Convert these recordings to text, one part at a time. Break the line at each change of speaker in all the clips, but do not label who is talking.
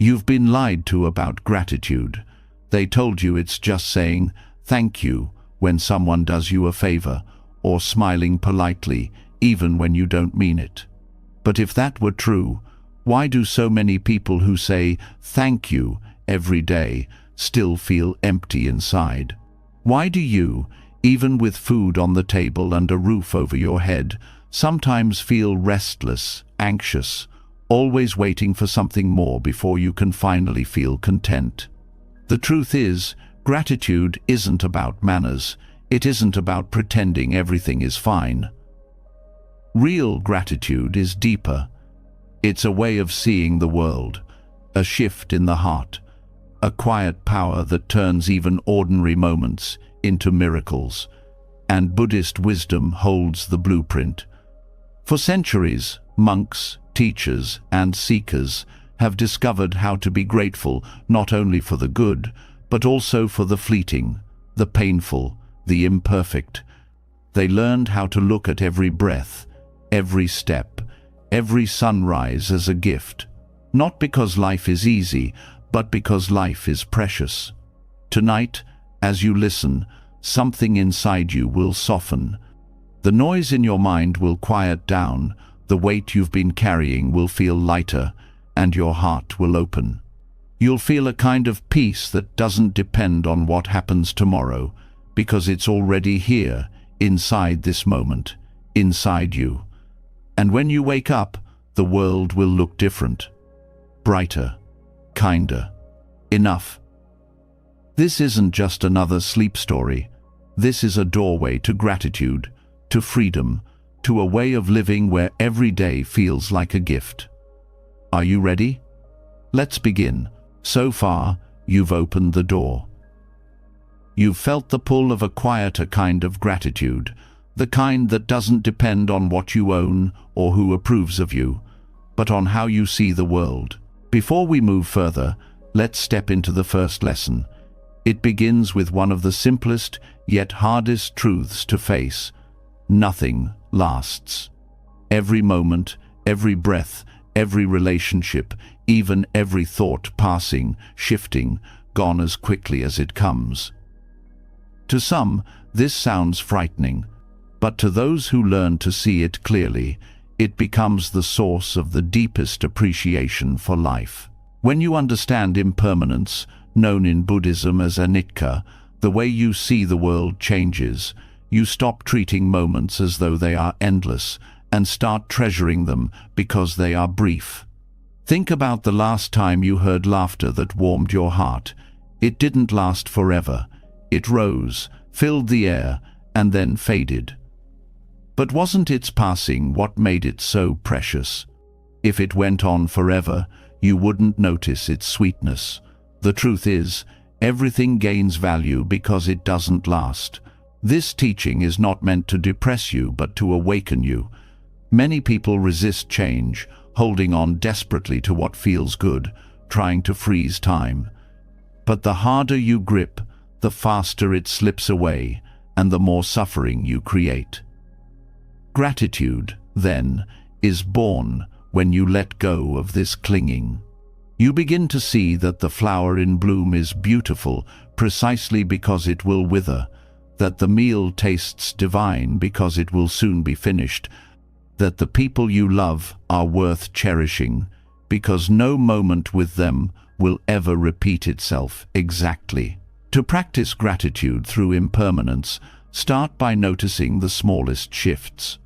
You've been lied to about gratitude. They told you it's just saying thank you when someone does you a favor, or smiling politely even when you don't mean it. But if that were true, why do so many people who say thank you every day still feel empty inside? Why do you, even with food on the table and a roof over your head, sometimes feel restless, anxious, always waiting for something more before you can finally feel content? The truth is, gratitude isn't about manners. It isn't about pretending everything is fine. Real gratitude is deeper. It's a way of seeing the world, a shift in the heart, a quiet power that turns even ordinary moments into miracles. And Buddhist wisdom holds the blueprint. For centuries, monks, teachers, and seekers have discovered how to be grateful not only for the good, but also for the fleeting, the painful, the imperfect. They learned how to look at every breath, every step, every sunrise as a gift, not because life is easy, but because life is precious. Tonight, as you listen, something inside you will soften. The noise in your mind will quiet down, the weight you've been carrying will feel lighter, and your heart will open. You'll feel a kind of peace that doesn't depend on what happens tomorrow, because it's already here, inside this moment, inside you. And when you wake up, the world will look different, brighter, kinder. Enough. This isn't just another sleep story. This is a doorway to gratitude, to freedom, to a way of living where every day feels like a gift. Are you ready? Let's begin. So far, you've opened the door. You've felt the pull of a quieter kind of gratitude, the kind that doesn't depend on what you own or who approves of you, but on how you see the world. Before we move further, let's step into the first lesson. It begins with one of the simplest yet hardest truths to face. Nothing lasts. Every moment, every breath, every relationship, even every thought passing, shifting, gone as quickly as it comes. To some, this sounds frightening, but to those who learn to see it clearly, it becomes the source of the deepest appreciation for life. When you understand impermanence, known in Buddhism as anicca, the way you see the world changes. You stop treating moments as though they are endless and start treasuring them because they are brief. Think about the last time you heard laughter that warmed your heart. It didn't last forever. It rose, filled the air, and then faded. But wasn't its passing what made it so precious? If it went on forever, you wouldn't notice its sweetness. The truth is, everything gains value because it doesn't last. This teaching is not meant to depress you, but to awaken you. Many people resist change, holding on desperately to what feels good, trying to freeze time. But the harder you grip, the faster it slips away, and the more suffering you create. Gratitude, then, is born when you let go of this clinging. You begin to see that the flower in bloom is beautiful precisely because it will wither, that the meal tastes divine because it will soon be finished, that the people you love are worth cherishing because no moment with them will ever repeat itself exactly. To practice gratitude through impermanence, start by noticing the smallest shifts.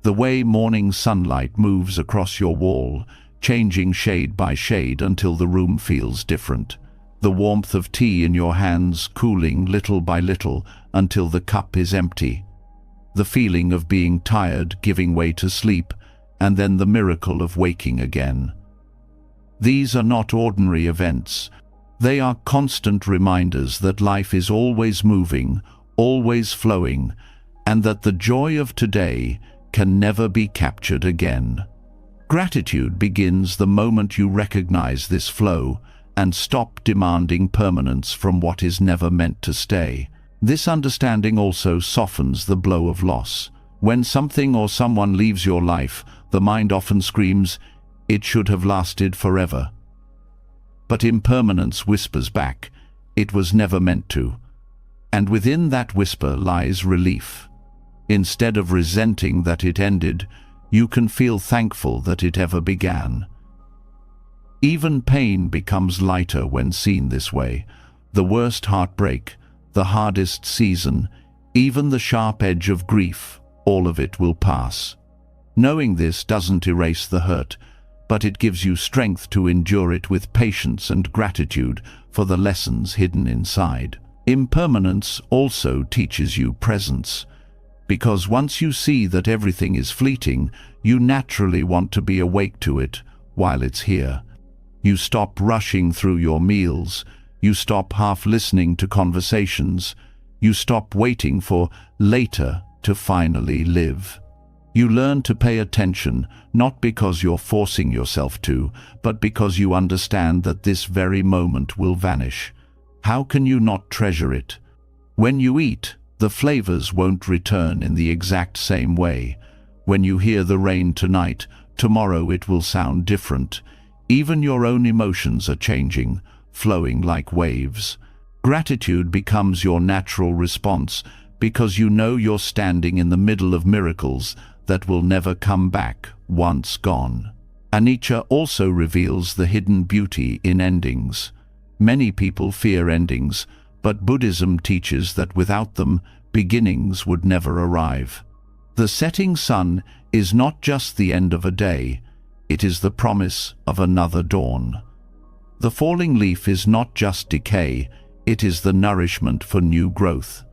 The way morning sunlight moves across your wall, changing shade by shade until the room feels different. The warmth of tea in your hands cooling little by little until the cup is empty. The feeling of being tired giving way to sleep, and then the miracle of waking again. These are not ordinary events. They are constant reminders that life is always moving, always flowing, and that the joy of today can never be captured again. Gratitude begins the moment you recognize this flow and stop demanding permanence from what is never meant to stay. This understanding also softens the blow of loss. When something or someone leaves your life, the mind often screams, "It should have lasted forever." But impermanence whispers back, "It was never meant to." And within that whisper lies relief. Instead of resenting that it ended, you can feel thankful that it ever began. Even pain becomes lighter when seen this way. The worst heartbreak, the hardest season, even the sharp edge of grief, all of it will pass. Knowing this doesn't erase the hurt, but it gives you strength to endure it with patience and gratitude for the lessons hidden inside. Impermanence also teaches you presence, because once you see that everything is fleeting, you naturally want to be awake to it while it's here. You stop rushing through your meals, you stop half listening to conversations, you stop waiting for later to finally live. You learn to pay attention, not because you're forcing yourself to, but because you understand that this very moment will vanish. How can you not treasure it? When you eat, the flavors won't return in the exact same way. When you hear the rain tonight, tomorrow it will sound different. Even your own emotions are changing, flowing like waves. Gratitude becomes your natural response because you know you're standing in the middle of miracles that will never come back once gone. Anicca also reveals the hidden beauty in endings. Many people fear endings, but Buddhism teaches that without them, beginnings would never arrive. The setting sun is not just the end of a day, it is the promise of another dawn. The falling leaf is not just decay, it is the nourishment for new growth.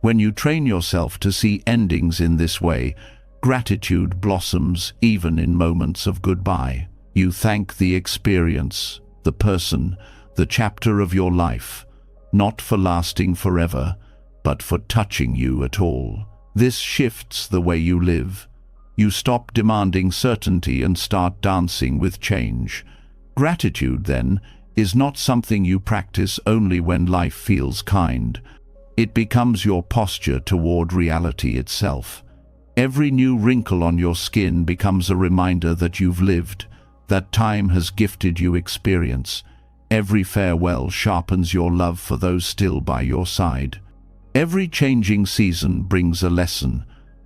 When you train yourself to see endings in this way, gratitude blossoms even in moments of goodbye. You thank the experience, the person, the chapter of your life, not for lasting forever, but for touching you at all. This shifts the way you live. You stop demanding certainty and start dancing with change. Gratitude, then, is not something you practice only when life feels kind. It becomes your posture toward reality itself. Every new wrinkle on your skin becomes a reminder that you've lived, that time has gifted you experience. Every farewell sharpens your love for those still by your side. Every changing season brings a lesson.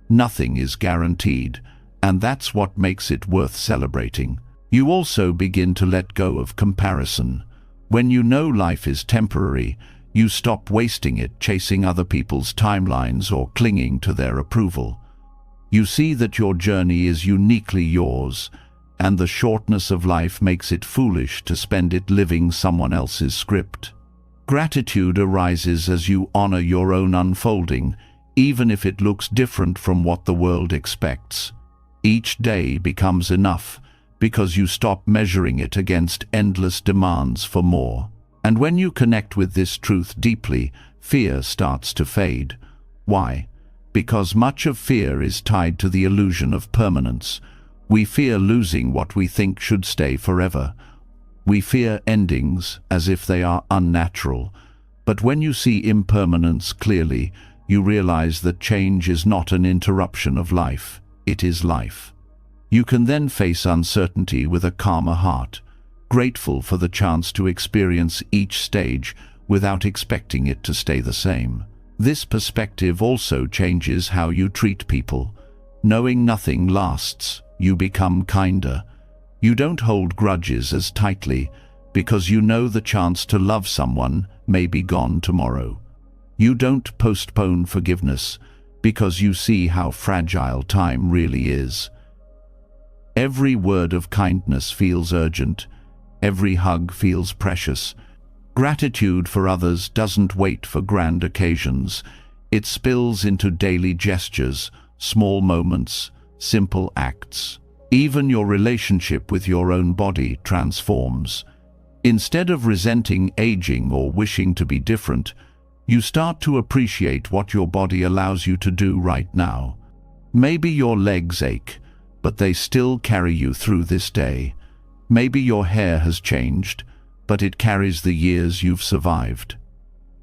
Nothing is guaranteed, and that's what makes it worth celebrating. You also begin to let go of comparison. When you know life is temporary, you stop wasting it chasing other people's timelines or clinging to their approval. You see that your journey is uniquely yours, and the shortness of life makes it foolish to spend it living someone else's script. Gratitude arises as you honor your own unfolding, even if it looks different from what the world expects. Each day becomes enough, because you stop measuring it against endless demands for more. And when you connect with this truth deeply, fear starts to fade. Why? Because much of fear is tied to the illusion of permanence. We fear losing what we think should stay forever. We fear endings as if they are unnatural. But when you see impermanence clearly, you realize that change is not an interruption of life, it is life. You can then face uncertainty with a calmer heart, grateful for the chance to experience each stage without expecting it to stay the same. This perspective also changes how you treat people. Knowing nothing lasts, you become kinder. You don't hold grudges as tightly because you know the chance to love someone may be gone tomorrow. You don't postpone forgiveness because you see how fragile time really is. Every word of kindness feels urgent. Every hug feels precious. Gratitude for others doesn't wait for grand occasions. It spills into daily gestures, small moments, simple acts. Even your relationship with your own body transforms. Instead of resenting aging or wishing to be different, you start to appreciate what your body allows you to do right now. Maybe your legs ache, but they still carry you through this day. Maybe your hair has changed, but it carries the years you've survived.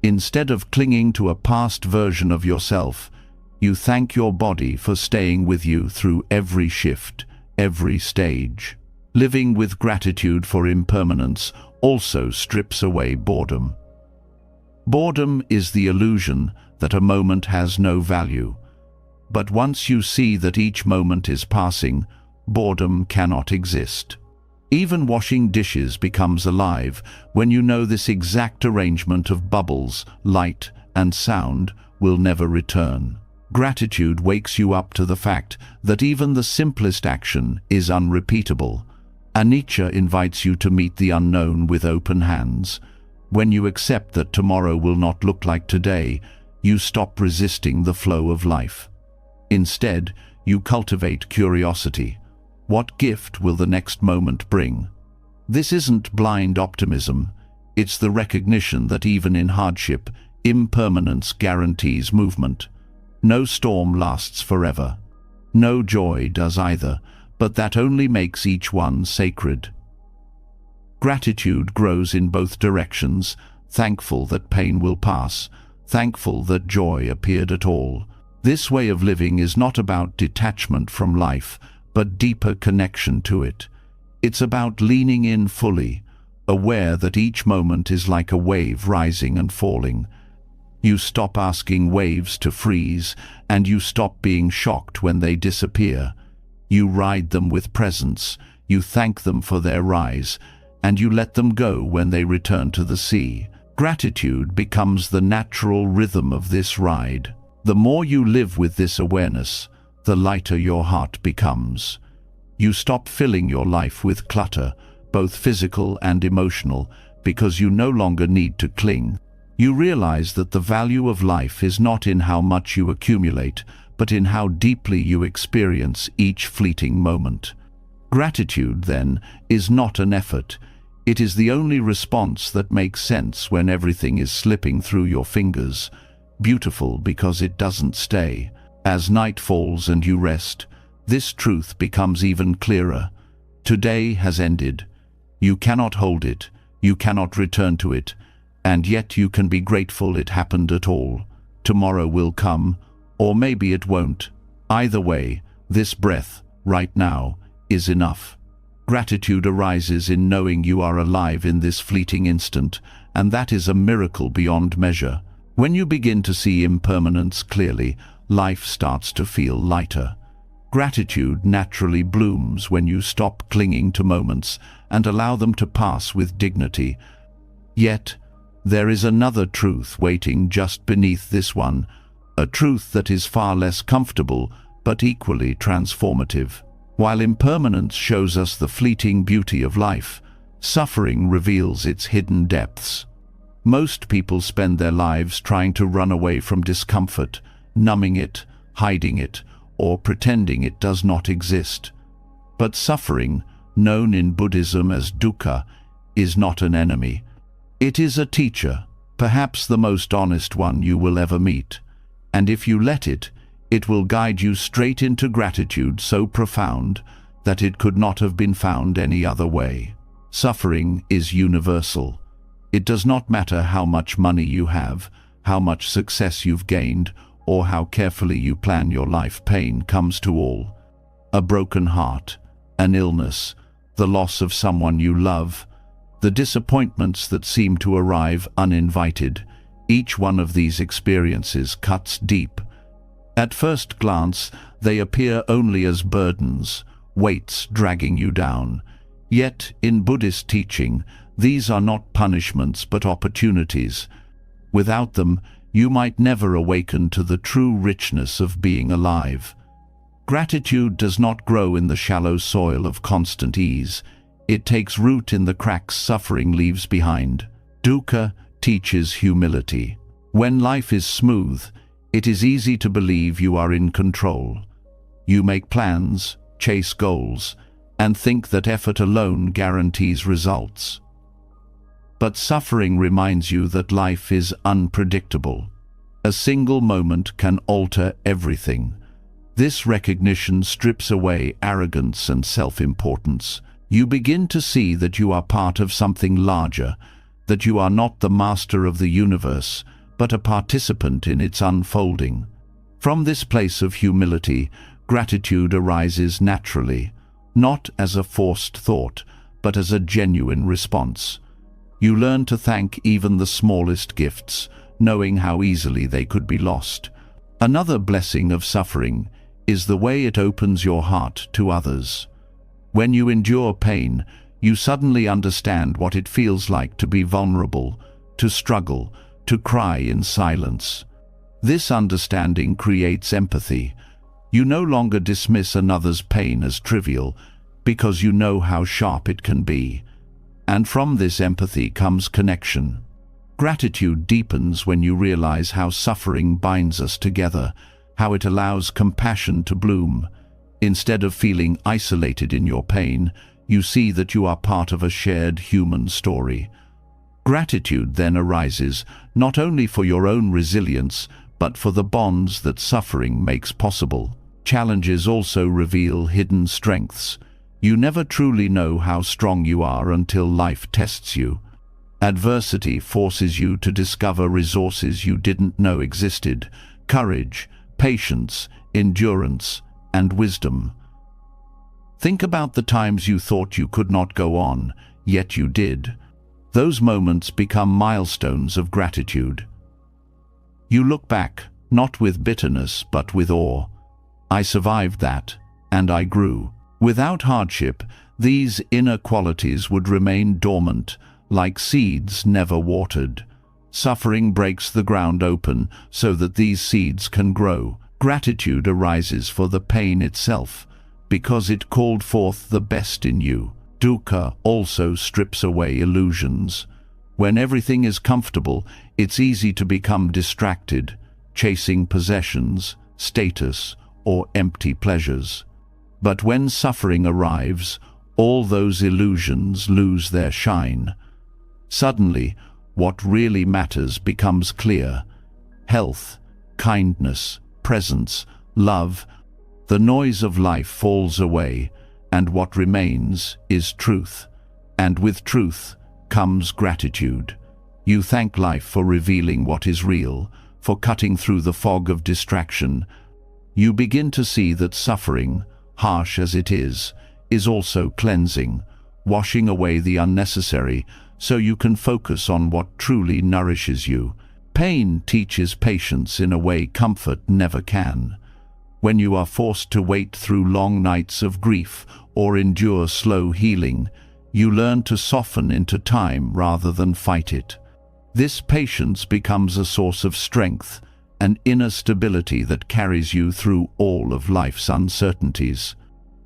Instead of clinging to a past version of yourself, you thank your body for staying with you through every shift, every stage. Living with gratitude for impermanence also strips away boredom. Boredom is the illusion that a moment has no value. But once you see that each moment is passing, boredom cannot exist. Even washing dishes becomes alive when you know this exact arrangement of bubbles, light, and sound will never return. Gratitude wakes you up to the fact that even the simplest action is unrepeatable. Anicca invites you to meet the unknown with open hands. When you accept that tomorrow will not look like today, you stop resisting the flow of life. Instead, you cultivate curiosity. What gift will the next moment bring? This isn't blind optimism. It's the recognition that even in hardship, impermanence guarantees movement. No storm lasts forever. No joy does either, but that only makes each one sacred. Gratitude grows in both directions, thankful that pain will pass, thankful that joy appeared at all. This way of living is not about detachment from life, but deeper connection to it. It's about leaning in fully, aware that each moment is like a wave rising and falling. You stop asking waves to freeze, and you stop being shocked when they disappear. You ride them with presence, you thank them for their rise, and you let them go when they return to the sea. Gratitude becomes the natural rhythm of this ride. The more you live with this awareness, the lighter your heart becomes. You stop filling your life with clutter, both physical and emotional, because you no longer need to cling. You realize that the value of life is not in how much you accumulate, but in how deeply you experience each fleeting moment. Gratitude, then, is not an effort. It is the only response that makes sense when everything is slipping through your fingers. Beautiful because it doesn't stay. As night falls and you rest, this truth becomes even clearer. Today has ended. You cannot hold it, you cannot return to it, and yet you can be grateful it happened at all. Tomorrow will come, or maybe it won't. Either way, this breath, right now, is enough. Gratitude arises in knowing you are alive in this fleeting instant, and that is a miracle beyond measure. When you begin to see impermanence clearly, life starts to feel lighter. Gratitude naturally blooms when you stop clinging to moments and allow them to pass with dignity. Yet, there is another truth waiting just beneath this one, a truth that is far less comfortable but equally transformative. While impermanence shows us the fleeting beauty of life, suffering reveals its hidden depths. Most people spend their lives trying to run away from discomfort, numbing it, hiding it, or pretending it does not exist. But suffering, known in Buddhism as dukkha, is not an enemy. It is a teacher, perhaps the most honest one you will ever meet. And if you let it, it will guide you straight into gratitude so profound that it could not have been found any other way. Suffering is universal. It does not matter how much money you have, how much success you've gained, or how carefully you plan your life. Pain comes to all. A broken heart, an illness, the loss of someone you love, the disappointments that seem to arrive uninvited. Each one of these experiences cuts deep. At first glance, they appear only as burdens, weights dragging you down. Yet, in Buddhist teaching, these are not punishments but opportunities. Without them, you might never awaken to the true richness of being alive. Gratitude does not grow in the shallow soil of constant ease. It takes root in the cracks suffering leaves behind. Dukkha teaches humility. When life is smooth, it is easy to believe you are in control. You make plans, chase goals, and think that effort alone guarantees results. But suffering reminds you that life is unpredictable. A single moment can alter everything. This recognition strips away arrogance and self-importance. You begin to see that you are part of something larger, that you are not the master of the universe, but a participant in its unfolding. From this place of humility, gratitude arises naturally, not as a forced thought, but as a genuine response. You learn to thank even the smallest gifts, knowing how easily they could be lost. Another blessing of suffering is the way it opens your heart to others. When you endure pain, you suddenly understand what it feels like to be vulnerable, to struggle, to cry in silence. This understanding creates empathy. You no longer dismiss another's pain as trivial, because you know how sharp it can be. And from this empathy comes connection. Gratitude deepens when you realize how suffering binds us together, how it allows compassion to bloom. Instead of feeling isolated in your pain, you see that you are part of a shared human story. Gratitude then arises not only for your own resilience, but for the bonds that suffering makes possible. Challenges also reveal hidden strengths. You never truly know how strong you are until life tests you. Adversity forces you to discover resources you didn't know existed: courage, patience, endurance, and wisdom. Think about the times you thought you could not go on, yet you did. Those moments become milestones of gratitude. You look back, not with bitterness, but with awe. I survived that, and I grew. Without hardship, these inner qualities would remain dormant, like seeds never watered. Suffering breaks the ground open so that these seeds can grow. Gratitude arises for the pain itself, because it called forth the best in you. Dukkha also strips away illusions. When everything is comfortable, it's easy to become distracted, chasing possessions, status, or empty pleasures. But when suffering arrives, all those illusions lose their shine. Suddenly, what really matters becomes clear: health, kindness, presence, love. The noise of life falls away, and what remains is truth. And with truth comes gratitude. You thank life for revealing what is real, for cutting through the fog of distraction. You begin to see that suffering, harsh as it is also cleansing, washing away the unnecessary so you can focus on what truly nourishes you. Pain teaches patience in a way comfort never can. When you are forced to wait through long nights of grief or endure slow healing, you learn to soften into time rather than fight it. This patience becomes a source of strength, an inner stability that carries you through all of life's uncertainties.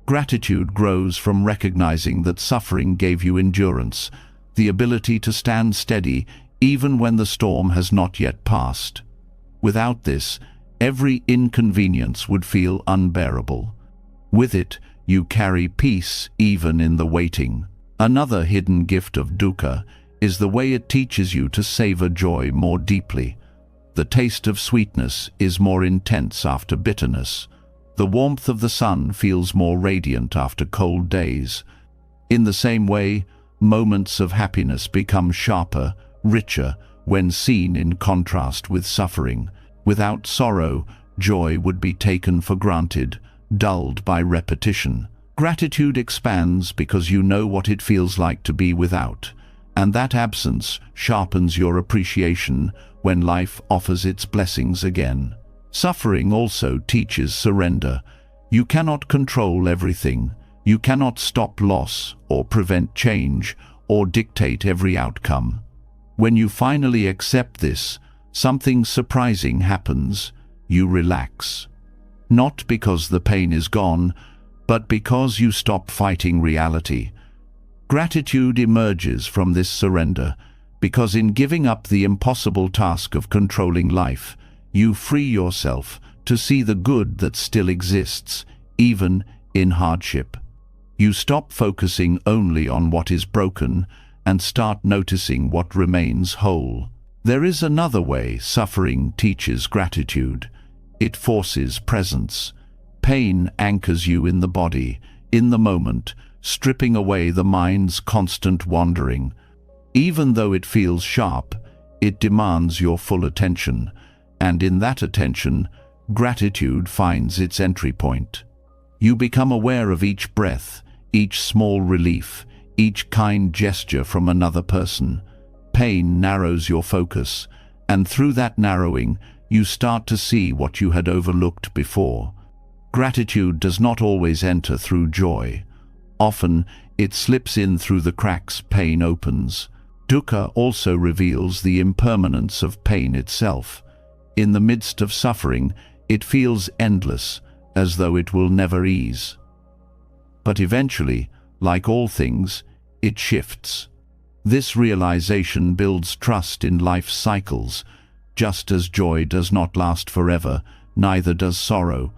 Gratitude grows from recognizing that suffering gave you endurance, the ability to stand steady even when the storm has not yet passed. Without this, every inconvenience would feel unbearable. With it, you carry peace even in the waiting. Another hidden gift of dukkha is the way it teaches you to savor joy more deeply. The taste of sweetness is more intense after bitterness. The warmth of the sun feels more radiant after cold days. In the same way, moments of happiness become sharper, richer, when seen in contrast with suffering. Without sorrow, joy would be taken for granted, dulled by repetition. Gratitude expands because you know what it feels like to be without, and that absence sharpens your appreciation when life offers its blessings again. Suffering also teaches surrender. You cannot control everything. You cannot stop loss or prevent change or dictate every outcome. When you finally accept this, something surprising happens. You relax. Not because the pain is gone, but because you stop fighting reality. Gratitude emerges from this surrender, because in giving up the impossible task of controlling life, you free yourself to see the good that still exists, even in hardship. You stop focusing only on what is broken and start noticing what remains whole. There is another way suffering teaches gratitude. It forces presence. Pain anchors you in the body, in the moment, stripping away the mind's constant wandering. Even though it feels sharp, it demands your full attention, and in that attention, gratitude finds its entry point. You become aware of each breath, each small relief, each kind gesture from another person. pain narrows your focus, and through that narrowing, you start to see what you had overlooked before. Gratitude does not always enter through joy. Often, it slips in through the cracks pain opens. Dukkha also reveals the impermanence of pain itself. In the midst of suffering, it feels endless, as though it will never ease. But eventually, like all things, it shifts. This realization builds trust in life's cycles. Just as joy does not last forever, neither does sorrow.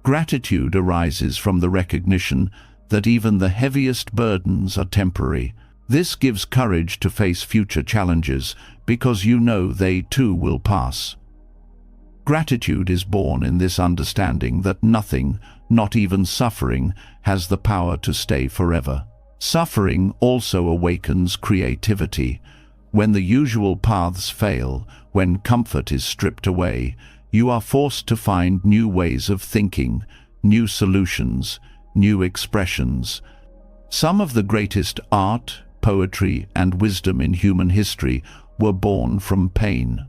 Gratitude arises from the recognition that even the heaviest burdens are temporary. This gives courage to face future challenges because you know they too will pass. Gratitude is born in this understanding that nothing, not even suffering, has the power to stay forever. Suffering also awakens creativity. When the usual paths fail, when comfort is stripped away, you are forced to find new ways of thinking, new solutions, new expressions. Some of the greatest art, poetry, and wisdom in human history were born from pain.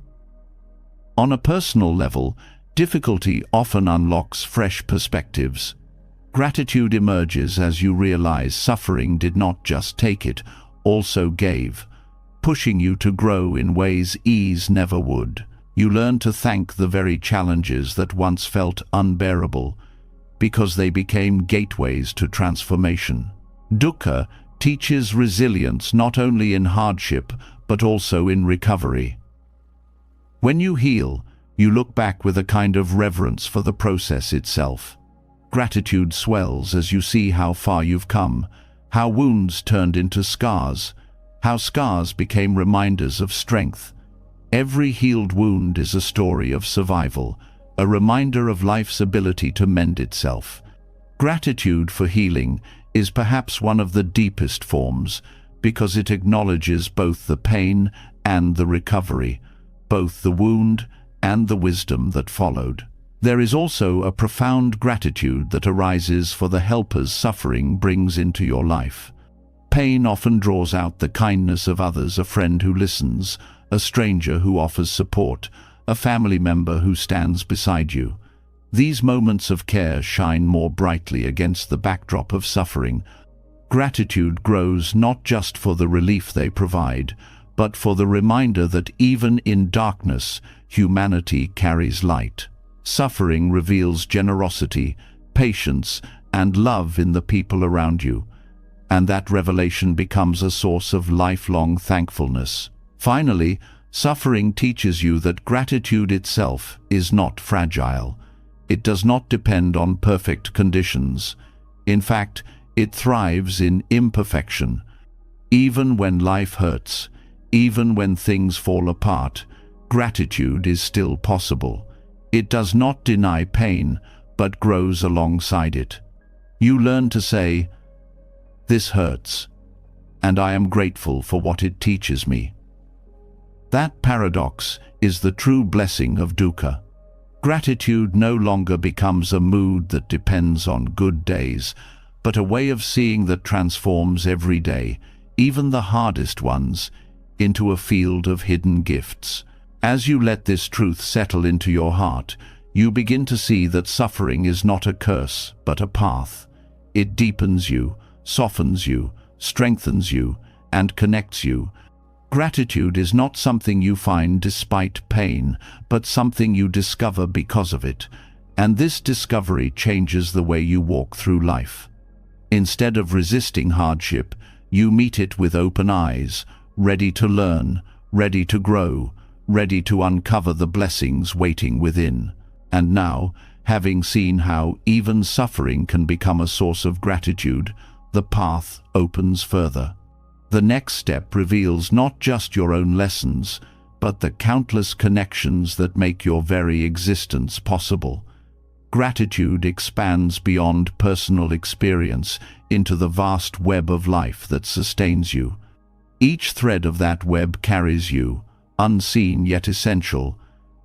On a personal level, difficulty often unlocks fresh perspectives. Gratitude emerges as you realize suffering did not just take it, also gave, pushing you to grow in ways ease never would. You learn to thank the very challenges that once felt unbearable, because they became gateways to transformation. Dukkha teaches resilience not only in hardship, but also in recovery. When you heal, you look back with a kind of reverence for the process itself. Gratitude swells as you see how far you've come, how wounds turned into scars, how scars became reminders of strength. Every healed wound is a story of survival, a reminder of life's ability to mend itself. Gratitude for healing is perhaps one of the deepest forms, because it acknowledges both the pain and the recovery, both the wound and the wisdom that followed. There is also a profound gratitude that arises for the helpers suffering brings into your life. Pain often draws out the kindness of others, a friend who listens, a stranger who offers support, a family member who stands beside you. These moments of care shine more brightly against the backdrop of suffering. Gratitude grows not just for the relief they provide, but for the reminder that even in darkness, humanity carries light. Suffering reveals generosity, patience, and love in the people around you, and that revelation becomes a source of lifelong thankfulness. Finally, suffering teaches you that gratitude itself is not fragile. It does not depend on perfect conditions. In fact, it thrives in imperfection. Even when life hurts, even when things fall apart, gratitude is still possible. It does not deny pain, but grows alongside it. You learn to say, "This hurts, and I am grateful for what it teaches me." That paradox is the true blessing of dukkha. Gratitude no longer becomes a mood that depends on good days, but a way of seeing that transforms every day, even the hardest ones, into a field of hidden gifts. As you let this truth settle into your heart, you begin to see that suffering is not a curse, but a path. It deepens you, softens you, strengthens you, and connects you. Gratitude is not something you find despite pain, but something you discover because of it, and this discovery changes the way you walk through life. Instead of resisting hardship, you meet it with open eyes, ready to learn, ready to grow, ready to uncover the blessings waiting within. And now, having seen how even suffering can become a source of gratitude, the path opens further. The next step reveals not just your own lessons, but the countless connections that make your very existence possible. Gratitude expands beyond personal experience into the vast web of life that sustains you. Each thread of that web carries you, unseen yet essential,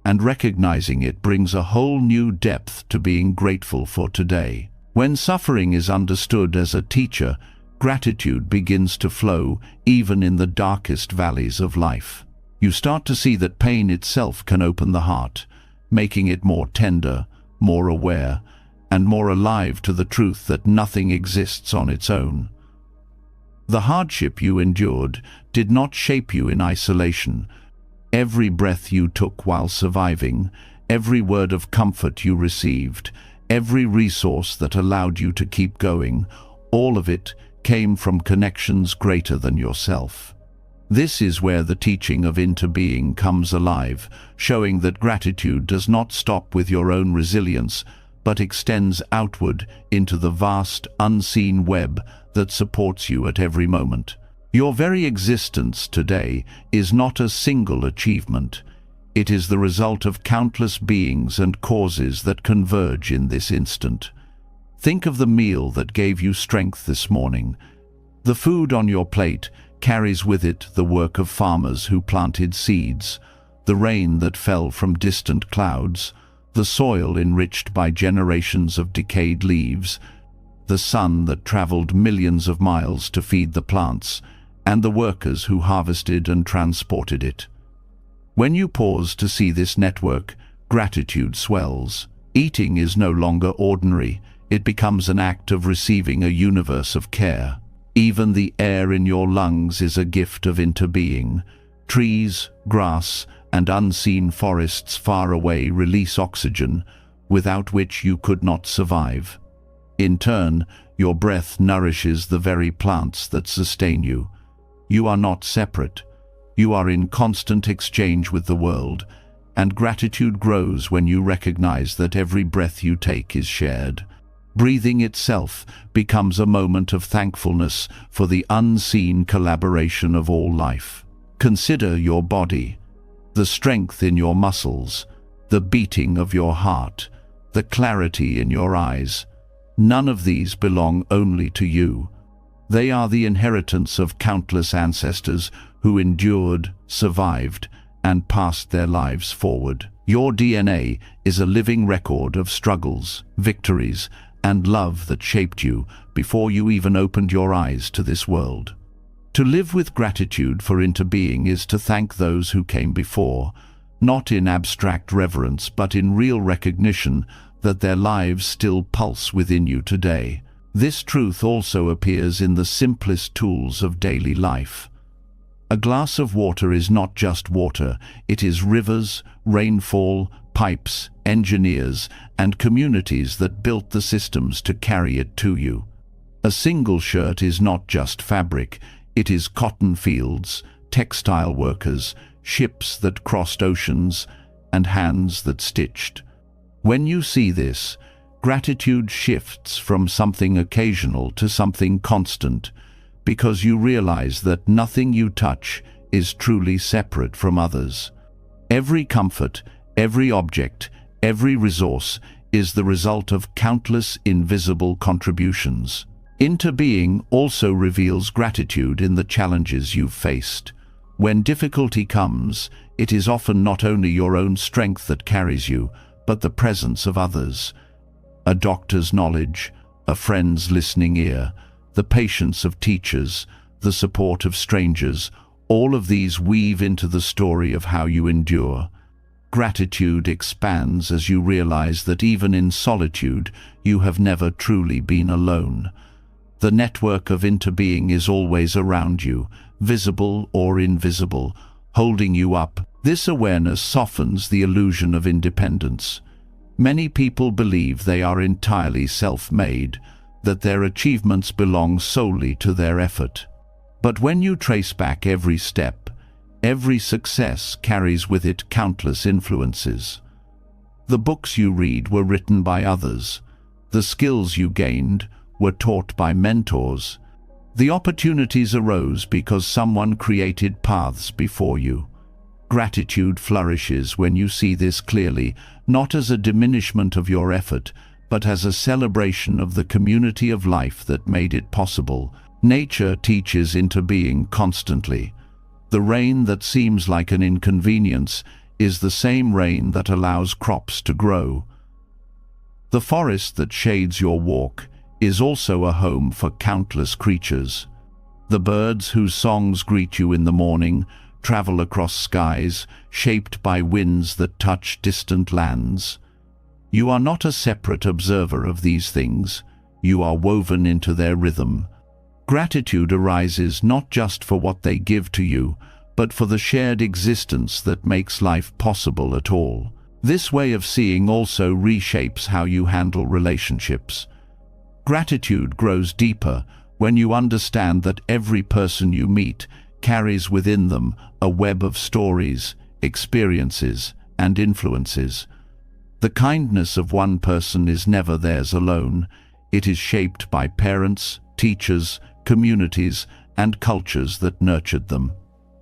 and recognizing it brings a whole new depth to being grateful for today. When suffering is understood as a teacher, gratitude begins to flow even in the darkest valleys of life. You start to see that pain itself can open the heart, making it more tender, more aware, and more alive to the truth that nothing exists on its own. The hardship you endured did not shape you in isolation. Every breath you took while surviving, every word of comfort you received, every resource that allowed you to keep going, all of it came from connections greater than yourself. This is where the teaching of Into Being comes alive, showing that gratitude does not stop with your own resilience, but extends outward into the vast, unseen web that supports you at every moment. Your very existence today is not a single achievement. It is the result of countless beings and causes that converge in this instant. Think of the meal that gave you strength this morning. The food on your plate carries with it the work of farmers who planted seeds, the rain that fell from distant clouds, the soil enriched by generations of decayed leaves, the sun that traveled millions of miles to feed the plants, and the workers who harvested and transported it. When you pause to see this network, gratitude swells. Eating is no longer ordinary. It becomes an act of receiving a universe of care. Even the air in your lungs is a gift of Into Being. Trees, grass, and unseen forests far away release oxygen, without which you could not survive. In turn, your breath nourishes the very plants that sustain you. You are not separate. You are in constant exchange with the world, and gratitude grows when you recognize that every breath you take is shared. Breathing itself becomes a moment of thankfulness for the unseen collaboration of all life. Consider your body, the strength in your muscles, the beating of your heart, the clarity in your eyes. None of these belong only to you. They are the inheritance of countless ancestors who endured, survived, and passed their lives forward. Your DNA is a living record of struggles, victories, and love that shaped you before you even opened your eyes to this world. To live with gratitude for Into Being is to thank those who came before, not in abstract reverence but in real recognition that their lives still pulse within you today. This truth also appears in the simplest tools of daily life. A glass of water is not just water, it is rivers, rainfall, pipes, engineers, and communities that built the systems to carry it to you. A single shirt is not just fabric, it is cotton fields, textile workers, ships that crossed oceans, and hands that stitched. When you see this, gratitude shifts from something occasional to something constant, because you realize that nothing you touch is truly separate from others. Every comfort, every object, every resource is the result of countless invisible contributions. Into Being also reveals gratitude in the challenges you've faced. When difficulty comes, it is often not only your own strength that carries you, but the presence of others. A doctor's knowledge, a friend's listening ear, the patience of teachers, the support of strangers, all of these weave into the story of how you endure. Gratitude expands as you realize that even in solitude, you have never truly been alone. The network of Into Being is always around you, visible or invisible, holding you up. This awareness softens the illusion of independence. Many people believe they are entirely self-made, that their achievements belong solely to their effort. But when you trace back every step, every success carries with it countless influences. The books you read were written by others. The skills you gained were taught by mentors. The opportunities arose because someone created paths before you. Gratitude flourishes when you see this clearly, not as a diminishment of your effort, but as a celebration of the community of life that made it possible. Nature teaches Into Being constantly. The rain that seems like an inconvenience is the same rain that allows crops to grow. The forest that shades your walk is also a home for countless creatures. The birds whose songs greet you in the morning travel across skies shaped by winds that touch distant lands. You are not a separate observer of these things. You are woven into their rhythm. Gratitude arises not just for what they give to you, but for the shared existence that makes life possible at all. This way of seeing also reshapes how you handle relationships. Gratitude grows deeper when you understand that every person you meet carries within them a web of stories, experiences, and influences. The kindness of one person is never theirs alone. It is shaped by parents, teachers, communities, and cultures that nurtured them.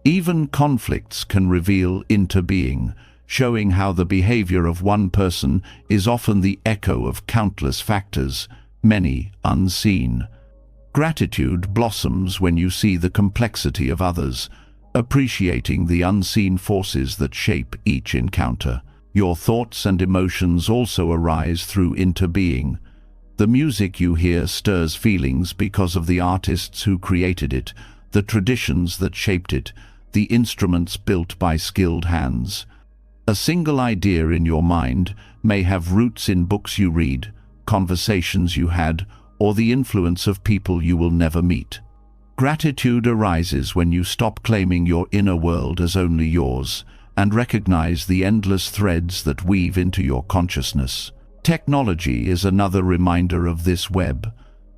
Even conflicts can reveal interbeing, showing how the behavior of one person is often the echo of countless factors, many unseen. Gratitude blossoms when you see the complexity of others, appreciating the unseen forces that shape each encounter. Your thoughts and emotions also arise through interbeing. The music you hear stirs feelings because of the artists who created it, the traditions that shaped it, the instruments built by skilled hands. A single idea in your mind may have roots in books you read, conversations you had, or the influence of people you will never meet. Gratitude arises when you stop claiming your inner world as only yours and recognize the endless threads that weave into your consciousness. Technology is another reminder of this web.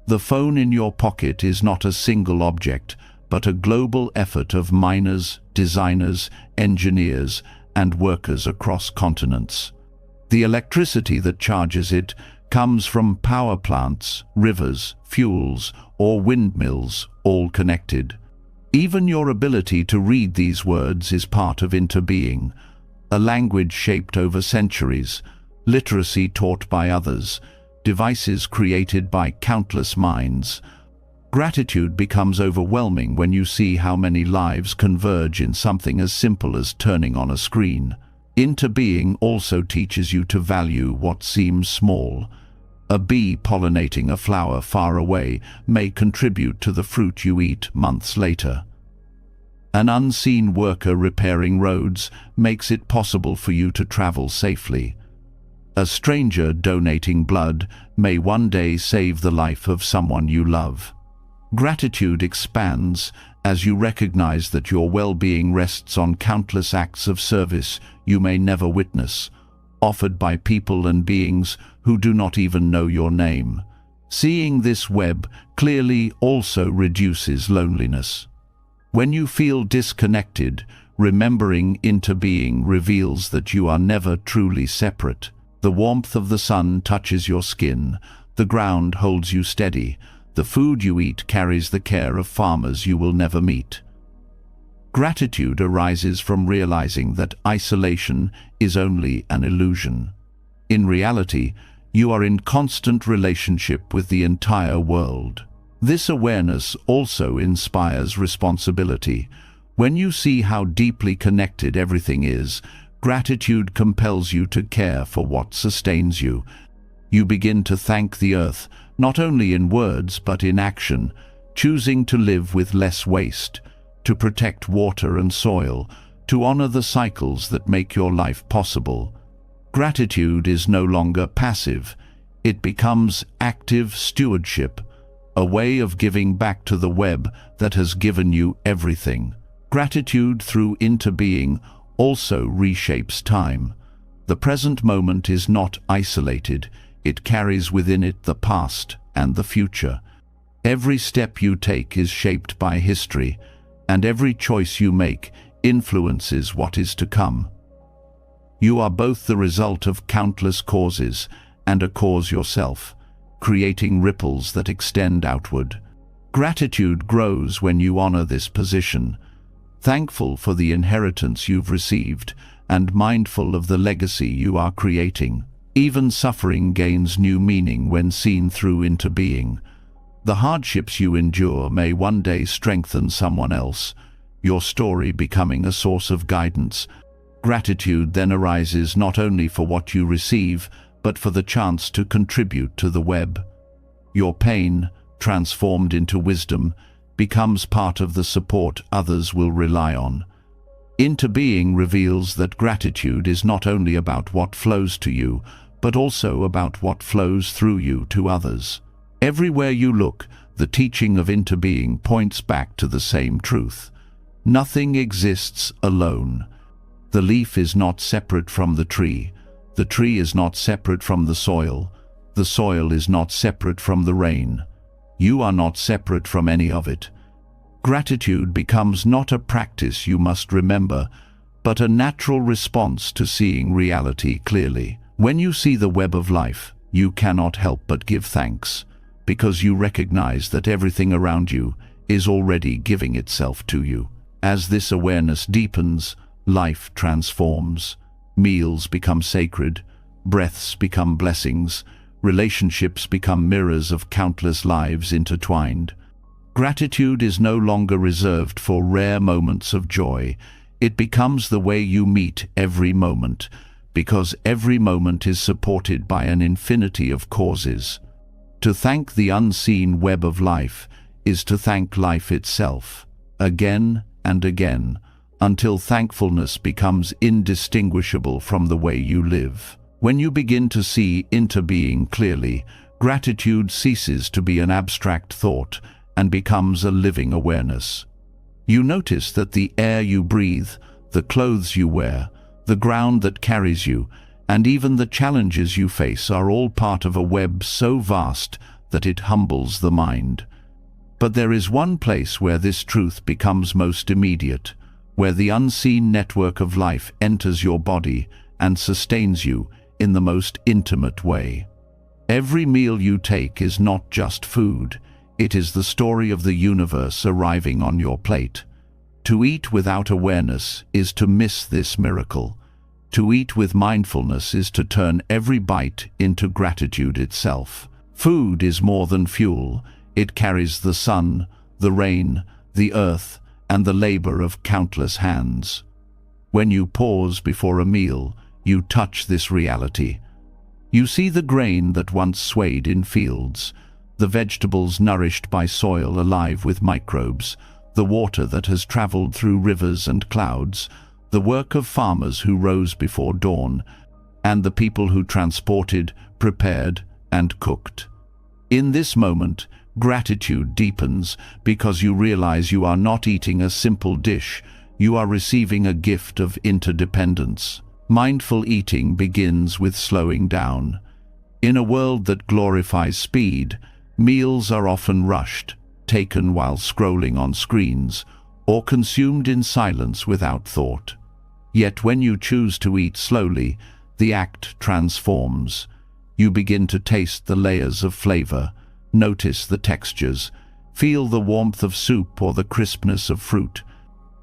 The phone in your pocket is not a single object, but a global effort of miners, designers, engineers, and workers across continents. The electricity that charges it comes from power plants, rivers, fuels, or windmills, all connected. Even your ability to read these words is part of interbeing, a language shaped over centuries, literacy taught by others, devices created by countless minds. Gratitude becomes overwhelming when you see how many lives converge in something as simple as turning on a screen. Interbeing also teaches you to value what seems small. A bee pollinating a flower far away may contribute to the fruit you eat months later. An unseen worker repairing roads makes it possible for you to travel safely. A stranger donating blood may one day save the life of someone you love. Gratitude expands as you recognize that your well-being rests on countless acts of service you may never witness, offered by people and beings who do not even know your name. Seeing this web clearly also reduces loneliness. When you feel disconnected, remembering interbeing reveals that you are never truly separate. The warmth of the sun touches your skin, the ground holds you steady, the food you eat carries the care of farmers you will never meet. Gratitude arises from realizing that isolation is only an illusion. In reality, you are in constant relationship with the entire world. This awareness also inspires responsibility. When you see how deeply connected everything is, gratitude compels you to care for what sustains you. You begin to thank the earth, not only in words but in action, choosing to live with less waste, to protect water and soil, to honor the cycles that make your life possible. Gratitude is no longer passive. It becomes active stewardship, a way of giving back to the web that has given you everything. Gratitude through interbeing also reshapes time. The present moment is not isolated. It carries within it the past and the future. Every step you take is shaped by history, and every choice you make influences what is to come. You are both the result of countless causes and a cause yourself, creating ripples that extend outward. Gratitude grows when you honor this position, thankful for the inheritance you've received and mindful of the legacy you are creating. Even suffering gains new meaning when seen through interbeing. The hardships you endure may one day strengthen someone else, your story becoming a source of guidance. Gratitude then arises not only for what you receive, but for the chance to contribute to the web. Your pain, transformed into wisdom, becomes part of the support others will rely on. Into Being reveals that gratitude is not only about what flows to you, but also about what flows through you to others. Everywhere you look, the teaching of Into Being points back to the same truth. Nothing exists alone. The leaf is not separate from the tree is not separate from the soil is not separate from the rain. You are not separate from any of it. Gratitude becomes not a practice you must remember, but a natural response to seeing reality clearly. When you see the web of life, you cannot help but give thanks, because you recognize that everything around you is already giving itself to you. As this awareness deepens, life transforms. Meals become sacred, breaths become blessings, relationships become mirrors of countless lives intertwined. Gratitude is no longer reserved for rare moments of joy. It becomes the way you meet every moment, because every moment is supported by an infinity of causes. To thank the unseen web of life is to thank life itself, again and again, until thankfulness becomes indistinguishable from the way you live. When you begin to see Into Being clearly, gratitude ceases to be an abstract thought and becomes a living awareness. You notice that the air you breathe, the clothes you wear, the ground that carries you, and even the challenges you face are all part of a web so vast that it humbles the mind. But there is one place where this truth becomes most immediate, where the unseen network of life enters your body and sustains you in the most intimate way. Every meal you take is not just food, it is the story of the universe arriving on your plate. To eat without awareness is to miss this miracle. To eat with mindfulness is to turn every bite into gratitude itself. Food is more than fuel. It carries the sun, the rain, the earth, and the labor of countless hands. When you pause before a meal, you touch this reality. You see the grain that once swayed in fields, the vegetables nourished by soil alive with microbes, the water that has traveled through rivers and clouds, the work of farmers who rose before dawn, and the people who transported, prepared, and cooked. In this moment, gratitude deepens because you realize you are not eating a simple dish, you are receiving a gift of interdependence. Mindful eating begins with slowing down. In a world that glorifies speed, meals are often rushed, taken while scrolling on screens, or consumed in silence without thought. Yet when you choose to eat slowly, the act transforms. You begin to taste the layers of flavor, notice the textures, feel the warmth of soup or the crispness of fruit.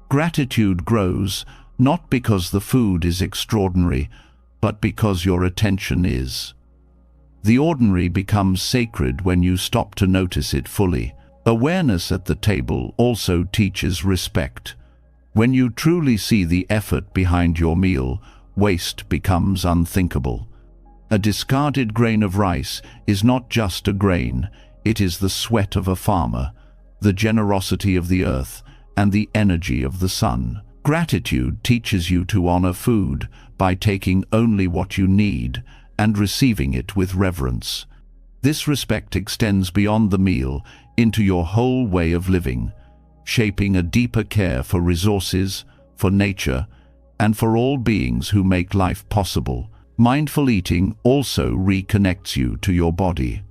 Gratitude grows, not because the food is extraordinary, but because your attention is. The ordinary becomes sacred when you stop to notice it fully. Awareness at the table also teaches respect. When you truly see the effort behind your meal, waste becomes unthinkable. A discarded grain of rice is not just a grain, it is the sweat of a farmer, the generosity of the earth, and the energy of the sun. Gratitude teaches you to honor food by taking only what you need and receiving it with reverence. This respect extends beyond the meal into your whole way of living, shaping a deeper care for resources, for nature, and for all beings who make life possible. Mindful eating also reconnects you to your body.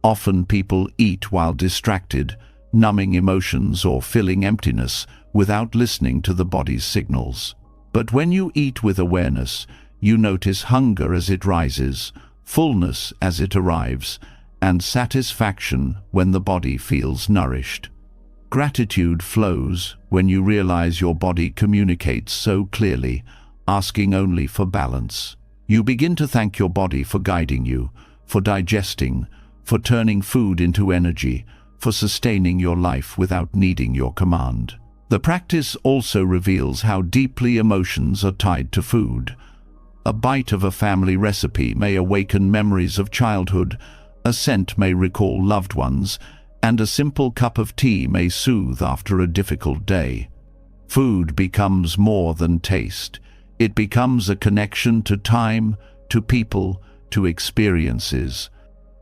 Often people eat while distracted, numbing emotions or filling emptiness without listening to the body's signals. But when you eat with awareness, you notice hunger as it rises, fullness as it arrives, and satisfaction when the body feels nourished. Gratitude flows when you realize your body communicates so clearly, asking only for balance. You begin to thank your body for guiding you, for digesting, for turning food into energy, for sustaining your life without needing your command. The practice also reveals how deeply emotions are tied to food. A bite of a family recipe may awaken memories of childhood. A scent may recall loved ones, and a simple cup of tea may soothe after a difficult day. Food becomes more than taste. It becomes a connection to time, to people, to experiences.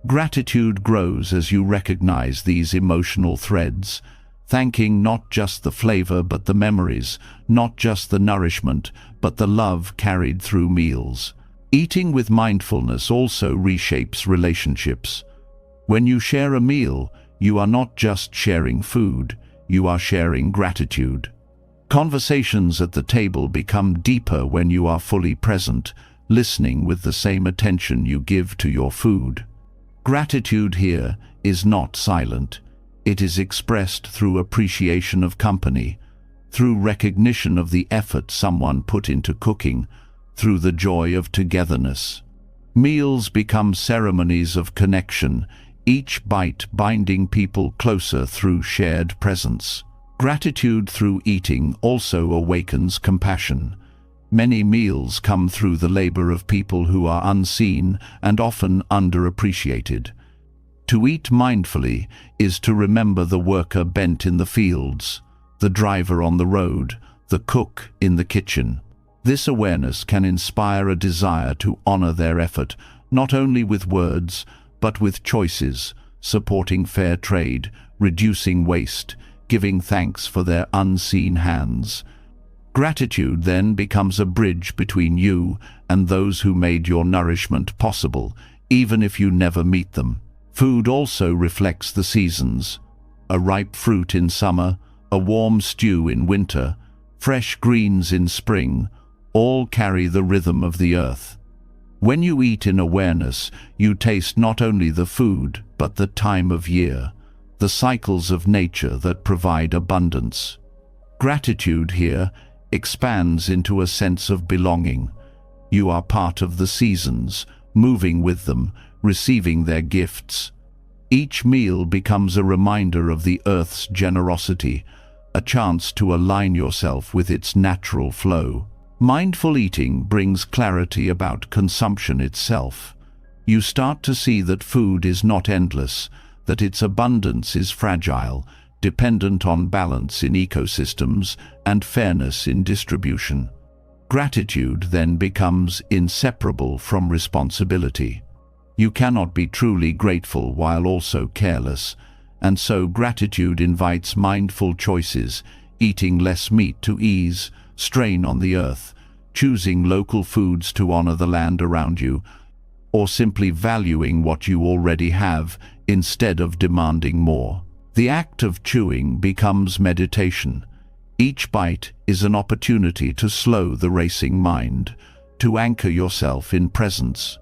Gratitude grows as you recognize these emotional threads, thanking not just the flavor but the memories, not just the nourishment but the love carried through meals. Eating with mindfulness also reshapes relationships. When you share a meal, you are not just sharing food, you are sharing gratitude. Conversations at the table become deeper when you are fully present, listening with the same attention you give to your food. Gratitude here is not silent. It is expressed through appreciation of company, through recognition of the effort someone put into cooking, through the joy of togetherness. Meals become ceremonies of connection, each bite binding people closer through shared presence. Gratitude through eating also awakens compassion. Many meals come through the labor of people who are unseen and often underappreciated. To eat mindfully is to remember the worker bent in the fields, the driver on the road, the cook in the kitchen. This awareness can inspire a desire to honor their effort, not only with words, but with choices, supporting fair trade, reducing waste, giving thanks for their unseen hands. Gratitude then becomes a bridge between you and those who made your nourishment possible, even if you never meet them. Food also reflects the seasons. A ripe fruit in summer, a warm stew in winter, fresh greens in spring, all carry the rhythm of the earth. When you eat in awareness, you taste not only the food, but the time of year, the cycles of nature that provide abundance. Gratitude here expands into a sense of belonging. You are part of the seasons, moving with them, receiving their gifts. Each meal becomes a reminder of the earth's generosity, a chance to align yourself with its natural flow. Mindful eating brings clarity about consumption itself. You start to see that food is not endless, that its abundance is fragile, dependent on balance in ecosystems and fairness in distribution. Gratitude then becomes inseparable from responsibility. You cannot be truly grateful while also careless, and so gratitude invites mindful choices, eating less meat to ease strain on the earth, choosing local foods to honor the land around you, or simply valuing what you already have instead of demanding more. The act of chewing becomes meditation. Each bite is an opportunity to slow the racing mind, to anchor yourself in presence.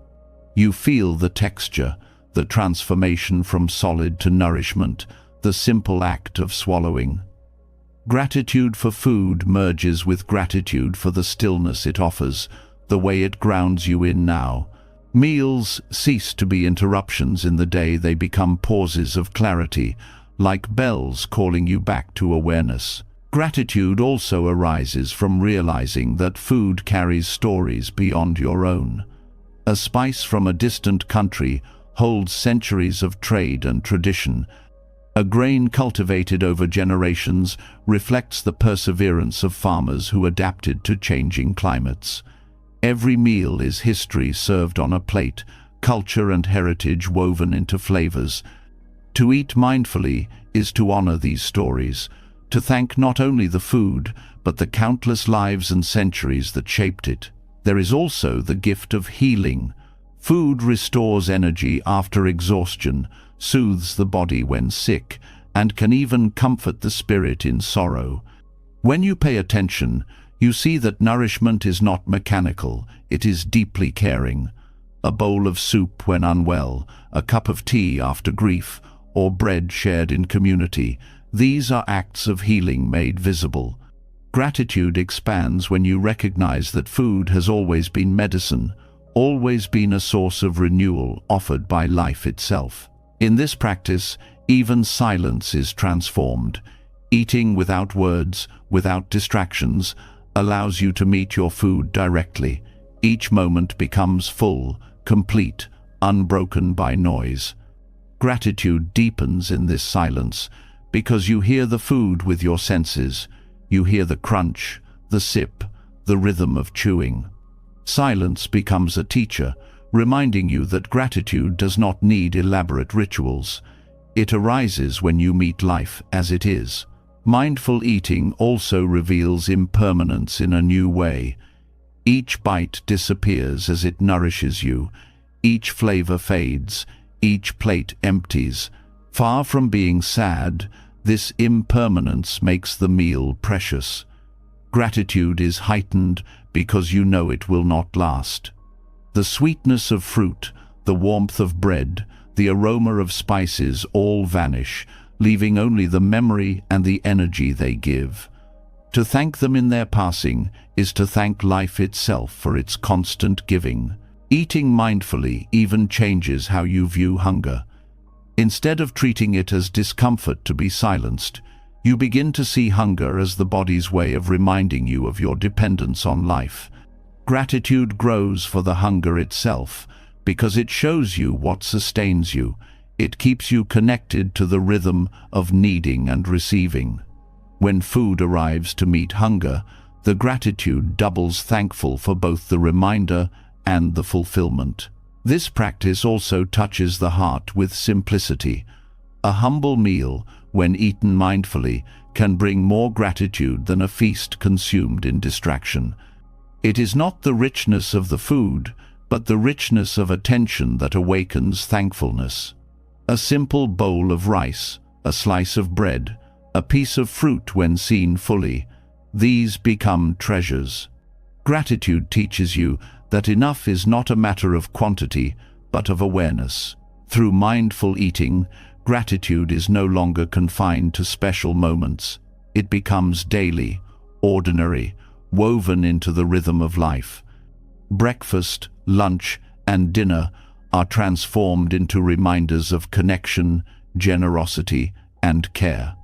You feel the texture, the transformation from solid to nourishment, the simple act of swallowing. Gratitude for food merges with gratitude for the stillness it offers, the way it grounds you in now. Meals cease to be interruptions in the day, they become pauses of clarity, like bells calling you back to awareness. Gratitude also arises from realizing that food carries stories beyond your own. A spice from a distant country holds centuries of trade and tradition. A grain cultivated over generations reflects the perseverance of farmers who adapted to changing climates. Every meal is history served on a plate, culture and heritage woven into flavors. To eat mindfully is to honor these stories, to thank not only the food, but the countless lives and centuries that shaped it. There is also the gift of healing. Food restores energy after exhaustion, soothes the body when sick, and can even comfort the spirit in sorrow. When you pay attention, you see that nourishment is not mechanical, it is deeply caring. A bowl of soup when unwell, a cup of tea after grief, or bread shared in community, these are acts of healing made visible. Gratitude expands when you recognize that food has always been medicine, always been a source of renewal offered by life itself. In this practice, even silence is transformed. Eating without words, without distractions, allows you to meet your food directly. Each moment becomes full, complete, unbroken by noise. Gratitude deepens in this silence because you hear the food with your senses. You hear the crunch, the sip, the rhythm of chewing. Silence becomes a teacher, reminding you that gratitude does not need elaborate rituals. It arises when you meet life as it is. Mindful eating also reveals impermanence in a new way. Each bite disappears as it nourishes you. Each flavor fades. Each plate empties. Far from being sad, this impermanence makes the meal precious. Gratitude is heightened because you know it will not last. The sweetness of fruit, the warmth of bread, the aroma of spices all vanish, leaving only the memory and the energy they give. To thank them in their passing is to thank life itself for its constant giving. Eating mindfully even changes how you view hunger. Instead of treating it as discomfort to be silenced, you begin to see hunger as the body's way of reminding you of your dependence on life. Gratitude grows for the hunger itself, because it shows you what sustains you. It keeps you connected to the rhythm of needing and receiving. When food arrives to meet hunger, the gratitude doubles, thankful for both the reminder and the fulfillment. This practice also touches the heart with simplicity. A humble meal, when eaten mindfully, can bring more gratitude than a feast consumed in distraction. It is not the richness of the food, but the richness of attention that awakens thankfulness. A simple bowl of rice, a slice of bread, a piece of fruit when seen fully, these become treasures. Gratitude teaches you that enough is not a matter of quantity, but of awareness. Through mindful eating, gratitude is no longer confined to special moments. It becomes daily, ordinary, woven into the rhythm of life. Breakfast, lunch, and dinner are transformed into reminders of connection, generosity, and care.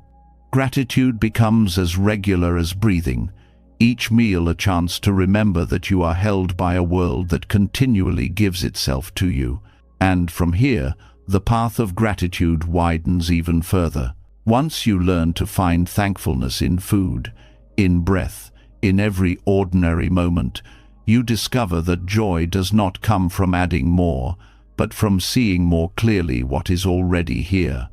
Gratitude becomes as regular as breathing, each meal a chance to remember that you are held by a world that continually gives itself to you. And from here, the path of gratitude widens even further. Once you learn to find thankfulness in food, in breath, in every ordinary moment, you discover that joy does not come from adding more, but from seeing more clearly what is already here.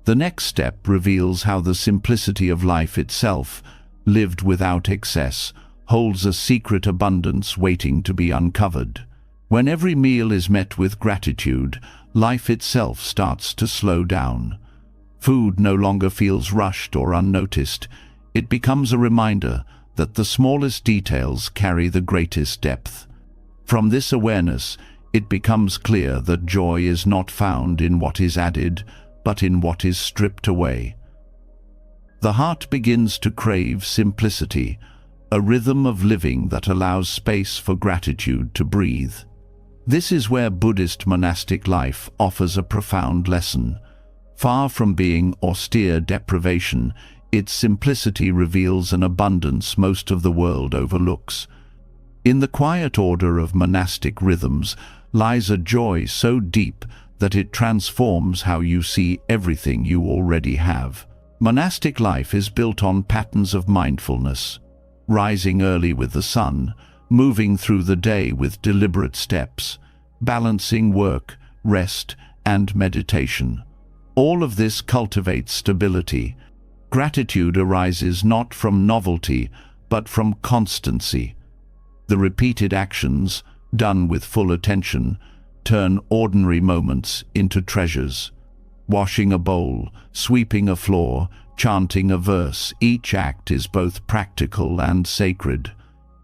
The next step reveals how the simplicity of life itself, lived without excess, holds a secret abundance waiting to be uncovered. When every meal is met with gratitude, life itself starts to slow down. Food no longer feels rushed or unnoticed. It becomes a reminder that the smallest details carry the greatest depth. From this awareness, it becomes clear that joy is not found in what is added, but in what is stripped away. The heart begins to crave simplicity, a rhythm of living that allows space for gratitude to breathe. This is where Buddhist monastic life offers a profound lesson. Far from being austere deprivation, its simplicity reveals an abundance most of the world overlooks. In the quiet order of monastic rhythms lies a joy so deep that it transforms how you see everything you already have. Monastic life is built on patterns of mindfulness, rising early with the sun, moving through the day with deliberate steps, balancing work, rest, and meditation. All of this cultivates stability. Gratitude arises not from novelty, but from constancy. The repeated actions, done with full attention, turn ordinary moments into treasures. Washing a bowl, sweeping a floor, chanting a verse, each act is both practical and sacred.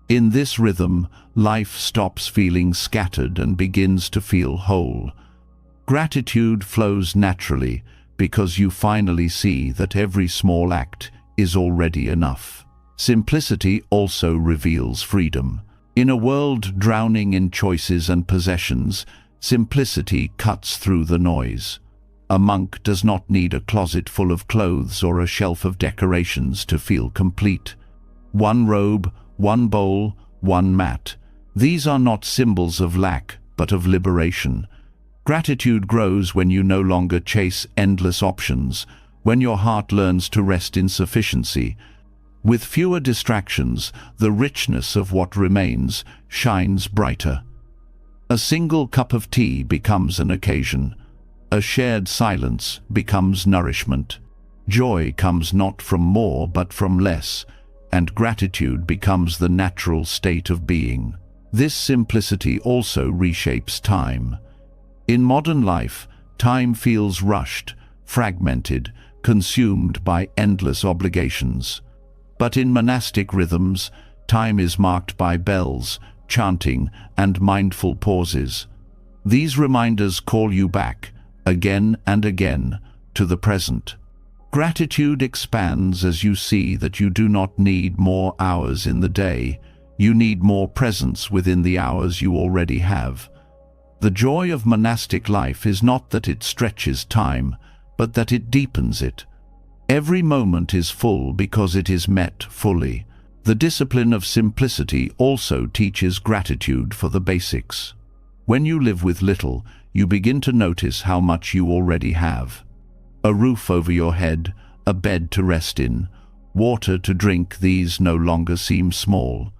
In this rhythm, life stops feeling scattered and begins to feel whole. Gratitude flows naturally because you finally see that every small act is already enough. Simplicity also reveals freedom. In a world drowning in choices and possessions, simplicity cuts through the noise. A monk does not need a closet full of clothes or a shelf of decorations to feel complete. One robe, one bowl, one mat. These are not symbols of lack, but of liberation. Gratitude grows when you no longer chase endless options, when your heart learns to rest in sufficiency. With fewer distractions, the richness of what remains shines brighter. A single cup of tea becomes an occasion. A shared silence becomes nourishment. Joy comes not from more but from less, and gratitude becomes the natural state of being. This simplicity also reshapes time. In modern life, time feels rushed, fragmented, consumed by endless obligations. But in monastic rhythms, time is marked by bells, chanting, and mindful pauses. These reminders call you back, again and again, to the present. Gratitude expands as you see that you do not need more hours in the day. You need more presence within the hours you already have. The joy of monastic life is not that it stretches time, but that it deepens it. Every moment is full because it is met fully. The discipline of simplicity also teaches gratitude for the basics. When you live with little, you begin to notice how much you already have. A roof over your head, a bed to rest in, water to drink, these no longer seem small.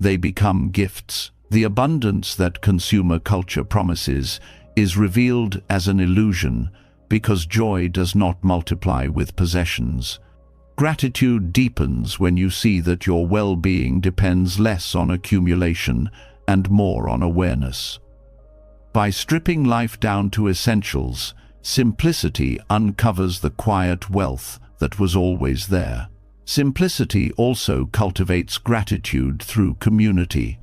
They become gifts. The abundance that consumer culture promises is revealed as an illusion because joy does not multiply with possessions. Gratitude deepens when you see that your well-being depends less on accumulation and more on awareness. By stripping life down to essentials, simplicity uncovers the quiet wealth that was always there. Simplicity also cultivates gratitude through community.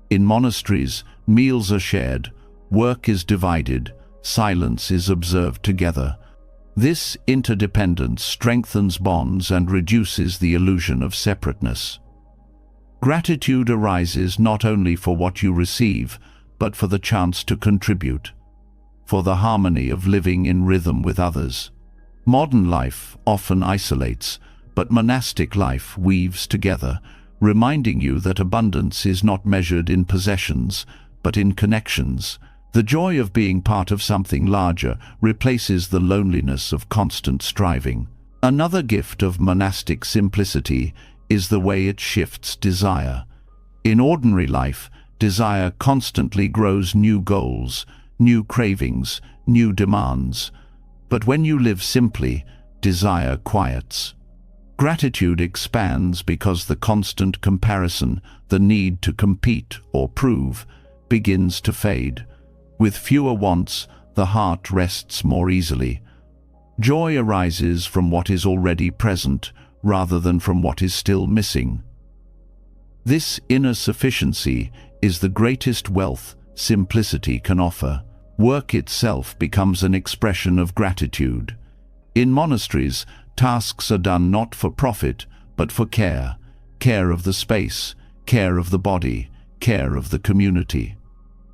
In monasteries, meals are shared, work is divided, silence is observed together. This interdependence strengthens bonds and reduces the illusion of separateness. Gratitude arises not only for what you receive, but for the chance to contribute, for the harmony of living in rhythm with others. Modern life often isolates, but monastic life weaves together, reminding you that abundance is not measured in possessions, but in connections. The joy of being part of something larger replaces the loneliness of constant striving. Another gift of monastic simplicity is the way it shifts desire. In ordinary life, desire constantly grows new goals, new cravings, new demands. But when you live simply, desire quiets. Gratitude expands because the constant comparison, the need to compete or prove, begins to fade. With fewer wants, the heart rests more easily. Joy arises from what is already present, rather than from what is still missing. This inner sufficiency is the greatest wealth simplicity can offer. Work itself becomes an expression of gratitude. In monasteries, tasks are done not for profit, but for care. Care of the space, care of the body, care of the community.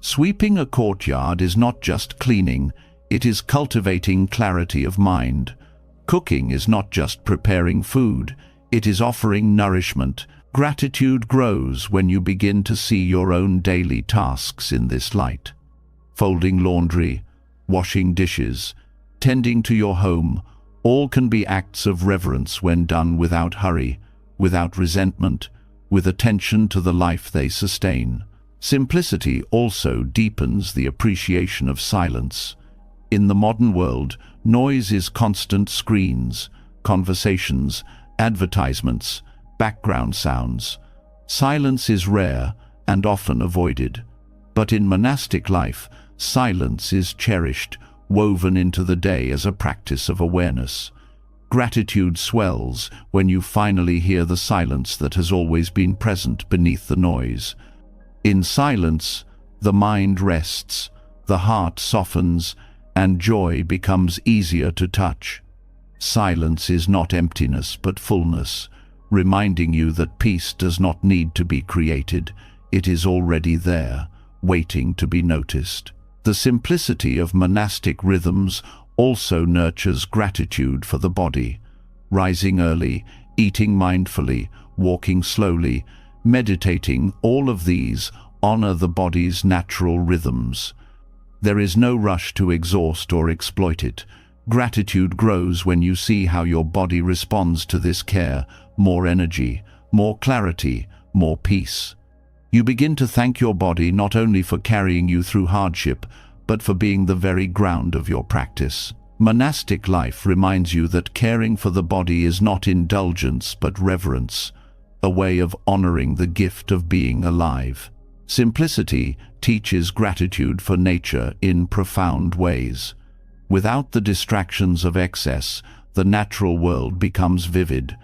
Sweeping a courtyard is not just cleaning, it is cultivating clarity of mind. Cooking is not just preparing food, it is offering nourishment. Gratitude grows when you begin to see your own daily tasks in this light. Folding laundry, washing dishes, tending to your home, all can be acts of reverence when done without hurry, without resentment, with attention to the life they sustain. Simplicity also deepens the appreciation of silence. In the modern world, noise is constant: screens, conversations, advertisements, background sounds. Silence is rare and often avoided. But in monastic life, silence is cherished, woven into the day as a practice of awareness. Gratitude swells when you finally hear the silence that has always been present beneath the noise. In silence, the mind rests, the heart softens, and joy becomes easier to touch. Silence is not emptiness but fullness, reminding you that peace does not need to be created. It is already there, waiting to be noticed. The simplicity of monastic rhythms also nurtures gratitude for the body. Rising early, eating mindfully, walking slowly, meditating, all of these honor the body's natural rhythms. There is no rush to exhaust or exploit it. Gratitude grows when you see how your body responds to this care: more energy, more clarity, more peace. You begin to thank your body not only for carrying you through hardship, but for being the very ground of your practice. Monastic life reminds you that caring for the body is not indulgence but reverence, a way of honoring the gift of being alive. Simplicity teaches gratitude for nature in profound ways. Without the distractions of excess, the natural world becomes vivid.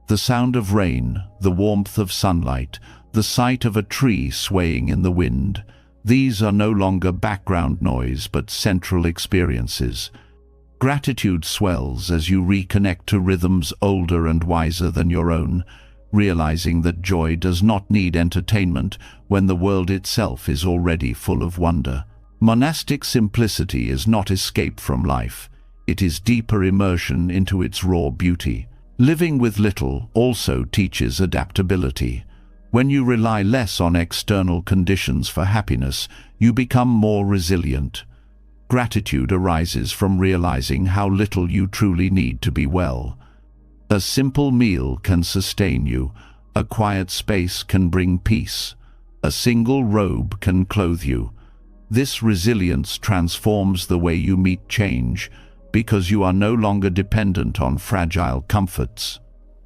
The sound of rain, the warmth of sunlight, the sight of a tree swaying in the wind, these are no longer background noise but central experiences. Gratitude swells as you reconnect to rhythms older and wiser than your own, realizing that joy does not need entertainment when the world itself is already full of wonder. Monastic simplicity is not escape from life. It is deeper immersion into its raw beauty. Living with little also teaches adaptability. When you rely less on external conditions for happiness, you become more resilient. Gratitude arises from realizing how little you truly need to be well. A simple meal can sustain you. A quiet space can bring peace. A single robe can clothe you. This resilience transforms the way you meet change, because you are no longer dependent on fragile comforts.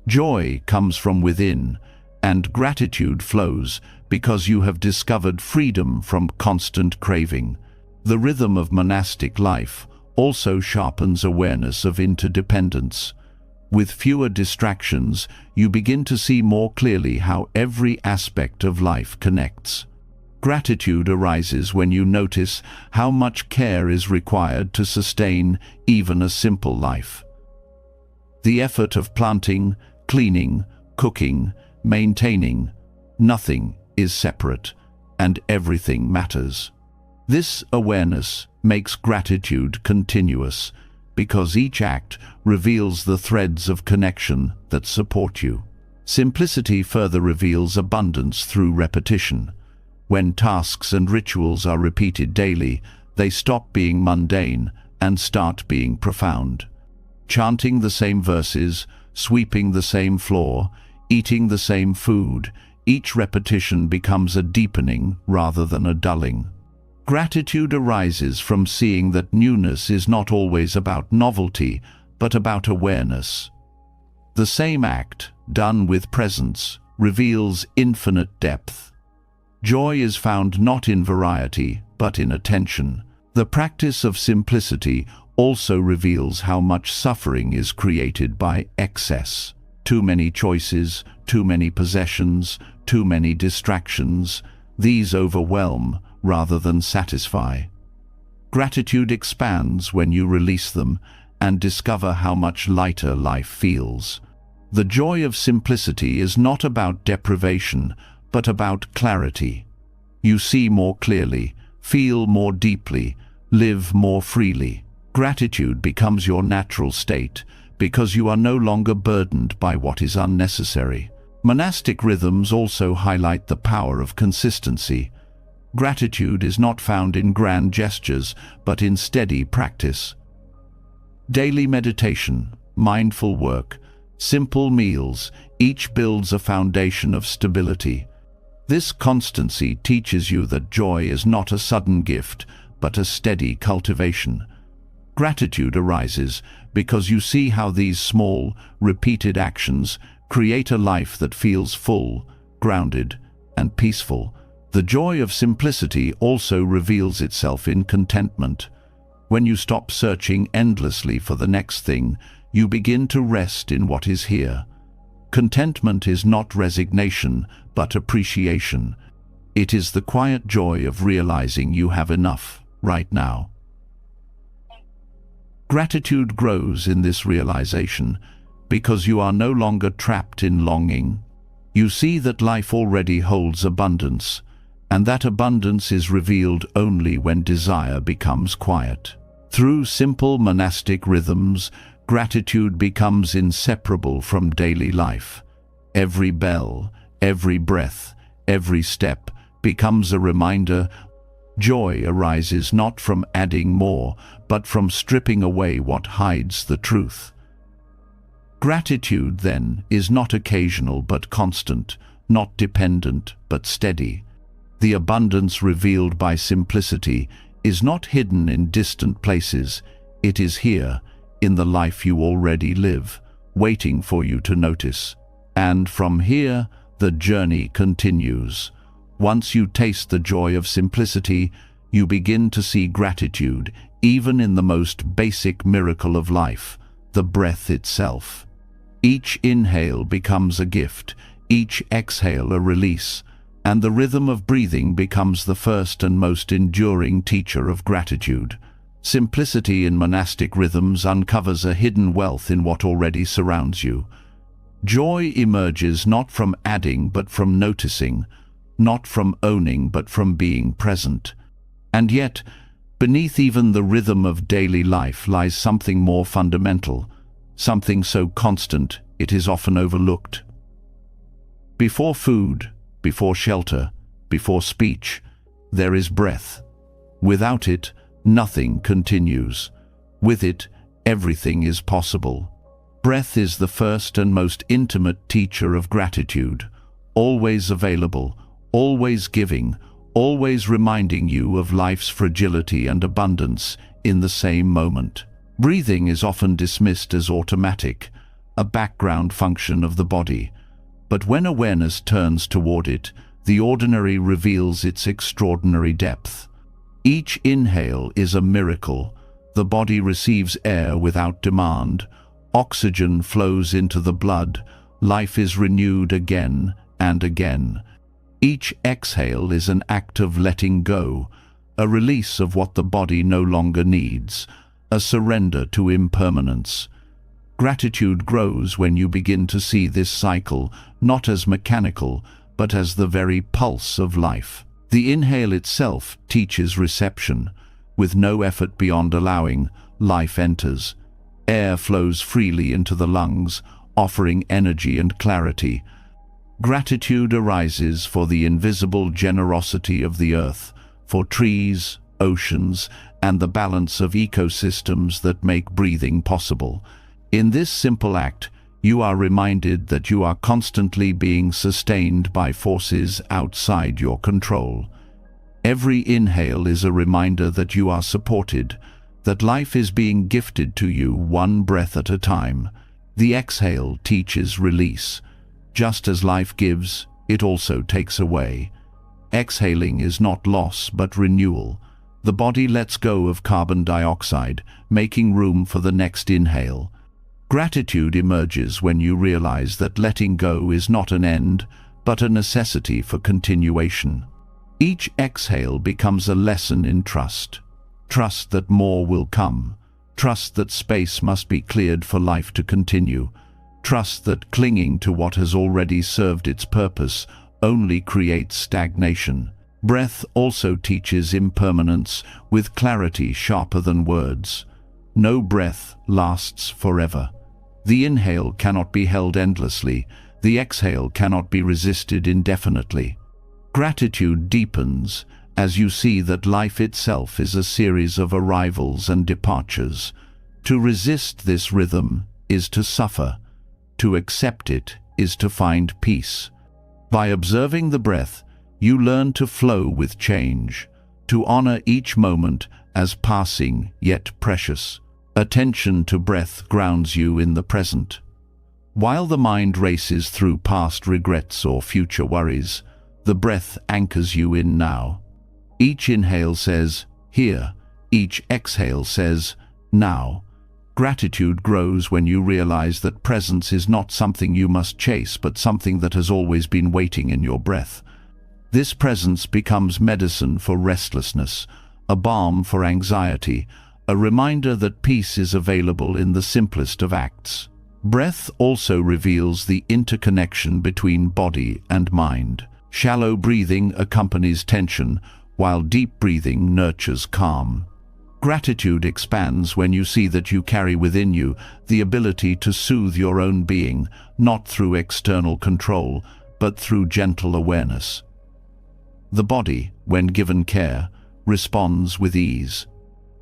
Joy comes from within, and gratitude flows because you have discovered freedom from constant craving. The rhythm of monastic life also sharpens awareness of interdependence. With fewer distractions, you begin to see more clearly how every aspect of life connects. Gratitude arises when you notice how much care is required to sustain even a simple life. The effort of planting, cleaning, cooking, maintaining, nothing is separate, and everything matters. This awareness makes gratitude continuous, because each act reveals the threads of connection that support you. Simplicity further reveals abundance through repetition. When tasks and rituals are repeated daily, they stop being mundane and start being profound. Chanting the same verses, sweeping the same floor, eating the same food, each repetition becomes a deepening rather than a dulling. Gratitude arises from seeing that newness is not always about novelty, but about awareness. The same act, done with presence, reveals infinite depth. Joy is found not in variety, but in attention. The practice of simplicity also reveals how much suffering is created by excess. Too many choices, too many possessions, too many distractions. These overwhelm rather than satisfy. Gratitude expands when you release them and discover how much lighter life feels. The joy of simplicity is not about deprivation, but about clarity. You see more clearly, feel more deeply, live more freely. Gratitude becomes your natural state because you are no longer burdened by what is unnecessary. Monastic rhythms also highlight the power of consistency. Gratitude is not found in grand gestures, but in steady practice. Daily meditation, mindful work, simple meals, each builds a foundation of stability. This constancy teaches you that joy is not a sudden gift, but a steady cultivation. Gratitude arises because you see how these small, repeated actions create a life that feels full, grounded, and peaceful. The joy of simplicity also reveals itself in contentment. When you stop searching endlessly for the next thing, you begin to rest in what is here. Contentment is not resignation, but appreciation. It is the quiet joy of realizing you have enough right now. Gratitude grows in this realization because you are no longer trapped in longing. You see that life already holds abundance, and that abundance is revealed only when desire becomes quiet. Through simple monastic rhythms, gratitude becomes inseparable from daily life. Every bell, every breath, every step becomes a reminder Joy arises not from adding more, but from stripping away what hides the truth. Gratitude, then, is not occasional but constant, not dependent but steady. The abundance revealed by simplicity is not hidden in distant places. It is here, in the life you already live, waiting for you to notice. And from here, the journey continues. Once you taste the joy of simplicity, you begin to see gratitude, even in the most basic miracle of life, the breath itself. Each inhale becomes a gift, each exhale a release, and the rhythm of breathing becomes the first and most enduring teacher of gratitude. Simplicity in monastic rhythms uncovers a hidden wealth in what already surrounds you. Joy emerges not from adding but from noticing, not from owning but from being present. And yet, beneath even the rhythm of daily life lies something more fundamental, something so constant it is often overlooked. Before food, before shelter, before speech, there is breath. Without it, nothing continues. With it, everything is possible. Breath is the first and most intimate teacher of gratitude, always available, always giving, always reminding you of life's fragility and abundance in the same moment. Breathing is often dismissed as automatic, a background function of the body. But when awareness turns toward it, the ordinary reveals its extraordinary depth. Each inhale is a miracle. The body receives air without demand. Oxygen flows into the blood. Life is renewed again and again. Each exhale is an act of letting go, a release of what the body no longer needs, a surrender to impermanence. Gratitude grows when you begin to see this cycle not as mechanical, but as the very pulse of life. The inhale itself teaches reception. With no effort beyond allowing, life enters. Air flows freely into the lungs, offering energy and clarity. Gratitude arises for the invisible generosity of the earth, for trees, oceans, and the balance of ecosystems that make breathing possible. In this simple act, you are reminded that you are constantly being sustained by forces outside your control. Every inhale is a reminder that you are supported, that life is being gifted to you one breath at a time. The exhale teaches release. Just as life gives, it also takes away. Exhaling is not loss but renewal. The body lets go of carbon dioxide, making room for the next inhale. Gratitude emerges when you realize that letting go is not an end, but a necessity for continuation. Each exhale becomes a lesson in trust. Trust that more will come. Trust that space must be cleared for life to continue. Trust that clinging to what has already served its purpose only creates stagnation. Breath also teaches impermanence with clarity sharper than words. No breath lasts forever. The inhale cannot be held endlessly. The exhale cannot be resisted indefinitely. Gratitude deepens as you see that life itself is a series of arrivals and departures. To resist this rhythm is to suffer. To accept it is to find peace. By observing the breath, you learn to flow with change, to honor each moment as passing yet precious. Attention to breath grounds you in the present. While the mind races through past regrets or future worries, the breath anchors you in now. Each inhale says, here. Each exhale says, now. Gratitude grows when you realize that presence is not something you must chase, but something that has always been waiting in your breath. This presence becomes medicine for restlessness, a balm for anxiety, a reminder that peace is available in the simplest of acts. Breath also reveals the interconnection between body and mind. Shallow breathing accompanies tension, while deep breathing nurtures calm. Gratitude expands when you see that you carry within you the ability to soothe your own being, not through external control, but through gentle awareness. The body, when given care, responds with ease.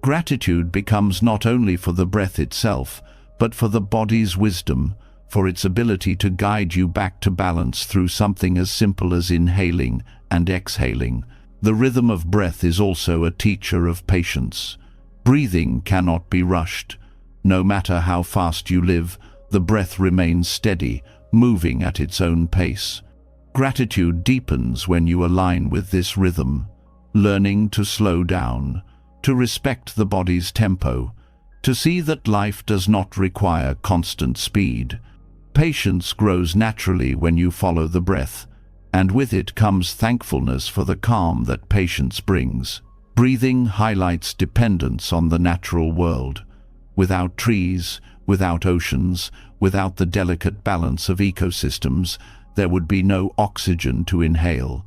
Gratitude becomes not only for the breath itself, but for the body's wisdom, for its ability to guide you back to balance through something as simple as inhaling and exhaling. The rhythm of breath is also a teacher of patience. Breathing cannot be rushed. No matter how fast you live, the breath remains steady, moving at its own pace. Gratitude deepens when you align with this rhythm, learning to slow down, to respect the body's tempo, to see that life does not require constant speed. Patience grows naturally when you follow the breath, and with it comes thankfulness for the calm that patience brings. Breathing highlights dependence on the natural world. Without trees, without oceans, without the delicate balance of ecosystems, there would be no oxygen to inhale.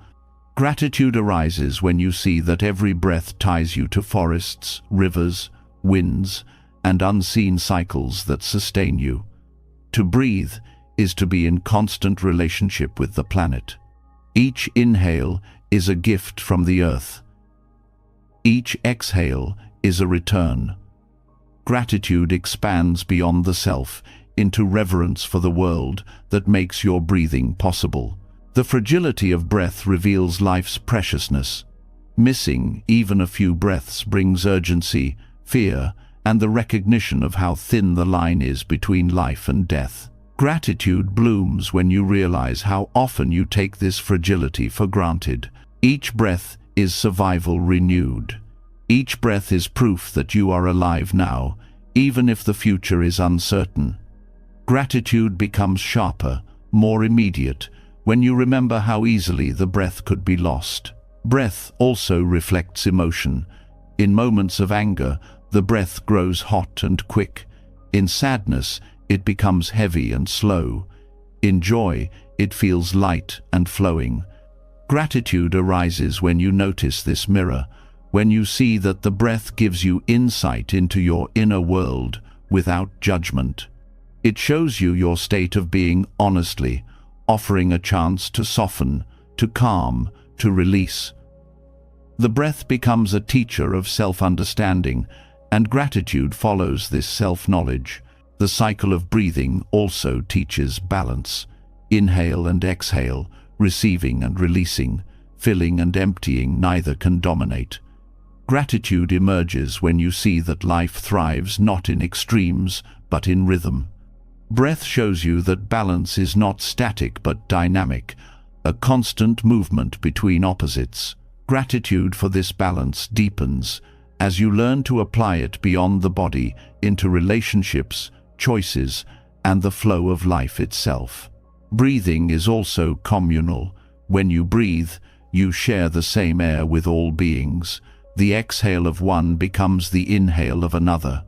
Gratitude arises when you see that every breath ties you to forests, rivers, winds, and unseen cycles that sustain you. To breathe is to be in constant relationship with the planet. Each inhale is a gift from the earth. Each exhale is a return. Gratitude expands beyond the self into reverence for the world that makes your breathing possible. The fragility of breath reveals life's preciousness. Missing even a few breaths brings urgency, fear, and the recognition of how thin the line is between life and death. Gratitude blooms when you realize how often you take this fragility for granted. Each breath is survival renewed. Each breath is proof that you are alive now, even if the future is uncertain. Gratitude becomes sharper, more immediate, when you remember how easily the breath could be lost. Breath also reflects emotion. In moments of anger, the breath grows hot and quick. In sadness, it becomes heavy and slow. In joy, it feels light and flowing. Gratitude arises when you notice this mirror, when you see that the breath gives you insight into your inner world without judgment. It shows you your state of being honestly, offering a chance to soften, to calm, to release. The breath becomes a teacher of self-understanding, and gratitude follows this self-knowledge. The cycle of breathing also teaches balance. Inhale and exhale, receiving and releasing, filling and emptying, neither can dominate. Gratitude emerges when you see that life thrives not in extremes, but in rhythm. Breath shows you that balance is not static but dynamic, a constant movement between opposites. Gratitude for this balance deepens as you learn to apply it beyond the body into relationships, choices, and the flow of life itself. Breathing is also communal. When you breathe, you share the same air with all beings. The exhale of one becomes the inhale of another.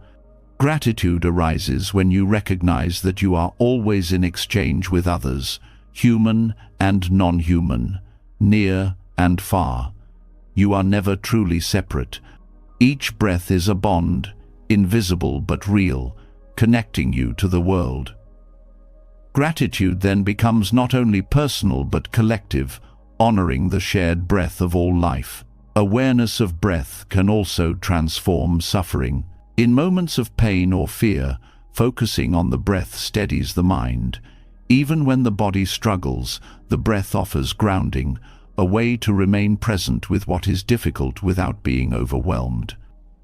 Gratitude arises when you recognize that you are always in exchange with others, human and non-human, near and far. You are never truly separate. Each breath is a bond, invisible but real, connecting you to the world. Gratitude then becomes not only personal but collective, honoring the shared breath of all life. Awareness of breath can also transform suffering. In moments of pain or fear, focusing on the breath steadies the mind. Even when the body struggles, the breath offers grounding, a way to remain present with what is difficult without being overwhelmed.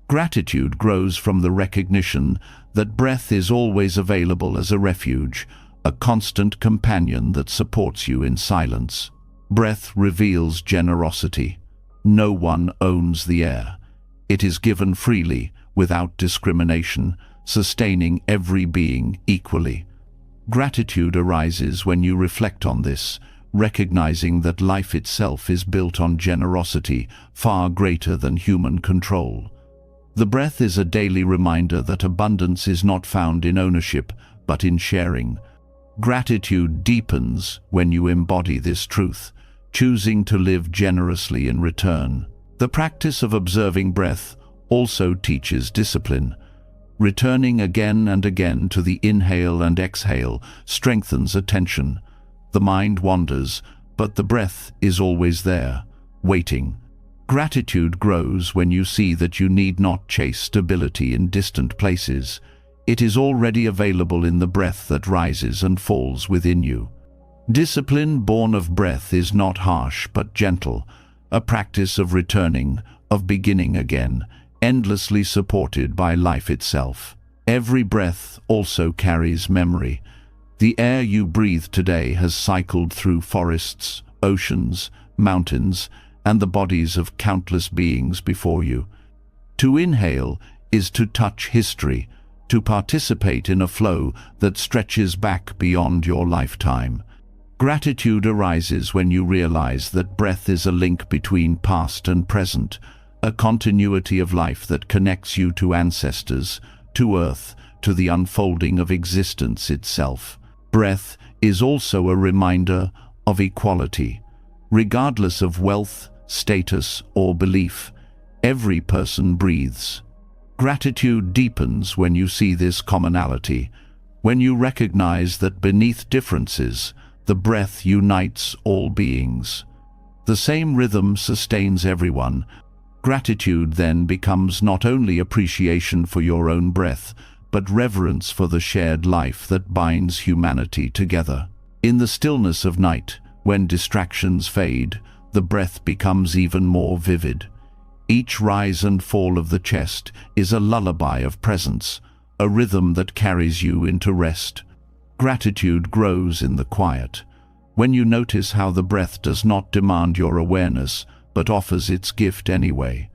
Gratitude grows from the recognition that breath is always available as a refuge, a constant companion that supports you in silence. Breath reveals generosity. No one owns the air. It is given freely, without discrimination, sustaining every being equally. Gratitude arises when you reflect on this, recognizing that life itself is built on generosity far greater than human control. The breath is a daily reminder that abundance is not found in ownership, but in sharing. Gratitude deepens when you embody this truth, choosing to live generously in return. The practice of observing breath also teaches discipline. Returning again and again to the inhale and exhale strengthens attention. The mind wanders, but the breath is always there, waiting. Gratitude grows when you see that you need not chase stability in distant places. It is already available in the breath that rises and falls within you. Discipline born of breath is not harsh but gentle, a practice of returning, of beginning again, endlessly supported by life itself. Every breath also carries memory. The air you breathe today has cycled through forests, oceans, mountains, and the bodies of countless beings before you. To inhale is to touch history, to participate in a flow that stretches back beyond your lifetime. Gratitude arises when you realize that breath is a link between past and present, a continuity of life that connects you to ancestors, to earth, to the unfolding of existence itself. Breath is also a reminder of equality. Regardless of wealth, status, or belief, every person breathes. Gratitude deepens when you see this commonality, when you recognize that beneath differences, the breath unites all beings. The same rhythm sustains everyone. Gratitude then becomes not only appreciation for your own breath, but reverence for the shared life that binds humanity together. In the stillness of night, when distractions fade, the breath becomes even more vivid. Each rise and fall of the chest is a lullaby of presence, a rhythm that carries you into rest. Gratitude grows in the quiet, when you notice how the breath does not demand your awareness, but offers its gift anyway.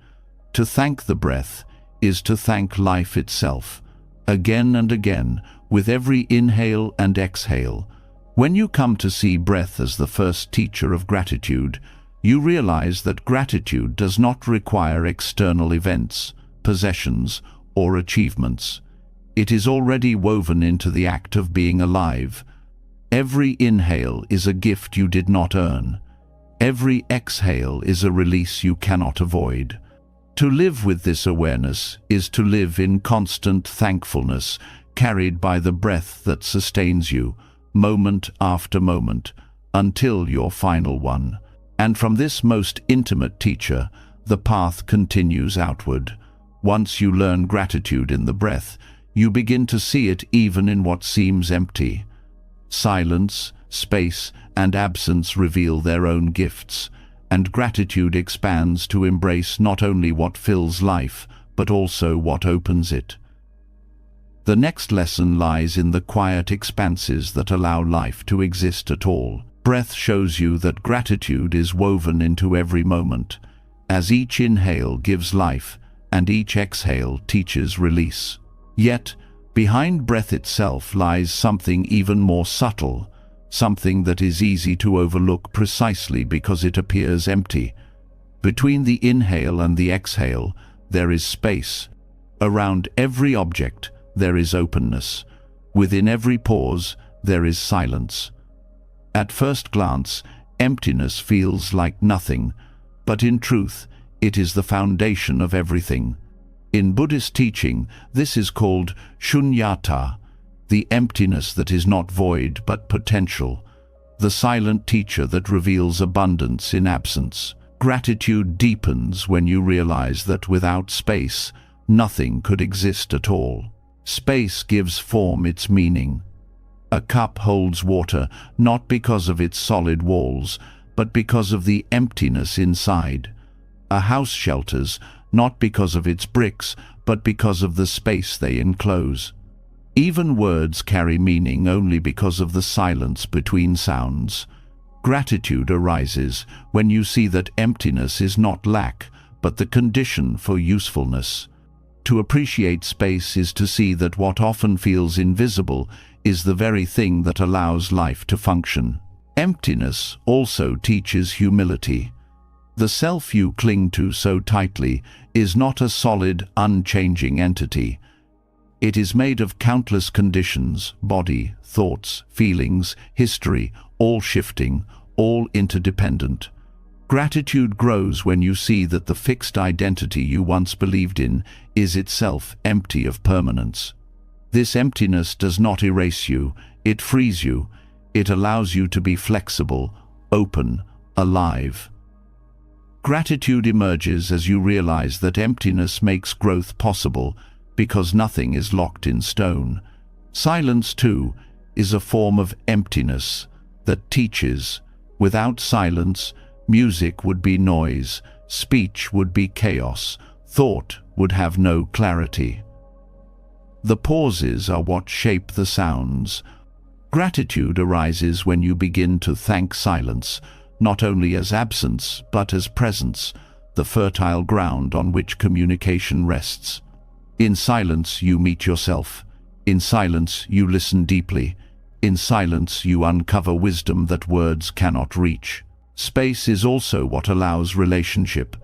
To thank the breath is to thank life itself, again and again, with every inhale and exhale. When you come to see breath as the first teacher of gratitude, you realize that gratitude does not require external events, possessions, or achievements. It is already woven into the act of being alive. Every inhale is a gift you did not earn. Every exhale is a release you cannot avoid. To live with this awareness is to live in constant thankfulness, carried by the breath that sustains you, moment after moment, until your final one. And from this most intimate teacher, the path continues outward. Once you learn gratitude in the breath, you begin to see it even in what seems empty. Silence, space, and absence reveal their own gifts, and gratitude expands to embrace not only what fills life, but also what opens it. The next lesson lies in the quiet expanses that allow life to exist at all. Breath shows you that gratitude is woven into every moment, as each inhale gives life and each exhale teaches release. Yet, behind breath itself lies something even more subtle, something that is easy to overlook precisely because it appears empty. Between the inhale and the exhale, there is space. Around every object, there is openness. Within every pause, there is silence. At first glance, emptiness feels like nothing, but in truth, it is the foundation of everything. In Buddhist teaching, this is called shunyata, the emptiness that is not void but potential, the silent teacher that reveals abundance in absence. Gratitude deepens when you realize that without space, nothing could exist at all. Space gives form its meaning. A cup holds water not because of its solid walls, but because of the emptiness inside. A house shelters not because of its bricks, but because of the space they enclose. Even words carry meaning only because of the silence between sounds. Gratitude arises when you see that emptiness is not lack, but the condition for usefulness. To appreciate space is to see that what often feels invisible is the very thing that allows life to function. Emptiness also teaches humility. The self you cling to so tightly is not a solid, unchanging entity. It is made of countless conditions, body, thoughts, feelings, history, all shifting, all interdependent. Gratitude grows when you see that the fixed identity you once believed in is itself empty of permanence. This emptiness does not erase you, it frees you. It allows you to be flexible, open, alive. Gratitude emerges as you realize that emptiness makes growth possible because nothing is locked in stone. Silence, too, is a form of emptiness that teaches. Without silence, music would be noise, speech would be chaos, thought would have no clarity. The pauses are what shape the sounds. Gratitude arises when you begin to thank silence, not only as absence, but as presence, the fertile ground on which communication rests. In silence you meet yourself. In silence you listen deeply. In silence you uncover wisdom that words cannot reach. Space is also what allows relationship.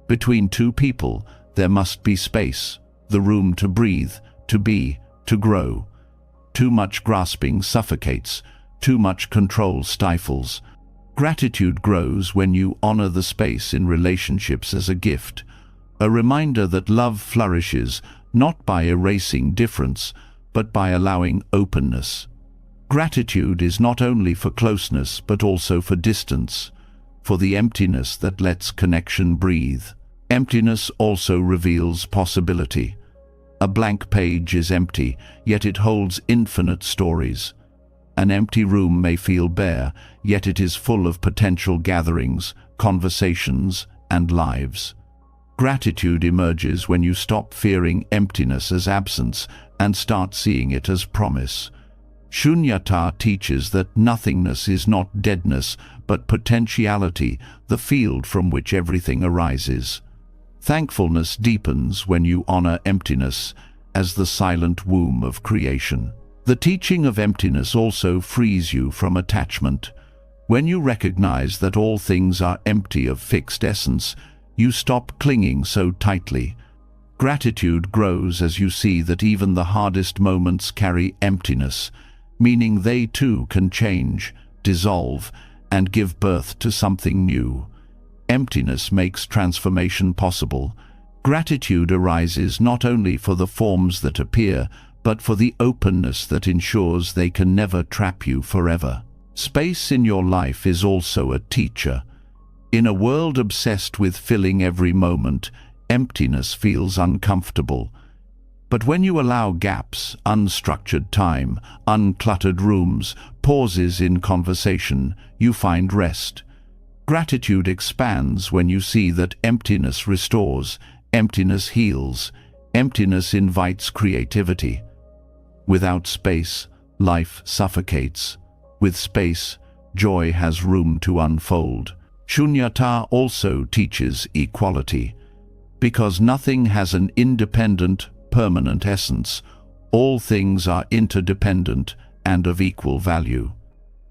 Between two people there must be space, the room to breathe, to be, to grow. Too much grasping suffocates, too much control stifles. Gratitude grows when you honor the space in relationships as a gift, a reminder that love flourishes not by erasing difference, but by allowing openness. Gratitude is not only for closeness, but also for distance, for the emptiness that lets connection breathe. Emptiness also reveals possibility. A blank page is empty, yet it holds infinite stories. An empty room may feel bare, yet it is full of potential gatherings, conversations, and lives. Gratitude emerges when you stop fearing emptiness as absence and start seeing it as promise. Shunyata teaches that nothingness is not deadness, but potentiality, the field from which everything arises. Thankfulness deepens when you honor emptiness as the silent womb of creation. The teaching of emptiness also frees you from attachment. When you recognize that all things are empty of fixed essence, you stop clinging so tightly. Gratitude grows as you see that even the hardest moments carry emptiness, meaning they too can change, dissolve, and give birth to something new. Emptiness makes transformation possible. Gratitude arises not only for the forms that appear, but for the openness that ensures they can never trap you forever. Space in your life is also a teacher. In a world obsessed with filling every moment, emptiness feels uncomfortable. But when you allow gaps, unstructured time, uncluttered rooms, pauses in conversation, you find rest. Gratitude expands when you see that emptiness restores, emptiness heals, emptiness invites creativity. Without space, life suffocates. With space, joy has room to unfold. Shunyata also teaches equality. Because nothing has an independent, permanent essence, all things are interdependent and of equal value.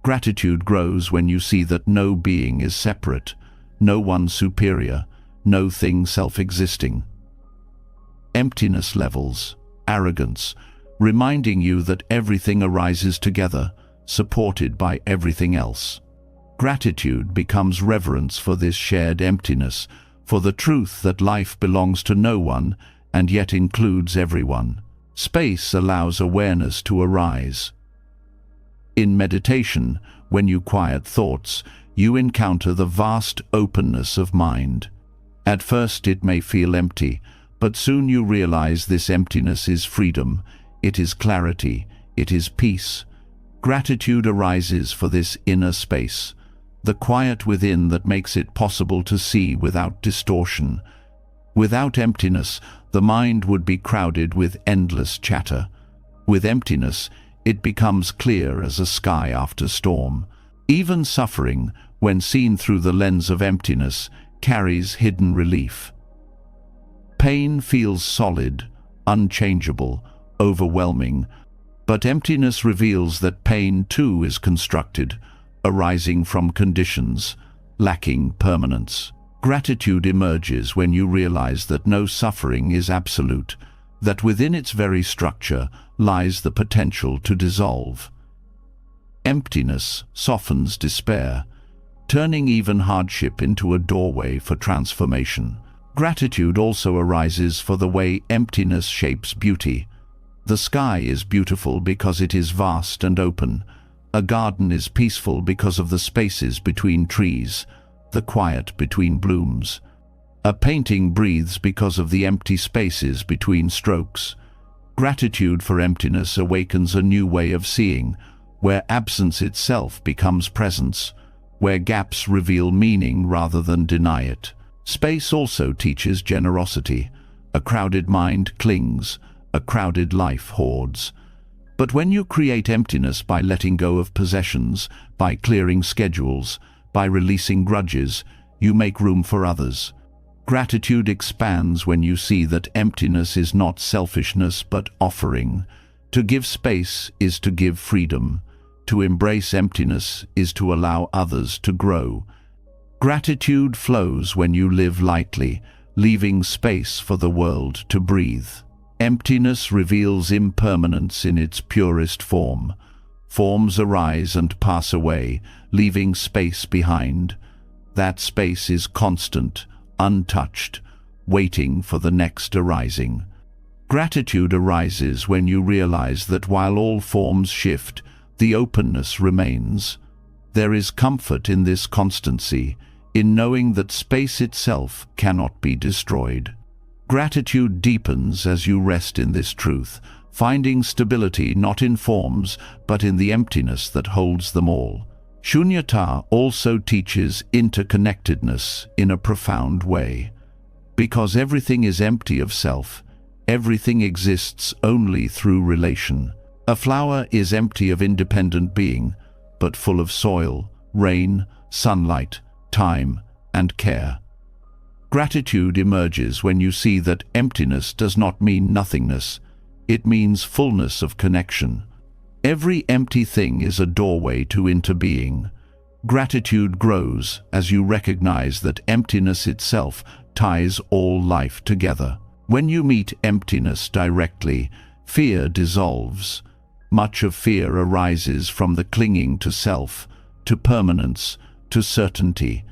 Gratitude grows when you see that no being is separate, no one superior, no thing self-existing. Emptiness levels, arrogance, reminding you that everything arises together, supported by everything else. Gratitude becomes reverence for this shared emptiness, for the truth that life belongs to no one and yet includes everyone. Space allows awareness to arise. In meditation, when you quiet thoughts, you encounter the vast openness of mind. At first it may feel empty, but soon you realize this emptiness is freedom, it is clarity, it is peace. Gratitude arises for this inner space, the quiet within that makes it possible to see without distortion. Without emptiness, the mind would be crowded with endless chatter. With emptiness, it becomes clear as a sky after storm. Even suffering, when seen through the lens of emptiness, carries hidden relief. Pain feels solid, unchangeable, overwhelming, but emptiness reveals that pain too is constructed, arising from conditions, lacking permanence. Gratitude emerges when you realize that no suffering is absolute, that within its very structure lies the potential to dissolve. Emptiness softens despair, turning even hardship into a doorway for transformation. Gratitude also arises for the way emptiness shapes beauty. The sky is beautiful because it is vast and open. A garden is peaceful because of the spaces between trees. the quiet between blooms. A painting breathes because of the empty spaces between strokes. Gratitude for emptiness awakens a new way of seeing, where absence itself becomes presence, where gaps reveal meaning rather than deny it. Space also teaches generosity. A crowded mind clings, a crowded life hoards. But when you create emptiness by letting go of possessions, by clearing schedules, by releasing grudges, you make room for others. Gratitude expands when you see that emptiness is not selfishness but offering. To give space is to give freedom. To embrace emptiness is to allow others to grow. Gratitude flows when you live lightly, leaving space for the world to breathe. Emptiness reveals impermanence in its purest form. Forms arise and pass away, leaving space behind. That space is constant, untouched, waiting for the next arising. Gratitude arises when you realize that while all forms shift, the openness remains. There is comfort in this constancy, in knowing that space itself cannot be destroyed. Gratitude deepens as you rest in this truth, finding stability not in forms, but in the emptiness that holds them all. Shunyata also teaches interconnectedness in a profound way. Because everything is empty of self, everything exists only through relation. A flower is empty of independent being, but full of soil, rain, sunlight, time, and care. Gratitude emerges when you see that emptiness does not mean nothingness. It means fullness of connection. Every empty thing is a doorway to interbeing. Gratitude grows as you recognize that emptiness itself ties all life together. When you meet emptiness directly, fear dissolves. Much of fear arises from the clinging to self, to permanence, to certainty.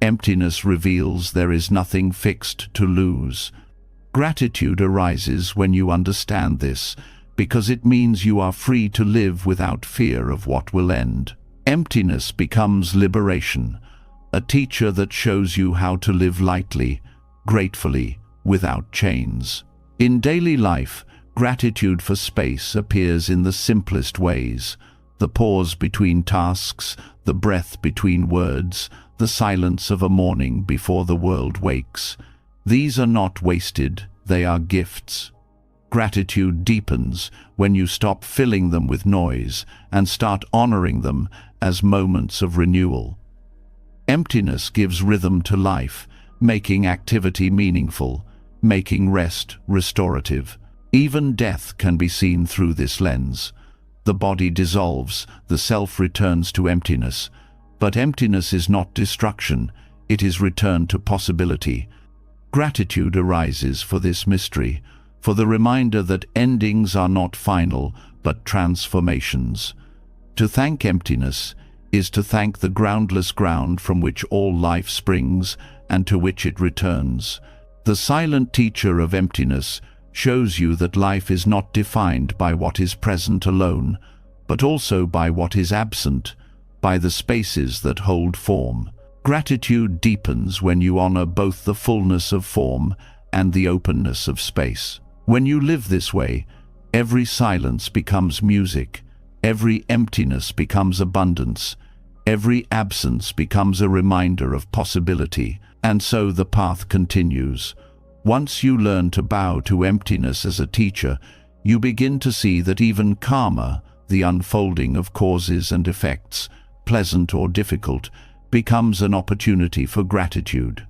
Emptiness reveals there is nothing fixed to lose. Gratitude arises when you understand this, because it means you are free to live without fear of what will end. Emptiness becomes liberation, a teacher that shows you how to live lightly, gratefully, without chains. In daily life, gratitude for space appears in the simplest ways: the pause between tasks, the breath between words, the silence of a morning before the world wakes. These are not wasted, they are gifts. Gratitude deepens when you stop filling them with noise and start honoring them as moments of renewal. Emptiness gives rhythm to life, making activity meaningful, making rest restorative. Even death can be seen through this lens. The body dissolves, the self returns to emptiness. But emptiness is not destruction, it is return to possibility. Gratitude arises for this mystery, for the reminder that endings are not final, but transformations. To thank emptiness is to thank the groundless ground from which all life springs and to which it returns. The silent teacher of emptiness shows you that life is not defined by what is present alone, but also by what is absent, by the spaces that hold form. Gratitude deepens when you honor both the fullness of form and the openness of space. When you live this way, every silence becomes music, every emptiness becomes abundance, every absence becomes a reminder of possibility, and so the path continues. Once you learn to bow to emptiness as a teacher, you begin to see that even karma, the unfolding of causes and effects, pleasant or difficult, becomes an opportunity for gratitude.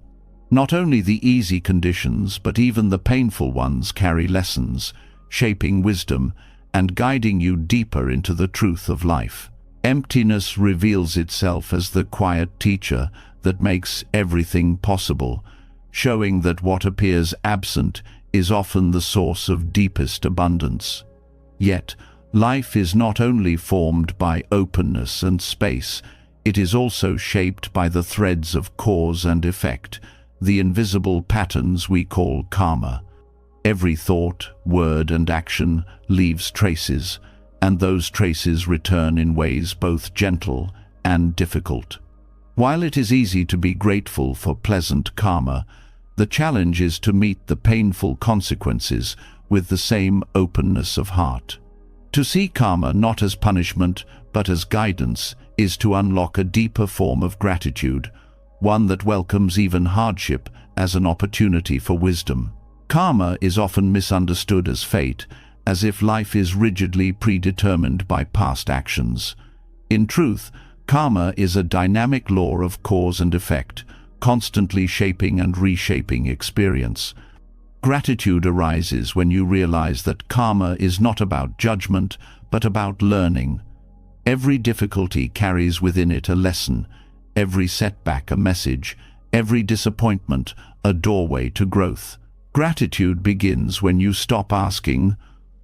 Not only the easy conditions, but even the painful ones carry lessons, shaping wisdom and guiding you deeper into the truth of life. Emptiness reveals itself as the quiet teacher that makes everything possible, showing that what appears absent is often the source of deepest abundance. Yet, life is not only formed by openness and space, it is also shaped by the threads of cause and effect, the invisible patterns we call karma. Every thought, word, and action leaves traces, and those traces return in ways both gentle and difficult. While it is easy to be grateful for pleasant karma, the challenge is to meet the painful consequences with the same openness of heart. To see karma not as punishment but as guidance is to unlock a deeper form of gratitude, one that welcomes even hardship as an opportunity for wisdom. Karma is often misunderstood as fate, as if life is rigidly predetermined by past actions. In truth, karma is a dynamic law of cause and effect, constantly shaping and reshaping experience. Gratitude arises when you realize that karma is not about judgment, but about learning. Every difficulty carries within it a lesson, every setback a message, every disappointment a doorway to growth. Gratitude begins when you stop asking,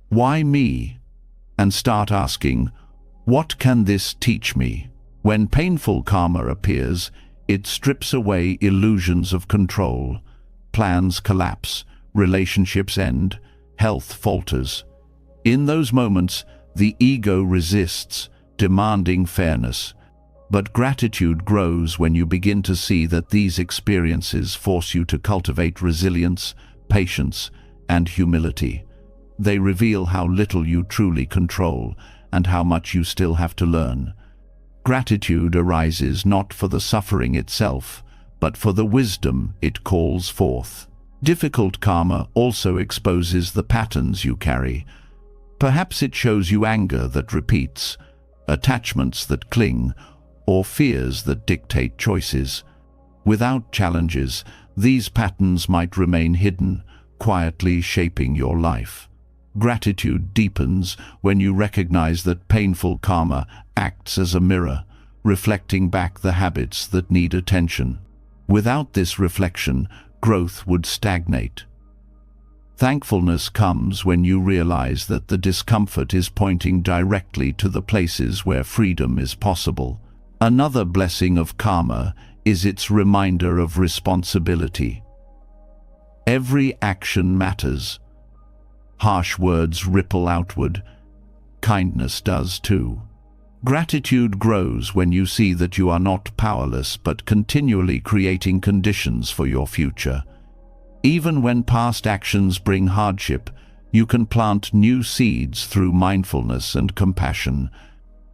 "Why me?" and start asking, "What can this teach me?" When painful karma appears, it strips away illusions of control. Plans collapse, relationships end, health falters. In those moments, the ego resists, demanding fairness. But gratitude grows when you begin to see that these experiences force you to cultivate resilience, patience, and humility. They reveal how little you truly control and how much you still have to learn. Gratitude arises not for the suffering itself, but for the wisdom it calls forth. Difficult karma also exposes the patterns you carry. Perhaps it shows you anger that repeats, attachments that cling, or fears that dictate choices. Without challenges, these patterns might remain hidden, quietly shaping your life. Gratitude deepens when you recognize that painful karma acts as a mirror, reflecting back the habits that need attention. Without this reflection, growth would stagnate. Thankfulness comes when you realize that the discomfort is pointing directly to the places where freedom is possible. Another blessing of karma is its reminder of responsibility. Every action matters. Harsh words ripple outward. Kindness does too. Gratitude grows when you see that you are not powerless but continually creating conditions for your future. Even when past actions bring hardship, you can plant new seeds through mindfulness and compassion.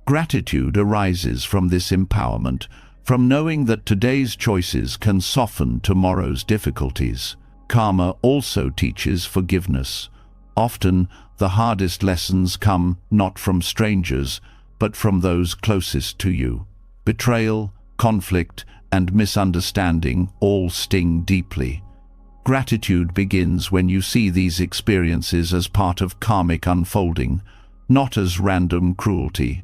Gratitude arises from this empowerment, from knowing that today's choices can soften tomorrow's difficulties. Karma also teaches forgiveness. Often, the hardest lessons come not from strangers, but from those closest to you. Betrayal, conflict, and misunderstanding all sting deeply. Gratitude begins when you see these experiences as part of karmic unfolding, not as random cruelty.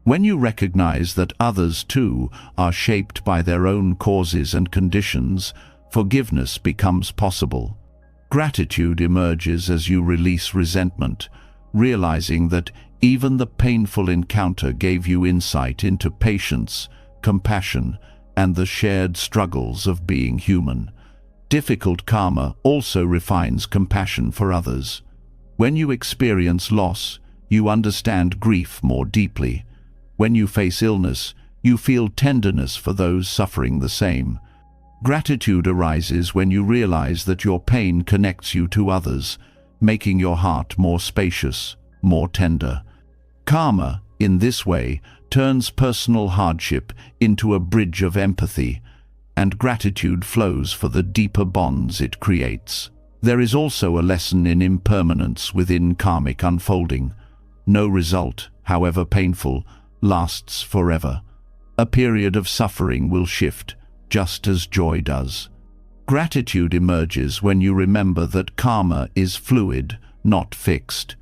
When you recognize that others too are shaped by their own causes and conditions, forgiveness becomes possible. Gratitude emerges as you release resentment, realizing that even the painful encounter gave you insight into patience, compassion, and the shared struggles of being human. Difficult karma also refines compassion for others. When you experience loss, you understand grief more deeply. When you face illness, you feel tenderness for those suffering the same. Gratitude arises when you realize that your pain connects you to others, making your heart more spacious, more tender. Karma, in this way, turns personal hardship into a bridge of empathy, and gratitude flows for the deeper bonds it creates. There is also a lesson in impermanence within karmic unfolding. No result, however painful, lasts forever. A period of suffering will shift, just as joy does. Gratitude emerges when you remember that karma is fluid, not fixed.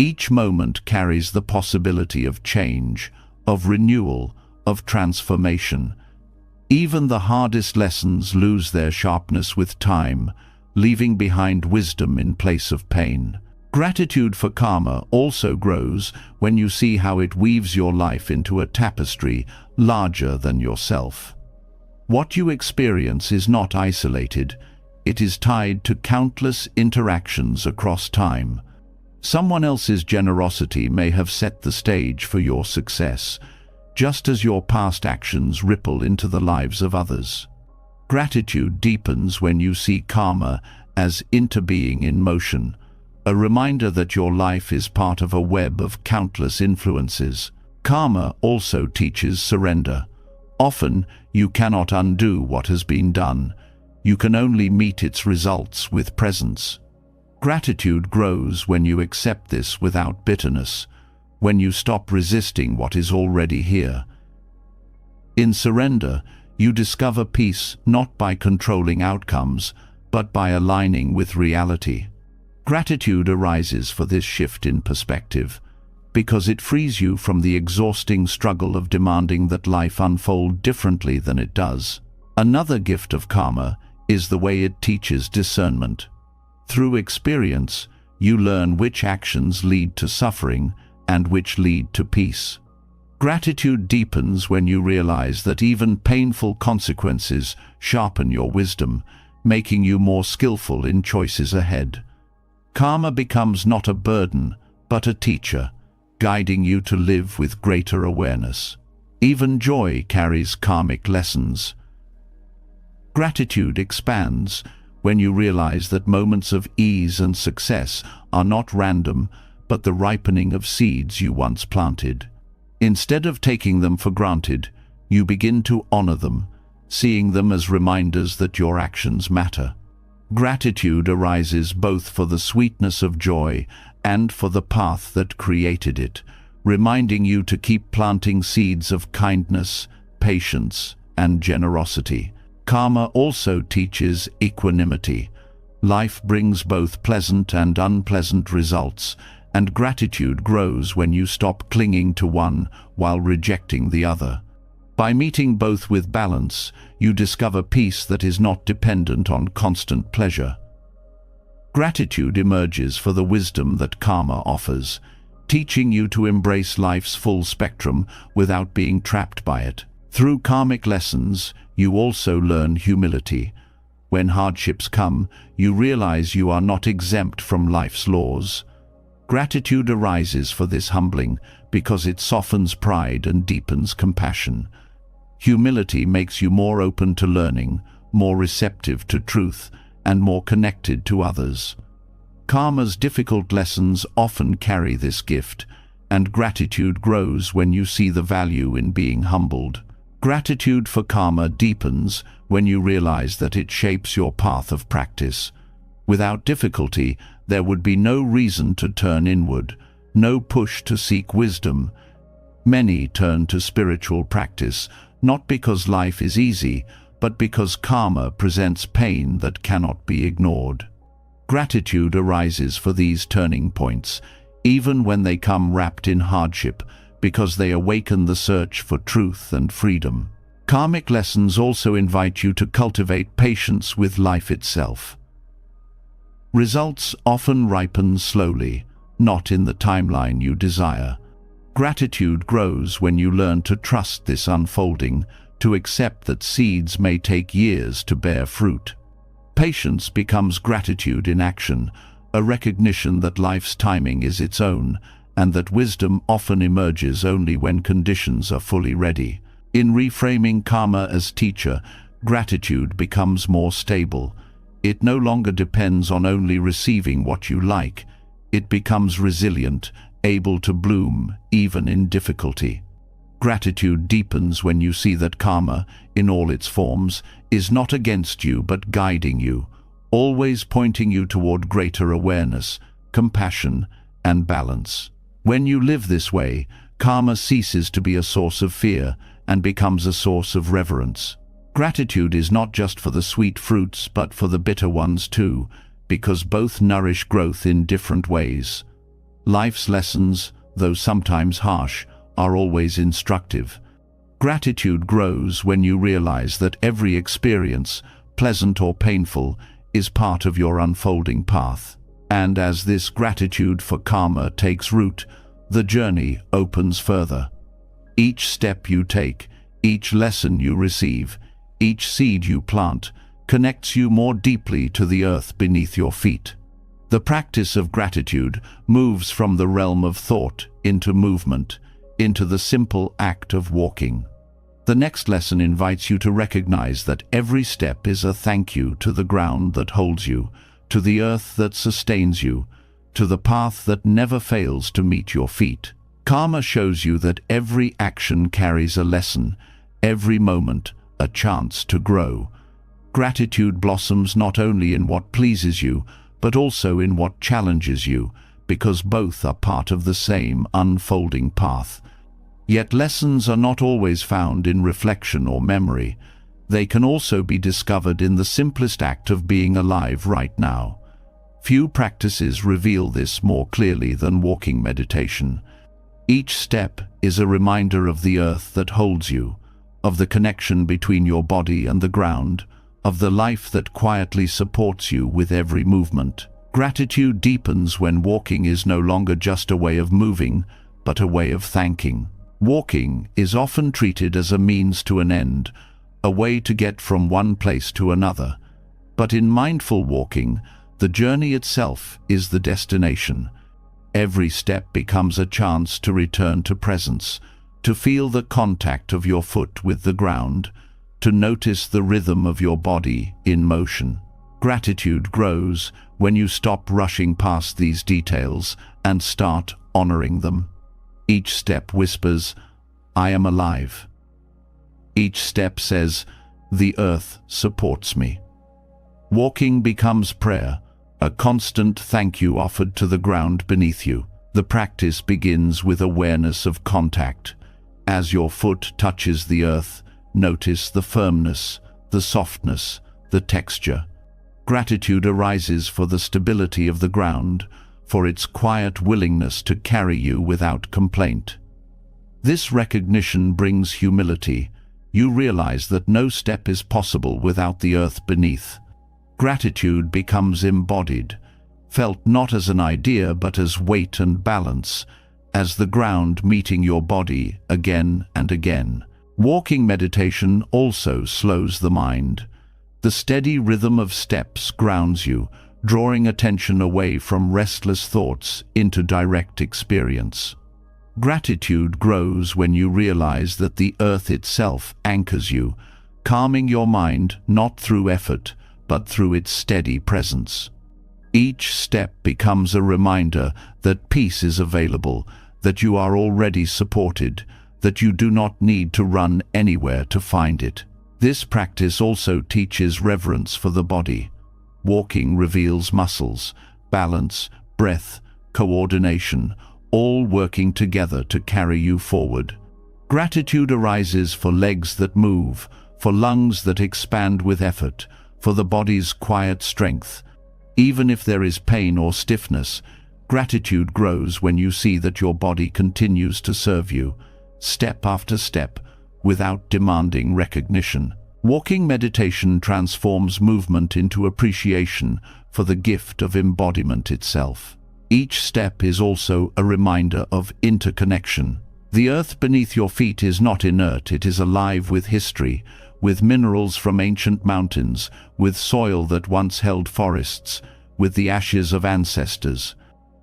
Each moment carries the possibility of change, of renewal, of transformation. Even the hardest lessons lose their sharpness with time, leaving behind wisdom in place of pain. Gratitude for karma also grows when you see how it weaves your life into a tapestry larger than yourself. What you experience is not isolated. It is tied to countless interactions across time. Someone else's generosity may have set the stage for your success, just as your past actions ripple into the lives of others. Gratitude deepens when you see karma as interbeing in motion, a reminder that your life is part of a web of countless influences. Karma also teaches surrender. Often, you cannot undo what has been done. You can only meet its results with presence. Gratitude grows when you accept this without bitterness, when you stop resisting what is already here. In surrender, you discover peace not by controlling outcomes, but by aligning with reality. Gratitude arises for this shift in perspective, because it frees you from the exhausting struggle of demanding that life unfold differently than it does. Another gift of karma is the way it teaches discernment. Through experience, you learn which actions lead to suffering and which lead to peace. Gratitude deepens when you realize that even painful consequences sharpen your wisdom, making you more skillful in choices ahead. Karma becomes not a burden, but a teacher, guiding you to live with greater awareness. Even joy carries karmic lessons. Gratitude expands when you realize that moments of ease and success are not random, but the ripening of seeds you once planted. Instead of taking them for granted, you begin to honor them, seeing them as reminders that your actions matter. Gratitude arises both for the sweetness of joy and for the path that created it, reminding you to keep planting seeds of kindness, patience, and generosity. Karma also teaches equanimity. Life brings both pleasant and unpleasant results, and gratitude grows when you stop clinging to one while rejecting the other. By meeting both with balance, you discover peace that is not dependent on constant pleasure. Gratitude emerges for the wisdom that karma offers, teaching you to embrace life's full spectrum without being trapped by it. Through karmic lessons, you also learn humility. When hardships come, you realize you are not exempt from life's laws. Gratitude arises for this humbling because it softens pride and deepens compassion. Humility makes you more open to learning, more receptive to truth, and more connected to others. Karma's difficult lessons often carry this gift, and gratitude grows when you see the value in being humbled. Gratitude for karma deepens when you realize that it shapes your path of practice. Without difficulty, there would be no reason to turn inward, no push to seek wisdom. Many turn to spiritual practice, not because life is easy, but because karma presents pain that cannot be ignored. Gratitude arises for these turning points, even when they come wrapped in hardship, because they awaken the search for truth and freedom. Karmic lessons also invite you to cultivate patience with life itself. Results often ripen slowly, not in the timeline you desire. Gratitude grows when you learn to trust this unfolding, to accept that seeds may take years to bear fruit. Patience becomes gratitude in action, a recognition that life's timing is its own, and that wisdom often emerges only when conditions are fully ready. In reframing karma as teacher, gratitude becomes more stable. It no longer depends on only receiving what you like. It becomes resilient, able to bloom even in difficulty. Gratitude deepens when you see that karma, in all its forms, is not against you but guiding you, always pointing you toward greater awareness, compassion, and balance. When you live this way, karma ceases to be a source of fear and becomes a source of reverence. Gratitude is not just for the sweet fruits but for the bitter ones too, because both nourish growth in different ways. Life's lessons, though sometimes harsh, are always instructive. Gratitude grows when you realize that every experience, pleasant or painful, is part of your unfolding path. And as this gratitude for karma takes root, the journey opens further. Each step you take, each lesson you receive, each seed you plant, connects you more deeply to the earth beneath your feet. The practice of gratitude moves from the realm of thought into movement. into the simple act of walking. The next lesson invites you to recognize that every step is a thank you to the ground that holds you, to the earth that sustains you, to the path that never fails to meet your feet. Karma shows you that every action carries a lesson, every moment a chance to grow. Gratitude blossoms not only in what pleases you, but also in what challenges you, because both are part of the same unfolding path. Yet lessons are not always found in reflection or memory. They can also be discovered in the simplest act of being alive right now. Few practices reveal this more clearly than walking meditation. Each step is a reminder of the earth that holds you, of the connection between your body and the ground, of the life that quietly supports you with every movement. Gratitude deepens when walking is no longer just a way of moving, but a way of thanking. Walking is often treated as a means to an end, a way to get from one place to another. But in mindful walking, the journey itself is the destination. Every step becomes a chance to return to presence, to feel the contact of your foot with the ground, to notice the rhythm of your body in motion. Gratitude grows when you stop rushing past these details and start honoring them. Each step whispers, "I am alive." Each step says, "The earth supports me." Walking becomes prayer, a constant thank you offered to the ground beneath you. The practice begins with awareness of contact. As your foot touches the earth, notice the firmness, the softness, the texture. Gratitude arises for the stability of the ground, for its quiet willingness to carry you without complaint. This recognition brings humility. You realize that no step is possible without the earth beneath. Gratitude becomes embodied, felt not as an idea but as weight and balance, as the ground meeting your body again and again. Walking meditation also slows the mind. The steady rhythm of steps grounds you, drawing attention away from restless thoughts into direct experience. Gratitude grows when you realize that the earth itself anchors you, calming your mind not through effort, but through its steady presence. Each step becomes a reminder that peace is available, that you are already supported, that you do not need to run anywhere to find it. This practice also teaches reverence for the body. Walking reveals muscles, balance, breath, coordination, all working together to carry you forward. Gratitude arises for legs that move, for lungs that expand with effort, for the body's quiet strength. Even if there is pain or stiffness, gratitude grows when you see that your body continues to serve you, step after step, without demanding recognition. Walking meditation transforms movement into appreciation for the gift of embodiment itself. Each step is also a reminder of interconnection. The earth beneath your feet is not inert, it is alive with history, with minerals from ancient mountains, with soil that once held forests, with the ashes of ancestors.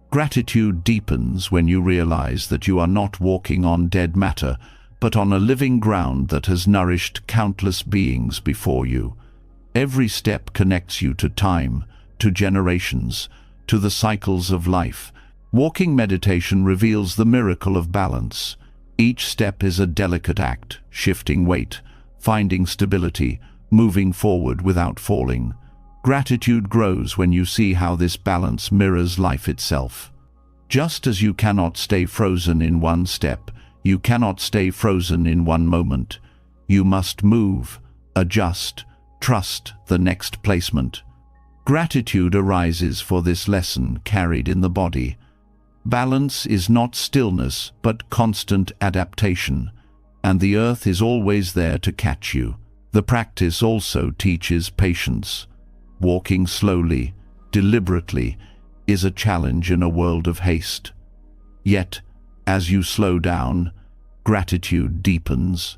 Gratitude deepens when you realize that you are not walking on dead matter, but on a living ground that has nourished countless beings before you. Every step connects you to time, to generations, to the cycles of life. Walking meditation reveals the miracle of balance. Each step is a delicate act, shifting weight, finding stability, moving forward without falling. Gratitude grows when you see how this balance mirrors life itself. Just as you cannot stay frozen in one step, you cannot stay frozen in one moment. You must move, adjust, trust the next placement. Gratitude arises for this lesson carried in the body. Balance is not stillness, but constant adaptation, and the earth is always there to catch you. The practice also teaches patience. Walking slowly, deliberately, is a challenge in a world of haste. Yet, as you slow down, gratitude deepens.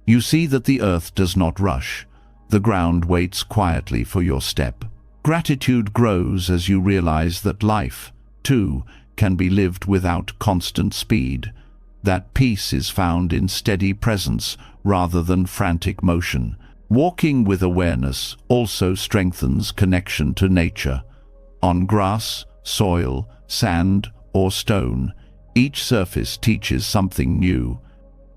You see that the earth does not rush. The ground waits quietly for your step. Gratitude grows as you realize that life, too, can be lived without constant speed. That peace is found in steady presence rather than frantic motion. Walking with awareness also strengthens connection to nature. On grass, soil, sand, or stone, each surface teaches something new.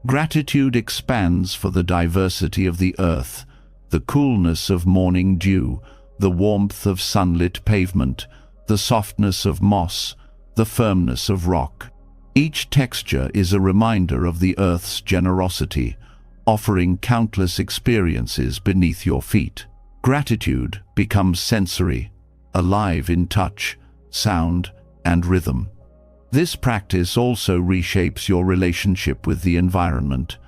Gratitude expands for the diversity of the earth, the coolness of morning dew, the warmth of sunlit pavement, the softness of moss, the firmness of rock. Each texture is a reminder of the earth's generosity, offering countless experiences beneath your feet. Gratitude becomes sensory, alive in touch, sound, and rhythm. This practice also reshapes your relationship with the environment.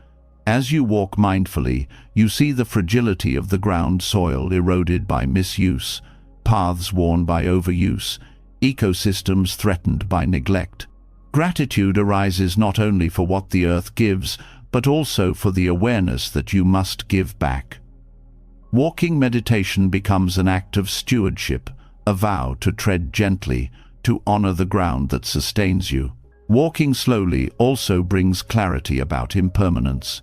As you walk mindfully, you see the fragility of the ground soil eroded by misuse, paths worn by overuse, ecosystems threatened by neglect. Gratitude arises not only for what the earth gives, but also for the awareness that you must give back. Walking meditation becomes an act of stewardship, a vow to tread gently, to honor the ground that sustains you. Walking slowly also brings clarity about impermanence.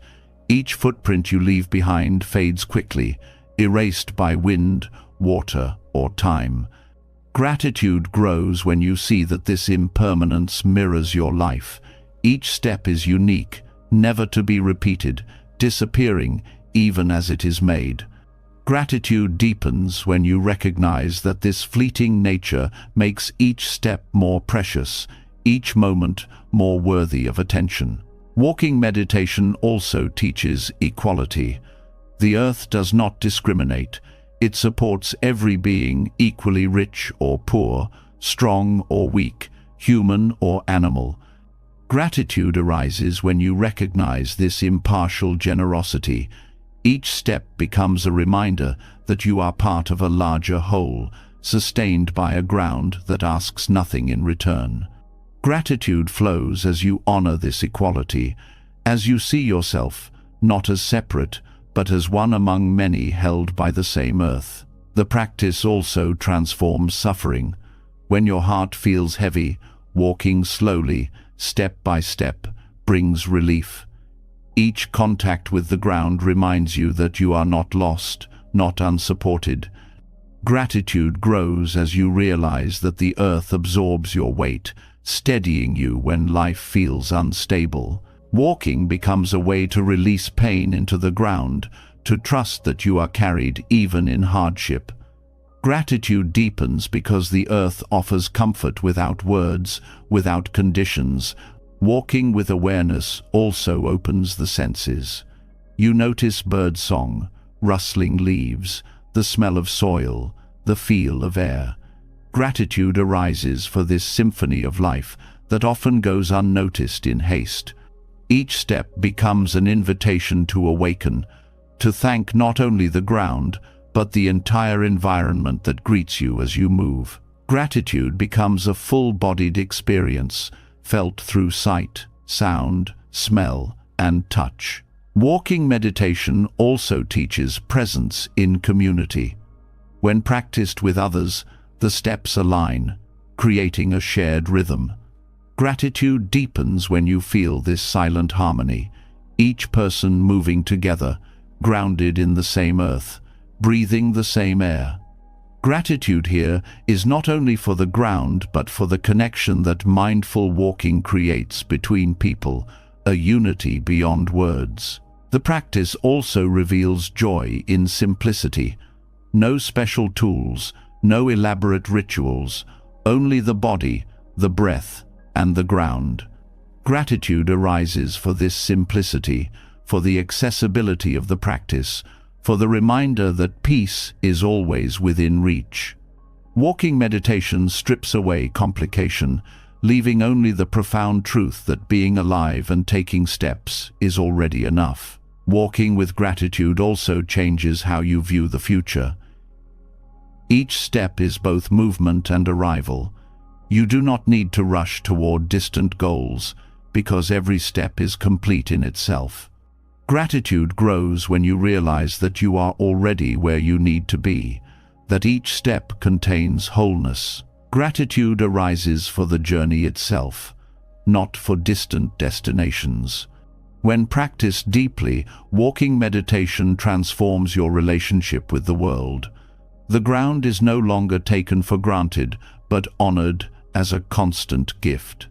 Each footprint you leave behind fades quickly, erased by wind, water, or time. Gratitude grows when you see that this impermanence mirrors your life. Each step is unique, never to be repeated, disappearing even as it is made. Gratitude deepens when you recognize that this fleeting nature makes each step more precious, each moment more worthy of attention. Walking meditation also teaches equality. The earth does not discriminate. It supports every being, equally rich or poor, strong or weak, human or animal. Gratitude arises when you recognize this impartial generosity. Each step becomes a reminder that you are part of a larger whole, sustained by a ground that asks nothing in return. Gratitude flows as you honor this equality, as you see yourself, not as separate, but as one among many held by the same earth. The practice also transforms suffering. When your heart feels heavy, walking slowly, step by step, brings relief. Each contact with the ground reminds you that you are not lost, not unsupported. Gratitude grows as you realize that the earth absorbs your weight, steadying you when life feels unstable. Walking becomes a way to release pain into the ground, to trust that you are carried even in hardship. Gratitude deepens because the earth offers comfort without words, without conditions. Walking with awareness also opens the senses. You notice birdsong, rustling leaves, the smell of soil, the feel of air. Gratitude arises for this symphony of life that often goes unnoticed in haste. Each step becomes an invitation to awaken, to thank not only the ground, but the entire environment that greets you as you move. Gratitude becomes a full-bodied experience, felt through sight, sound, smell, and touch. Walking meditation also teaches presence in community. When practiced with others, the steps align, creating a shared rhythm. Gratitude deepens when you feel this silent harmony, each person moving together, grounded in the same earth, breathing the same air. Gratitude here is not only for the ground but for the connection that mindful walking creates between people, a unity beyond words. The practice also reveals joy in simplicity. No special tools, no elaborate rituals, only the body, the breath, and the ground. Gratitude arises for this simplicity, for the accessibility of the practice, for the reminder that peace is always within reach. Walking meditation strips away complication, leaving only the profound truth that being alive and taking steps is already enough. Walking with gratitude also changes how you view the future. Each step is both movement and arrival. You do not need to rush toward distant goals, because every step is complete in itself. Gratitude grows when you realize that you are already where you need to be, that each step contains wholeness. Gratitude arises for the journey itself, not for distant destinations. When practiced deeply, walking meditation transforms your relationship with the world. The ground is no longer taken for granted, but honored as a constant gift.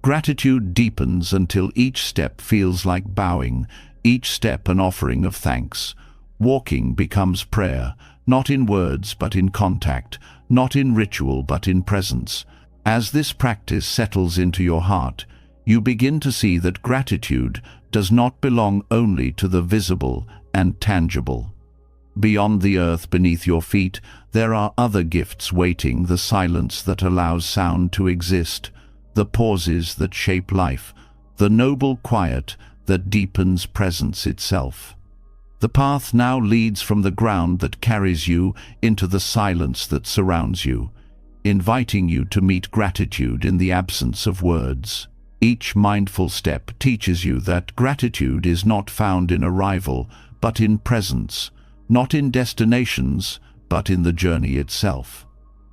Gratitude deepens until each step feels like bowing, each step an offering of thanks. Walking becomes prayer, not in words but in contact, not in ritual but in presence. As this practice settles into your heart, you begin to see that gratitude does not belong only to the visible and tangible. Beyond the earth beneath your feet, there are other gifts waiting: the silence that allows sound to exist, the pauses that shape life, the noble quiet that deepens presence itself. The path now leads from the ground that carries you into the silence that surrounds you, inviting you to meet gratitude in the absence of words. Each mindful step teaches you that gratitude is not found in arrival, but in presence, not in destinations, but in the journey itself.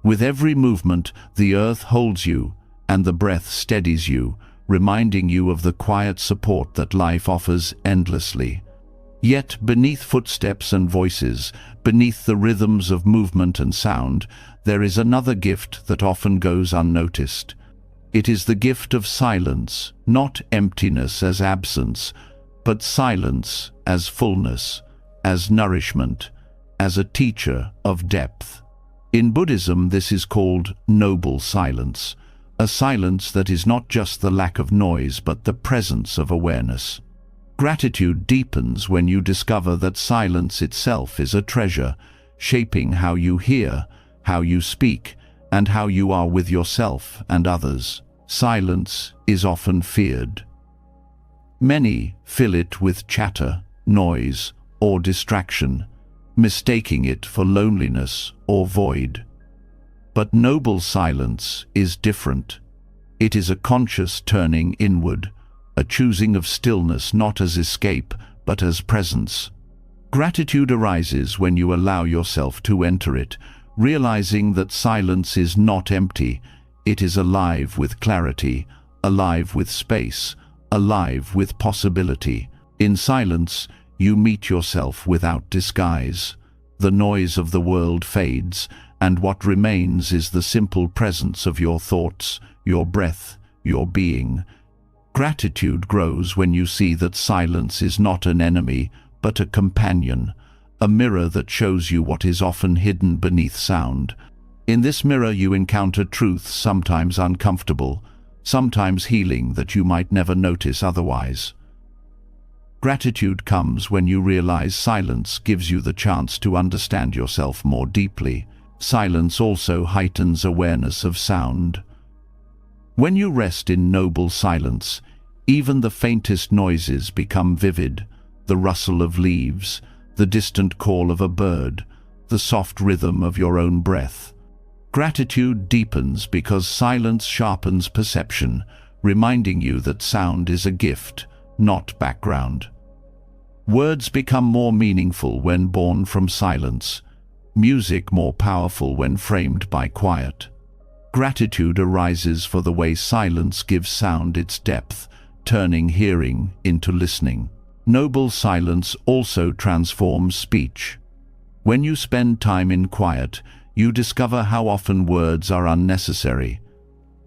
With every movement, the earth holds you, and the breath steadies you, reminding you of the quiet support that life offers endlessly. Yet beneath footsteps and voices, beneath the rhythms of movement and sound, there is another gift that often goes unnoticed. It is the gift of silence, not emptiness as absence, but silence as fullness, as nourishment, as a teacher of depth. In Buddhism, this is called noble silence, a silence that is not just the lack of noise, but the presence of awareness. Gratitude deepens when you discover that silence itself is a treasure, shaping how you hear, how you speak, and how you are with yourself and others. Silence is often feared. Many fill it with chatter, noise, or distraction, mistaking it for loneliness or void. But noble silence is different. It is a conscious turning inward, a choosing of stillness not as escape, but as presence. Gratitude arises when you allow yourself to enter it, realizing that silence is not empty. It is alive with clarity, alive with space, alive with possibility. In silence, you meet yourself without disguise. The noise of the world fades, and what remains is the simple presence of your thoughts, your breath, your being. Gratitude grows when you see that silence is not an enemy, but a companion, a mirror that shows you what is often hidden beneath sound. In this mirror you encounter truths sometimes uncomfortable, sometimes healing that you might never notice otherwise. Gratitude comes when you realize silence gives you the chance to understand yourself more deeply. Silence also heightens awareness of sound. When you rest in noble silence, even the faintest noises become vivid: the rustle of leaves, the distant call of a bird, the soft rhythm of your own breath. Gratitude deepens because silence sharpens perception, reminding you that sound is a gift, not background. Words become more meaningful when born from silence, music more powerful when framed by quiet. Gratitude arises for the way silence gives sound its depth, turning hearing into listening. Noble silence also transforms speech. When you spend time in quiet, you discover how often words are unnecessary.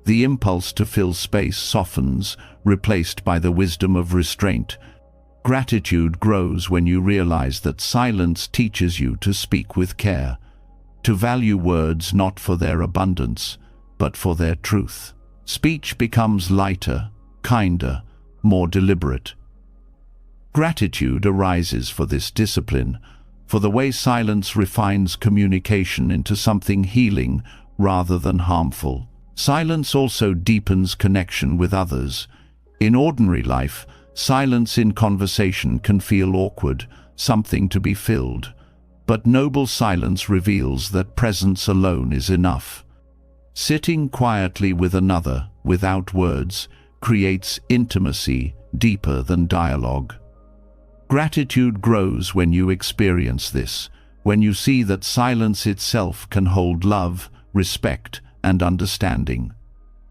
The impulse to fill space softens, replaced by the wisdom of restraint. Gratitude grows when you realize that silence teaches you to speak with care, to value words not for their abundance, but for their truth. Speech becomes lighter, kinder, more deliberate. Gratitude arises for this discipline, for the way silence refines communication into something healing rather than harmful. Silence also deepens connection with others. In ordinary life, silence in conversation can feel awkward, something to be filled. But noble silence reveals that presence alone is enough. Sitting quietly with another, without words, creates intimacy deeper than dialogue. Gratitude grows when you experience this, when you see that silence itself can hold love, respect, and understanding.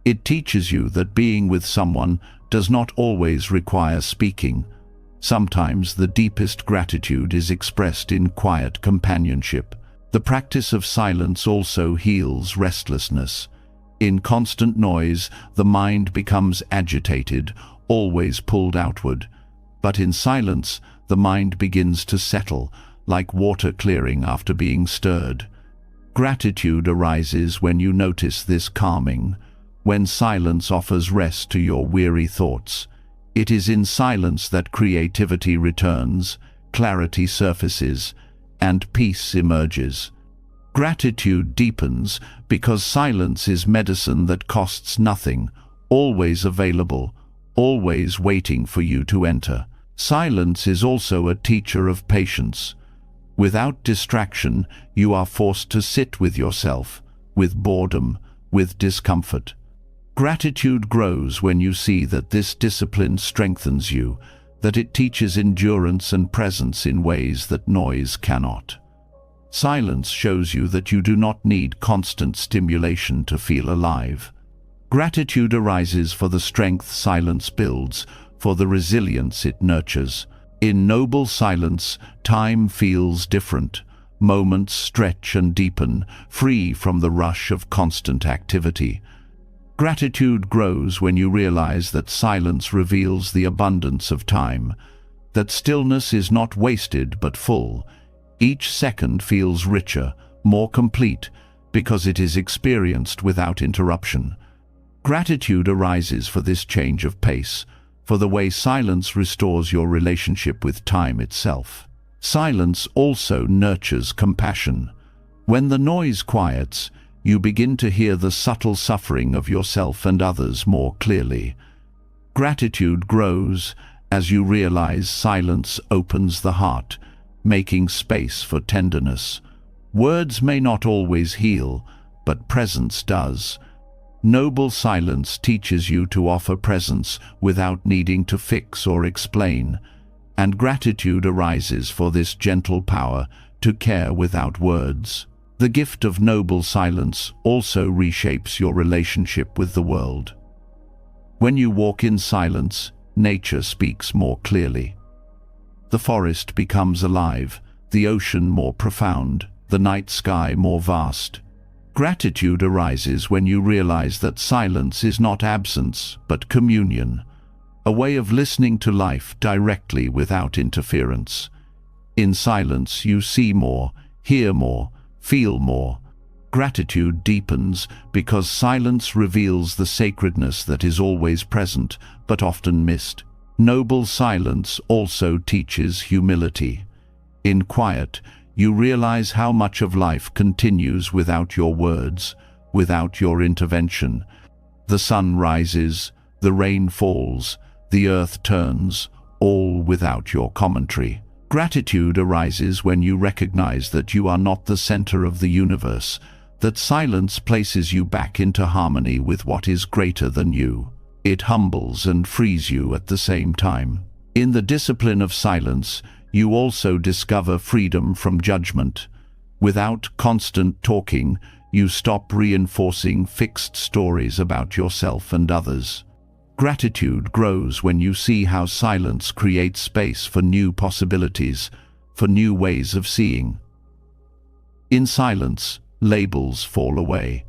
It teaches you that being with someone does not always require speaking. Sometimes the deepest gratitude is expressed in quiet companionship. The practice of silence also heals restlessness. In constant noise, the mind becomes agitated, always pulled outward. But in silence, the mind begins to settle, like water clearing after being stirred. Gratitude arises when you notice this calming, when silence offers rest to your weary thoughts. It is in silence that creativity returns, clarity surfaces, and peace emerges. Gratitude deepens because silence is medicine that costs nothing, always available, always waiting for you to enter. Silence is also a teacher of patience. Without distraction, you are forced to sit with yourself, with boredom, with discomfort. Gratitude grows when you see that this discipline strengthens you, that it teaches endurance and presence in ways that noise cannot. Silence shows you that you do not need constant stimulation to feel alive. Gratitude arises for the strength silence builds, for the resilience it nurtures. In noble silence, time feels different. Moments stretch and deepen, free from the rush of constant activity. Gratitude grows when you realize that silence reveals the abundance of time, that stillness is not wasted but full. Each second feels richer, more complete, because it is experienced without interruption. Gratitude arises for this change of pace, for the way silence restores your relationship with time itself. Silence also nurtures compassion. When the noise quiets, you begin to hear the subtle suffering of yourself and others more clearly. Gratitude grows as you realize silence opens the heart, making space for tenderness. Words may not always heal, but presence does. Noble silence teaches you to offer presence without needing to fix or explain, and gratitude arises for this gentle power to care without words. The gift of noble silence also reshapes your relationship with the world. When you walk in silence, nature speaks more clearly. The forest becomes alive, the ocean more profound, the night sky more vast. Gratitude arises when you realize that silence is not absence, but communion, a way of listening to life directly without interference. In silence, you see more, hear more, feel more. Gratitude deepens because silence reveals the sacredness that is always present, but often missed. Noble silence also teaches humility. In quiet, you realize how much of life continues without your words, without your intervention. The sun rises, the rain falls, the earth turns, all without your commentary. Gratitude arises when you recognize that you are not the center of the universe, that silence places you back into harmony with what is greater than you. It humbles and frees you at the same time. In the discipline of silence, you also discover freedom from judgment. Without constant talking, you stop reinforcing fixed stories about yourself and others. Gratitude grows when you see how silence creates space for new possibilities, for new ways of seeing. In silence, labels fall away.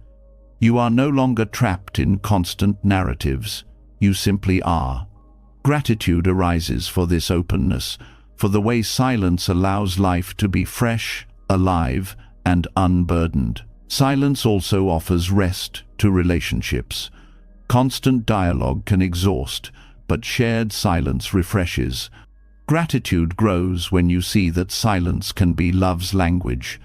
You are no longer trapped in constant narratives. You simply are. Gratitude arises for this openness, for the way silence allows life to be fresh, alive, and unburdened. Silence also offers rest to relationships. Constant dialogue can exhaust, but shared silence refreshes. Gratitude grows when you see that silence can be love's language,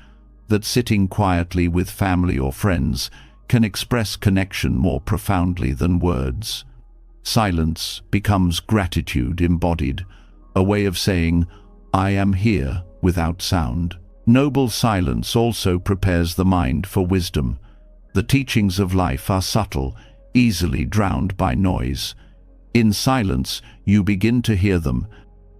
that sitting quietly with family or friends can express connection more profoundly than words. Silence becomes gratitude embodied, a way of saying, "I am here," without sound. Noble silence also prepares the mind for wisdom. The teachings of life are subtle, easily drowned by noise. In silence, you begin to hear them.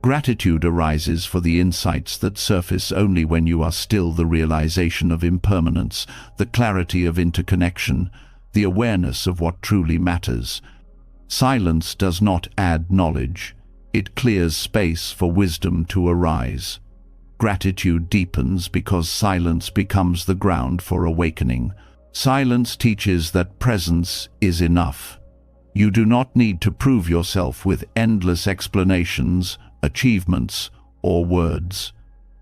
Gratitude arises for the insights that surface only when you are still, the realization of impermanence, the clarity of interconnection, the awareness of what truly matters. Silence does not add knowledge. It clears space for wisdom to arise. Gratitude deepens because silence becomes the ground for awakening. Silence teaches that presence is enough. You do not need to prove yourself with endless explanations, achievements, or words.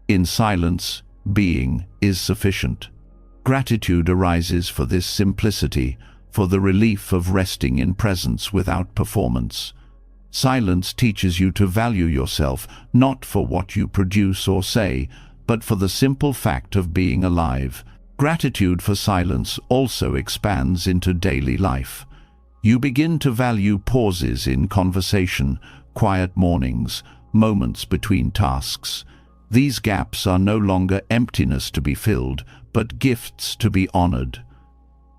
In silence, being is sufficient. Gratitude arises for this simplicity, for the relief of resting in presence without performance. Silence teaches you to value yourself, not for what you produce or say, but for the simple fact of being alive. Gratitude for silence also expands into daily life. You begin to value pauses in conversation, quiet mornings, moments between tasks. These gaps are no longer emptiness to be filled, but gifts to be honored.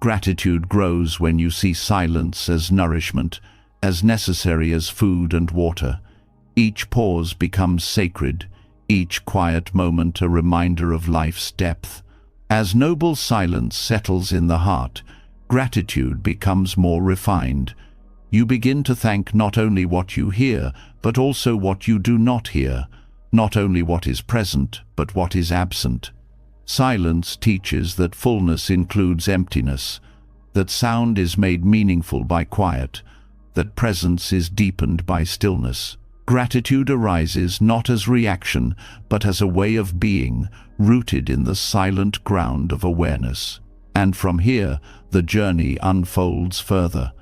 Gratitude grows when you see silence as nourishment, as necessary as food and water. Each pause becomes sacred, each quiet moment a reminder of life's depth. As noble silence settles in the heart, gratitude becomes more refined. You begin to thank not only what you hear, but also what you do not hear, not only what is present, but what is absent. Silence teaches that fullness includes emptiness, that sound is made meaningful by quiet, that presence is deepened by stillness. Gratitude arises not as reaction, but as a way of being, rooted in the silent ground of awareness. And from here, the journey unfolds further.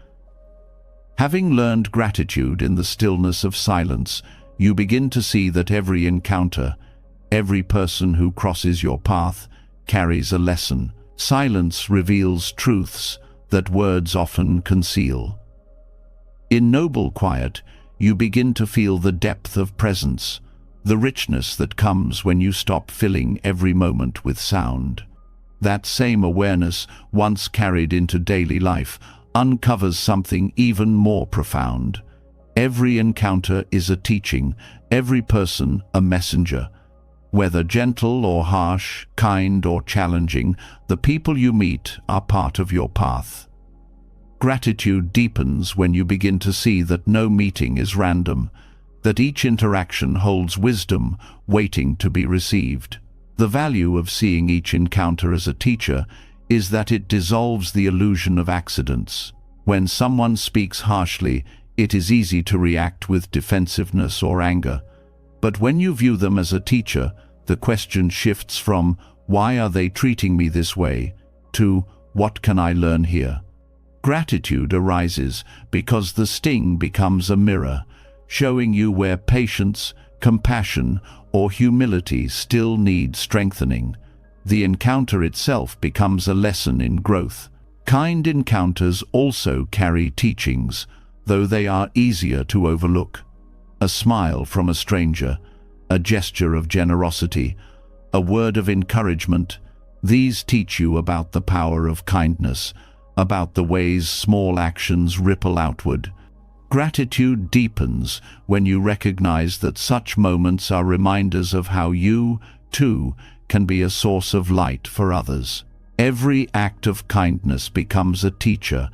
Having learned gratitude in the stillness of silence, you begin to see that every encounter, every person who crosses your path, carries a lesson. Silence reveals truths that words often conceal. In noble quiet, you begin to feel the depth of presence, the richness that comes when you stop filling every moment with sound. That same awareness, once carried into daily life, uncovers something even more profound. Every encounter is a teaching, every person a messenger. Whether gentle or harsh, kind or challenging, the people you meet are part of your path. Gratitude deepens when you begin to see that no meeting is random, that each interaction holds wisdom waiting to be received. The value of seeing each encounter as a teacher is that it dissolves the illusion of accidents. When someone speaks harshly, it is easy to react with defensiveness or anger. But when you view them as a teacher, the question shifts from, "Why are they treating me this way?" to, "What can I learn here?" Gratitude arises because the sting becomes a mirror, showing you where patience, compassion, or humility still need strengthening. The encounter itself becomes a lesson in growth. Kind encounters also carry teachings, though they are easier to overlook. A smile from a stranger, a gesture of generosity, a word of encouragement, these teach you about the power of kindness, about the ways small actions ripple outward. Gratitude deepens when you recognize that such moments are reminders of how you, too, can be a source of light for others. Every act of kindness becomes a teacher,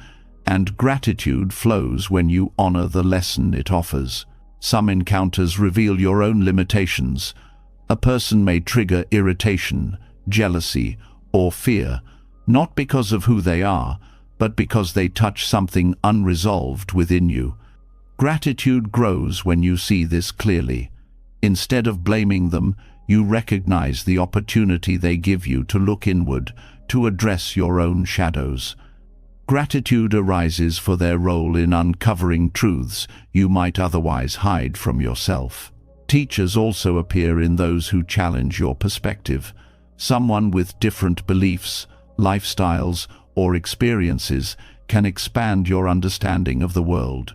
and gratitude flows when you honor the lesson it offers. Some encounters reveal your own limitations. A person may trigger irritation, jealousy, or fear, not because of who they are, but because they touch something unresolved within you. Gratitude grows when you see this clearly. Instead of blaming them, you recognize the opportunity they give you to look inward, to address your own shadows. Gratitude arises for their role in uncovering truths you might otherwise hide from yourself. Teachers also appear in those who challenge your perspective. Someone with different beliefs, lifestyles, or experiences can expand your understanding of the world.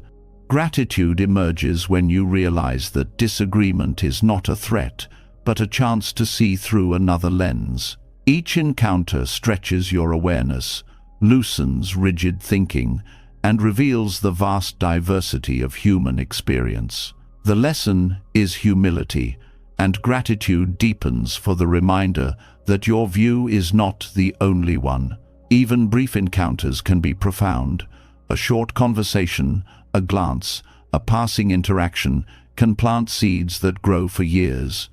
Gratitude emerges when you realize that disagreement is not a threat, but a chance to see through another lens. Each encounter stretches your awareness, loosens rigid thinking, and reveals the vast diversity of human experience. The lesson is humility, and gratitude deepens for the reminder that your view is not the only one. Even brief encounters can be profound. A short conversation, a glance, a passing interaction can plant seeds that grow for years.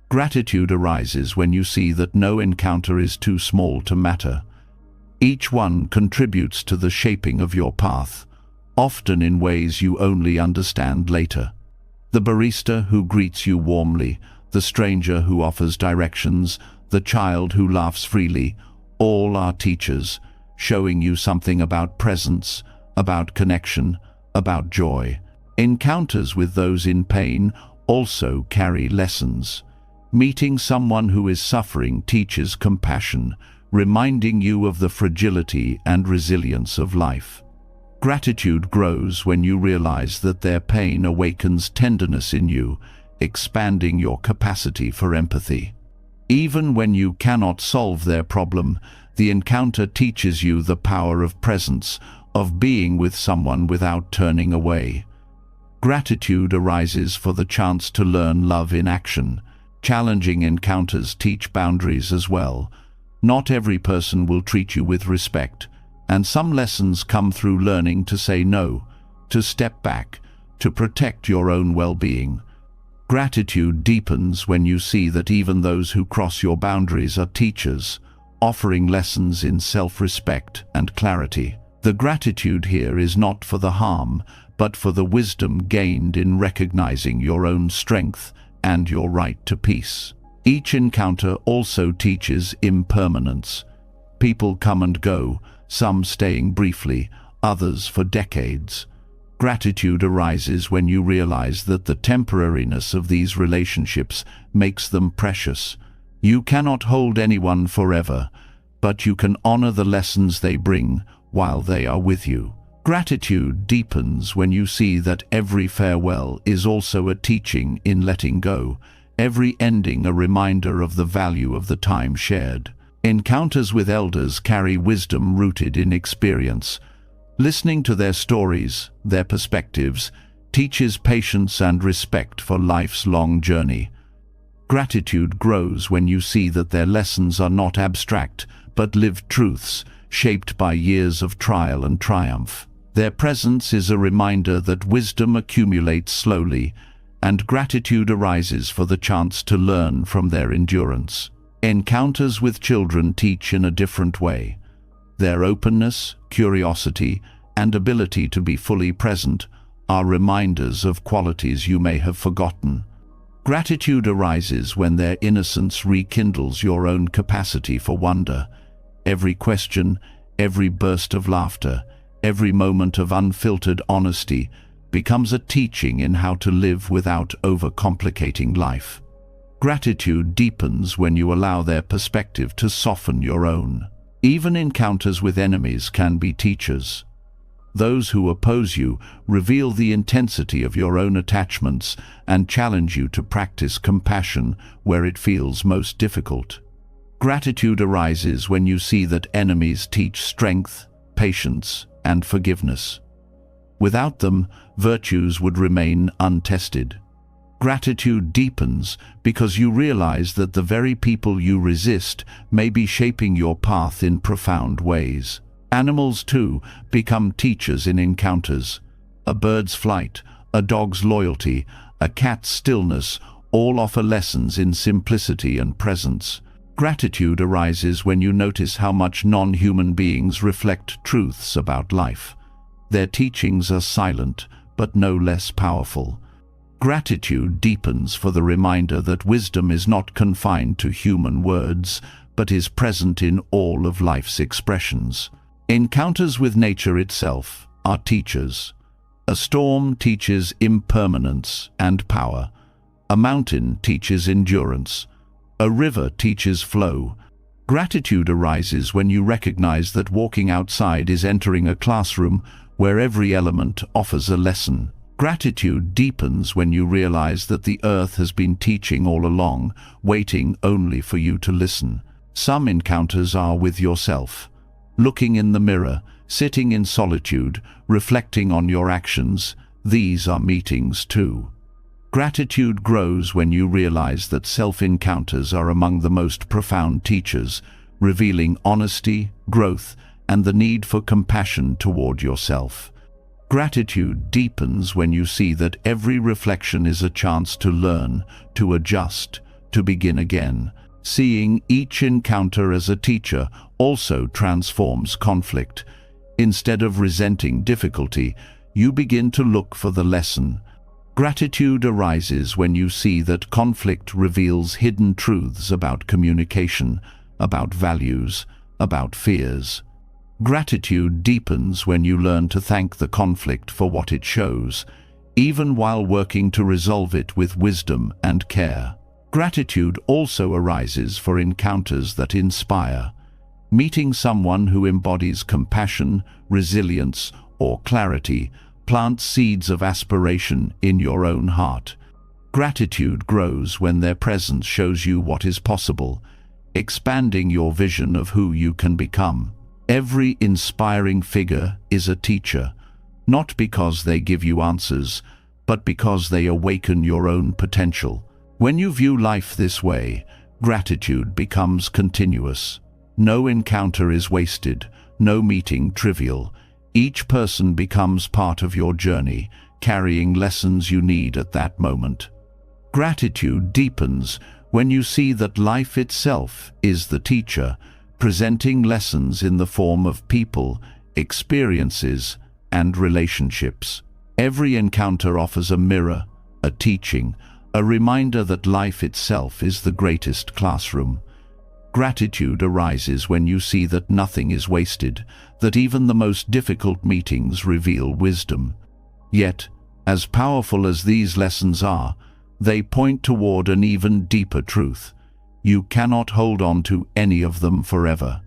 Gratitude arises when you see that no encounter is too small to matter. Each one contributes to the shaping of your path, often in ways you only understand later. The barista who greets you warmly, the stranger who offers directions, the child who laughs freely, all are teachers, showing you something about presence, about connection, about joy. Encounters with those in pain also carry lessons. Meeting someone who is suffering teaches compassion, reminding you of the fragility and resilience of life. Gratitude grows when you realize that their pain awakens tenderness in you, expanding your capacity for empathy. Even when you cannot solve their problem, the encounter teaches you the power of presence, of being with someone without turning away. Gratitude arises for the chance to learn love in action. Challenging encounters teach boundaries as well. Not every person will treat you with respect, and some lessons come through learning to say no, to step back, to protect your own well-being. Gratitude deepens when you see that even those who cross your boundaries are teachers, offering lessons in self-respect and clarity. The gratitude here is not for the harm, but for the wisdom gained in recognizing your own strength and your right to peace. Each encounter also teaches impermanence. People come and go, some staying briefly, others for decades. Gratitude arises when you realize that the temporariness of these relationships makes them precious. You cannot hold anyone forever, but you can honor the lessons they bring while they are with you. Gratitude deepens when you see that every farewell is also a teaching in letting go, every ending a reminder of the value of the time shared. Encounters with elders carry wisdom rooted in experience. Listening to their stories, their perspectives, teaches patience and respect for life's long journey. Gratitude grows when you see that their lessons are not abstract, but lived truths, shaped by years of trial and triumph. Their presence is a reminder that wisdom accumulates slowly, and gratitude arises for the chance to learn from their endurance. Encounters with children teach in a different way. Their openness, curiosity, and ability to be fully present are reminders of qualities you may have forgotten. Gratitude arises when their innocence rekindles your own capacity for wonder. Every question, every burst of laughter, every moment of unfiltered honesty becomes a teaching in how to live without overcomplicating life. Gratitude deepens when you allow their perspective to soften your own. Even encounters with enemies can be teachers. Those who oppose you reveal the intensity of your own attachments and challenge you to practice compassion where it feels most difficult. Gratitude arises when you see that enemies teach strength, patience, and forgiveness. Without them, virtues would remain untested. Gratitude deepens because you realize that the very people you resist may be shaping your path in profound ways. Animals, too, become teachers in encounters. A bird's flight, a dog's loyalty, a cat's stillness all offer lessons in simplicity and presence. Gratitude arises when you notice how much non-human beings reflect truths about life. Their teachings are silent, but no less powerful. Gratitude deepens for the reminder that wisdom is not confined to human words, but is present in all of life's expressions. Encounters with nature itself are teachers. A storm teaches impermanence and power. A mountain teaches endurance. A river teaches flow. Gratitude arises when you recognize that walking outside is entering a classroom where every element offers a lesson. Gratitude deepens when you realize that the earth has been teaching all along, waiting only for you to listen. Some encounters are with yourself. Looking in the mirror, sitting in solitude, reflecting on your actions, these are meetings too. Gratitude grows when you realize that self-encounters are among the most profound teachers, revealing honesty, growth, and the need for compassion toward yourself. Gratitude deepens when you see that every reflection is a chance to learn, to adjust, to begin again. Seeing each encounter as a teacher also transforms conflict. Instead of resenting difficulty, you begin to look for the lesson. Gratitude arises when you see that conflict reveals hidden truths about communication, about values, about fears. Gratitude deepens when you learn to thank the conflict for what it shows, even while working to resolve it with wisdom and care. Gratitude also arises for encounters that inspire. Meeting someone who embodies compassion, resilience, or clarity plants seeds of aspiration in your own heart. Gratitude grows when their presence shows you what is possible, expanding your vision of who you can become. Every inspiring figure is a teacher, not because they give you answers, but because they awaken your own potential. When you view life this way, gratitude becomes continuous. No encounter is wasted, no meeting trivial. Each person becomes part of your journey, carrying lessons you need at that moment. Gratitude deepens when you see that life itself is the teacher, presenting lessons in the form of people, experiences, and relationships. Every encounter offers a mirror, a teaching, a reminder that life itself is the greatest classroom. Gratitude arises when you see that nothing is wasted, that even the most difficult meetings reveal wisdom. Yet, as powerful as these lessons are, they point toward an even deeper truth. You cannot hold on to any of them forever.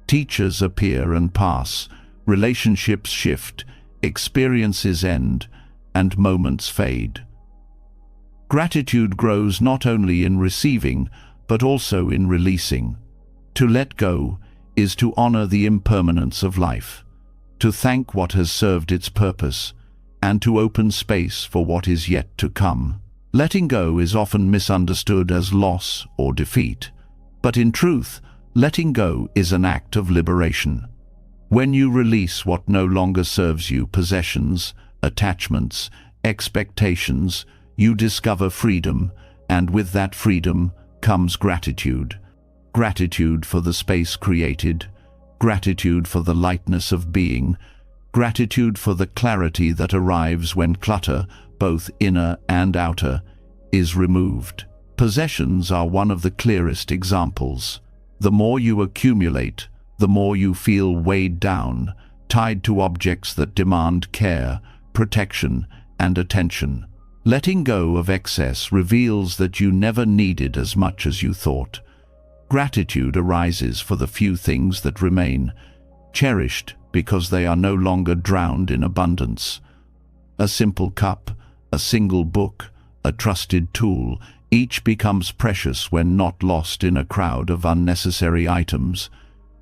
Teachers appear and pass, relationships shift, experiences end, and moments fade. Gratitude grows not only in receiving, but also in releasing. To let go is to honor the impermanence of life, to thank what has served its purpose, and to open space for what is yet to come. Letting go is often misunderstood as loss or defeat, but in truth, letting go is an act of liberation. When you release what no longer serves you, possessions, attachments, expectations, you discover freedom, and with that freedom comes gratitude. Gratitude for the space created, gratitude for the lightness of being, gratitude for the clarity that arrives when clutter, both inner and outer, is removed. Possessions are one of the clearest examples. The more you accumulate, the more you feel weighed down, tied to objects that demand care, protection, and attention. Letting go of excess reveals that you never needed as much as you thought. Gratitude arises for the few things that remain, cherished because they are no longer drowned in abundance. A simple cup, a single book, a trusted tool, each becomes precious when not lost in a crowd of unnecessary items.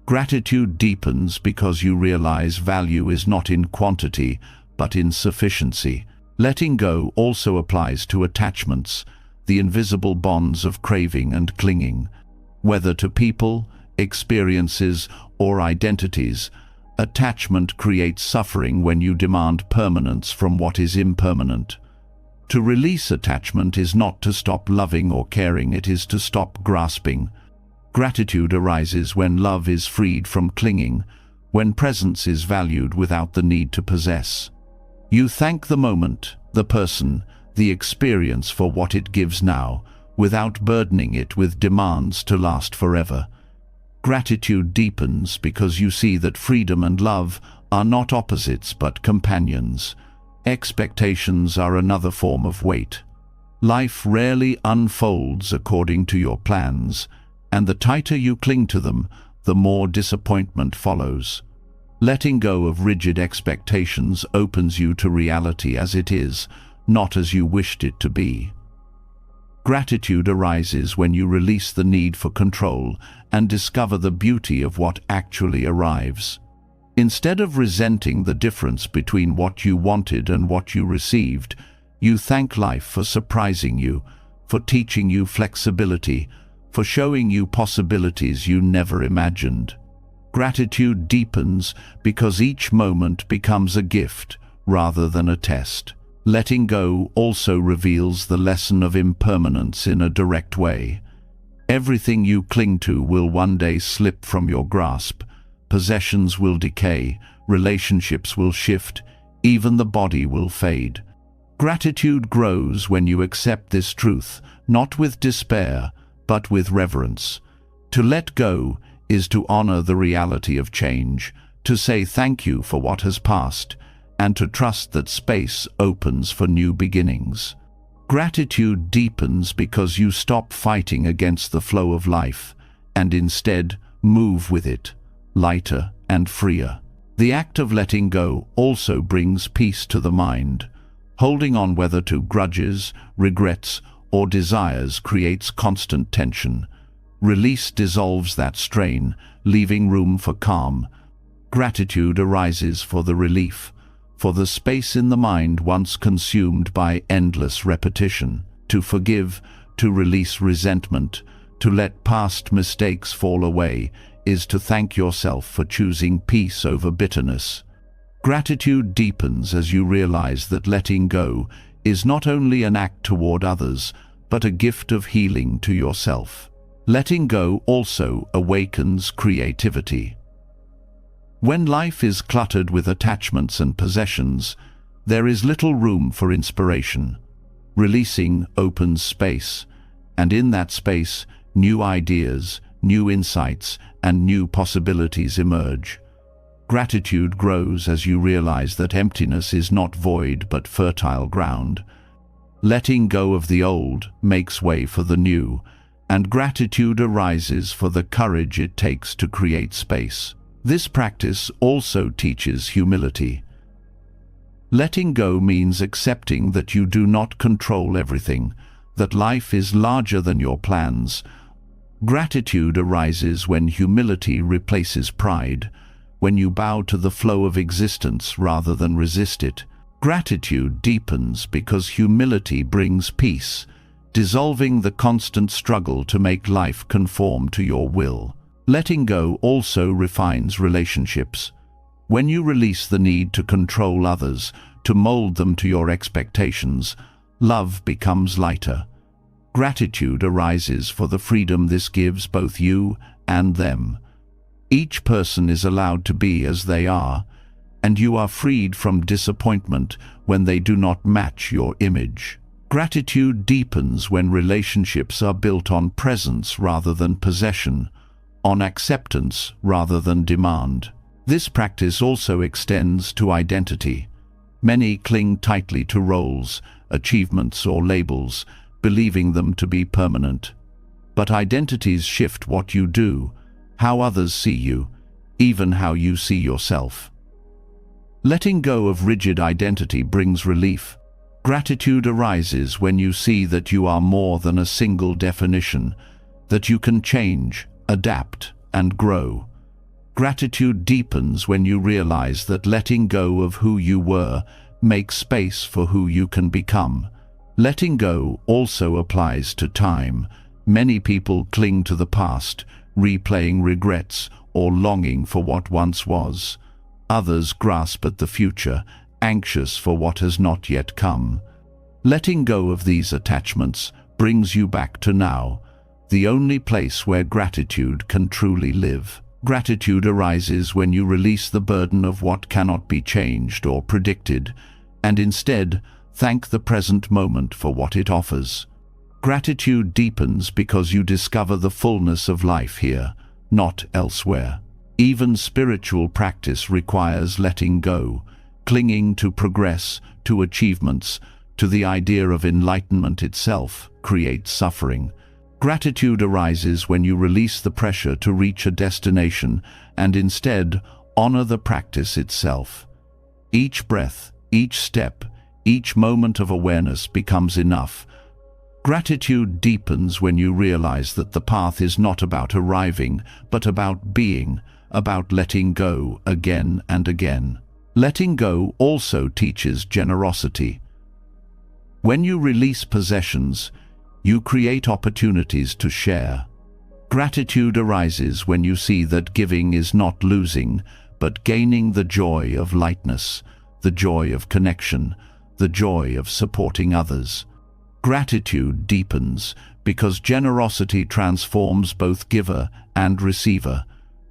Gratitude deepens because you realize value is not in quantity, but in sufficiency. Letting go also applies to attachments, the invisible bonds of craving and clinging. Whether to people, experiences, or identities, attachment creates suffering when you demand permanence from what is impermanent. To release attachment is not to stop loving or caring, it is to stop grasping. Gratitude arises when love is freed from clinging, when presence is valued without the need to possess. You thank the moment, the person, the experience for what it gives now, without burdening it with demands to last forever. Gratitude deepens because you see that freedom and love are not opposites but companions. Expectations are another form of weight. Life rarely unfolds according to your plans, and the tighter you cling to them, the more disappointment follows. Letting go of rigid expectations opens you to reality as it is, not as you wished it to be. Gratitude arises when you release the need for control and discover the beauty of what actually arrives. Instead of resenting the difference between what you wanted and what you received, you thank life for surprising you, for teaching you flexibility, for showing you possibilities you never imagined. Gratitude deepens because each moment becomes a gift rather than a test. Letting go also reveals the lesson of impermanence in a direct way. Everything you cling to will one day slip from your grasp. Possessions will decay, relationships will shift, even the body will fade. Gratitude grows when you accept this truth, not with despair, but with reverence. To let go is to honor the reality of change, to say thank you for what has passed, and to trust that space opens for new beginnings. Gratitude deepens because you stop fighting against the flow of life, and instead move with it, lighter and freer. The act of letting go also brings peace to the mind. Holding on whether to grudges, regrets, or desires creates constant tension. Release dissolves that strain, leaving room for calm. Gratitude arises for the relief, for the space in the mind once consumed by endless repetition. To forgive, to release resentment, to let past mistakes fall away, is to thank yourself for choosing peace over bitterness. Gratitude deepens as you realize that letting go is not only an act toward others, but a gift of healing to yourself. Letting go also awakens creativity. When life is cluttered with attachments and possessions, there is little room for inspiration. Releasing opens space, and in that space, new ideas, new insights, and new possibilities emerge. Gratitude grows as you realize that emptiness is not void but fertile ground. Letting go of the old makes way for the new, and gratitude arises for the courage it takes to create space. This practice also teaches humility. Letting go means accepting that you do not control everything, that life is larger than your plans. Gratitude arises when humility replaces pride, when you bow to the flow of existence rather than resist it. Gratitude deepens because humility brings peace, dissolving the constant struggle to make life conform to your will. Letting go also refines relationships. When you release the need to control others, to mold them to your expectations, love becomes lighter. Gratitude arises for the freedom this gives both you and them. Each person is allowed to be as they are, and you are freed from disappointment when they do not match your image. Gratitude deepens when relationships are built on presence rather than possession, on acceptance rather than demand. This practice also extends to identity. Many cling tightly to roles, achievements, or labels, believing them to be permanent. But identities shift what you do, how others see you, even how you see yourself. Letting go of rigid identity brings relief. Gratitude arises when you see that you are more than a single definition, that you can change, adapt, and grow. Gratitude deepens when you realize that letting go of who you were makes space for who you can become. Letting go also applies to time. Many people cling to the past, replaying regrets or longing for what once was. Others grasp at the future, anxious for what has not yet come. Letting go of these attachments brings you back to now, the only place where gratitude can truly live. Gratitude arises when you release the burden of what cannot be changed or predicted, and instead thank the present moment for what it offers. Gratitude deepens because you discover the fullness of life here, not elsewhere. Even spiritual practice requires letting go, clinging to progress, to achievements, to the idea of enlightenment itself creates suffering. Gratitude arises when you release the pressure to reach a destination and instead honor the practice itself. Each breath, each step, each moment of awareness becomes enough. Gratitude deepens when you realize that the path is not about arriving, but about being, about letting go again and again. Letting go also teaches generosity. When you release possessions, you create opportunities to share. Gratitude arises when you see that giving is not losing, but gaining the joy of lightness, the joy of connection, the joy of supporting others. Gratitude deepens because generosity transforms both giver and receiver,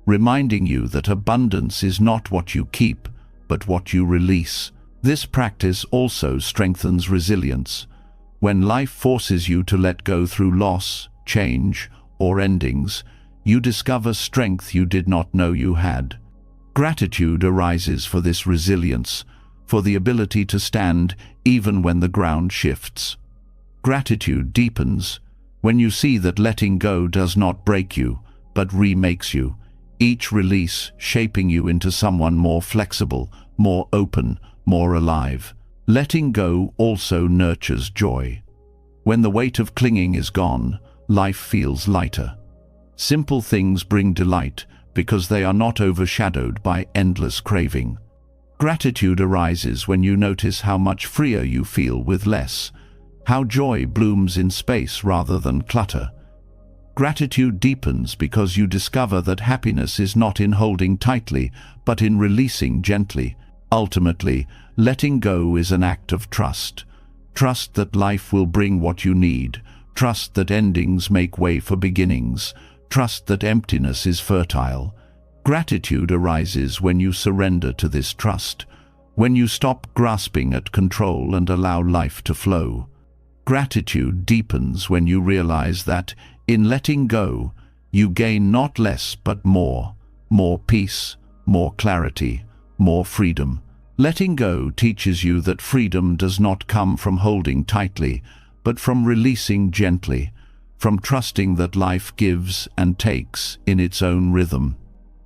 reminding you that abundance is not what you keep, but what you release. This practice also strengthens resilience. When life forces you to let go through loss, change, or endings, you discover strength you did not know you had. Gratitude arises for this resilience, for the ability to stand even when the ground shifts. Gratitude deepens when you see that letting go does not break you, but remakes you, each release shaping you into someone more flexible, more open, more alive. Letting go also nurtures joy. When the weight of clinging is gone, life feels lighter. Simple things bring delight because they are not overshadowed by endless craving. Gratitude arises when you notice how much freer you feel with less, how joy blooms in space rather than clutter. Gratitude deepens because you discover that happiness is not in holding tightly, but in releasing gently. Ultimately, letting go is an act of trust. Trust that life will bring what you need. Trust that endings make way for beginnings. Trust that emptiness is fertile. Gratitude arises when you surrender to this trust, when you stop grasping at control and allow life to flow. Gratitude deepens when you realize that, in letting go, you gain not less but more peace, more clarity, more freedom. Letting go teaches you that freedom does not come from holding tightly, but from releasing gently, from trusting that life gives and takes in its own rhythm.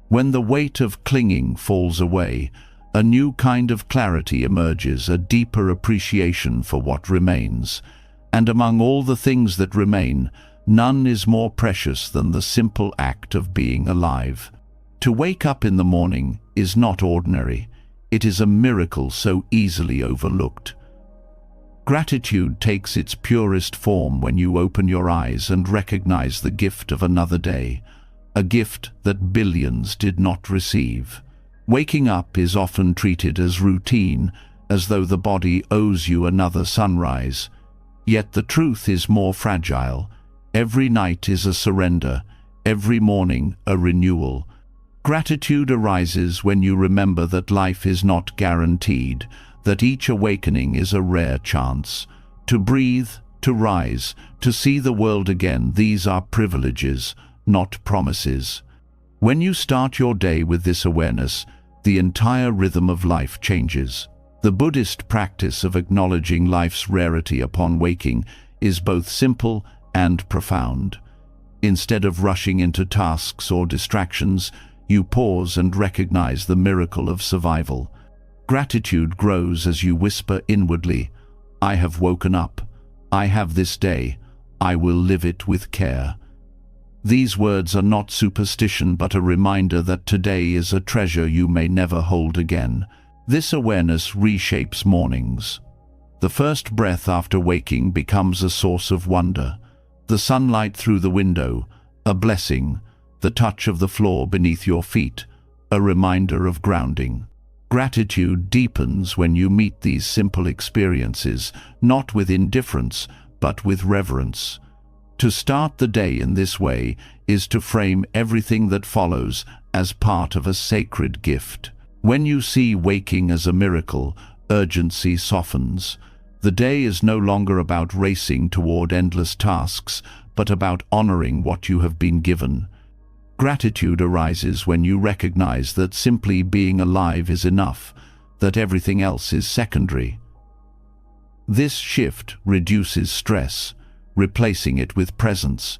When the weight of clinging falls away, a new kind of clarity emerges, a deeper appreciation for what remains. And among all the things that remain, none is more precious than the simple act of being alive. To wake up in the morning is not ordinary. It is a miracle so easily overlooked. Gratitude takes its purest form when you open your eyes and recognize the gift of another day, a gift that billions did not receive. Waking up is often treated as routine, as though the body owes you another sunrise. Yet the truth is more fragile. Every night is a surrender, every morning a renewal. Gratitude arises when you remember that life is not guaranteed, that each awakening is a rare chance. To breathe, to rise, to see the world again, these are privileges, not promises. When you start your day with this awareness, the entire rhythm of life changes. The Buddhist practice of acknowledging life's rarity upon waking is both simple and profound. Instead of rushing into tasks or distractions, you pause and recognize the miracle of survival. Gratitude grows as you whisper inwardly, "I have woken up. I have this day. I will live it with care." These words are not superstition but a reminder that today is a treasure you may never hold again. This awareness reshapes mornings. The first breath after waking becomes a source of wonder. The sunlight through the window, a blessing. The touch of the floor beneath your feet, a reminder of grounding. Gratitude deepens when you meet these simple experiences, not with indifference, but with reverence. To start the day in this way is to frame everything that follows as part of a sacred gift. When you see waking as a miracle, urgency softens. The day is no longer about racing toward endless tasks, but about honoring what you have been given. Gratitude arises when you recognize that simply being alive is enough, that everything else is secondary. This shift reduces stress, replacing it with presence.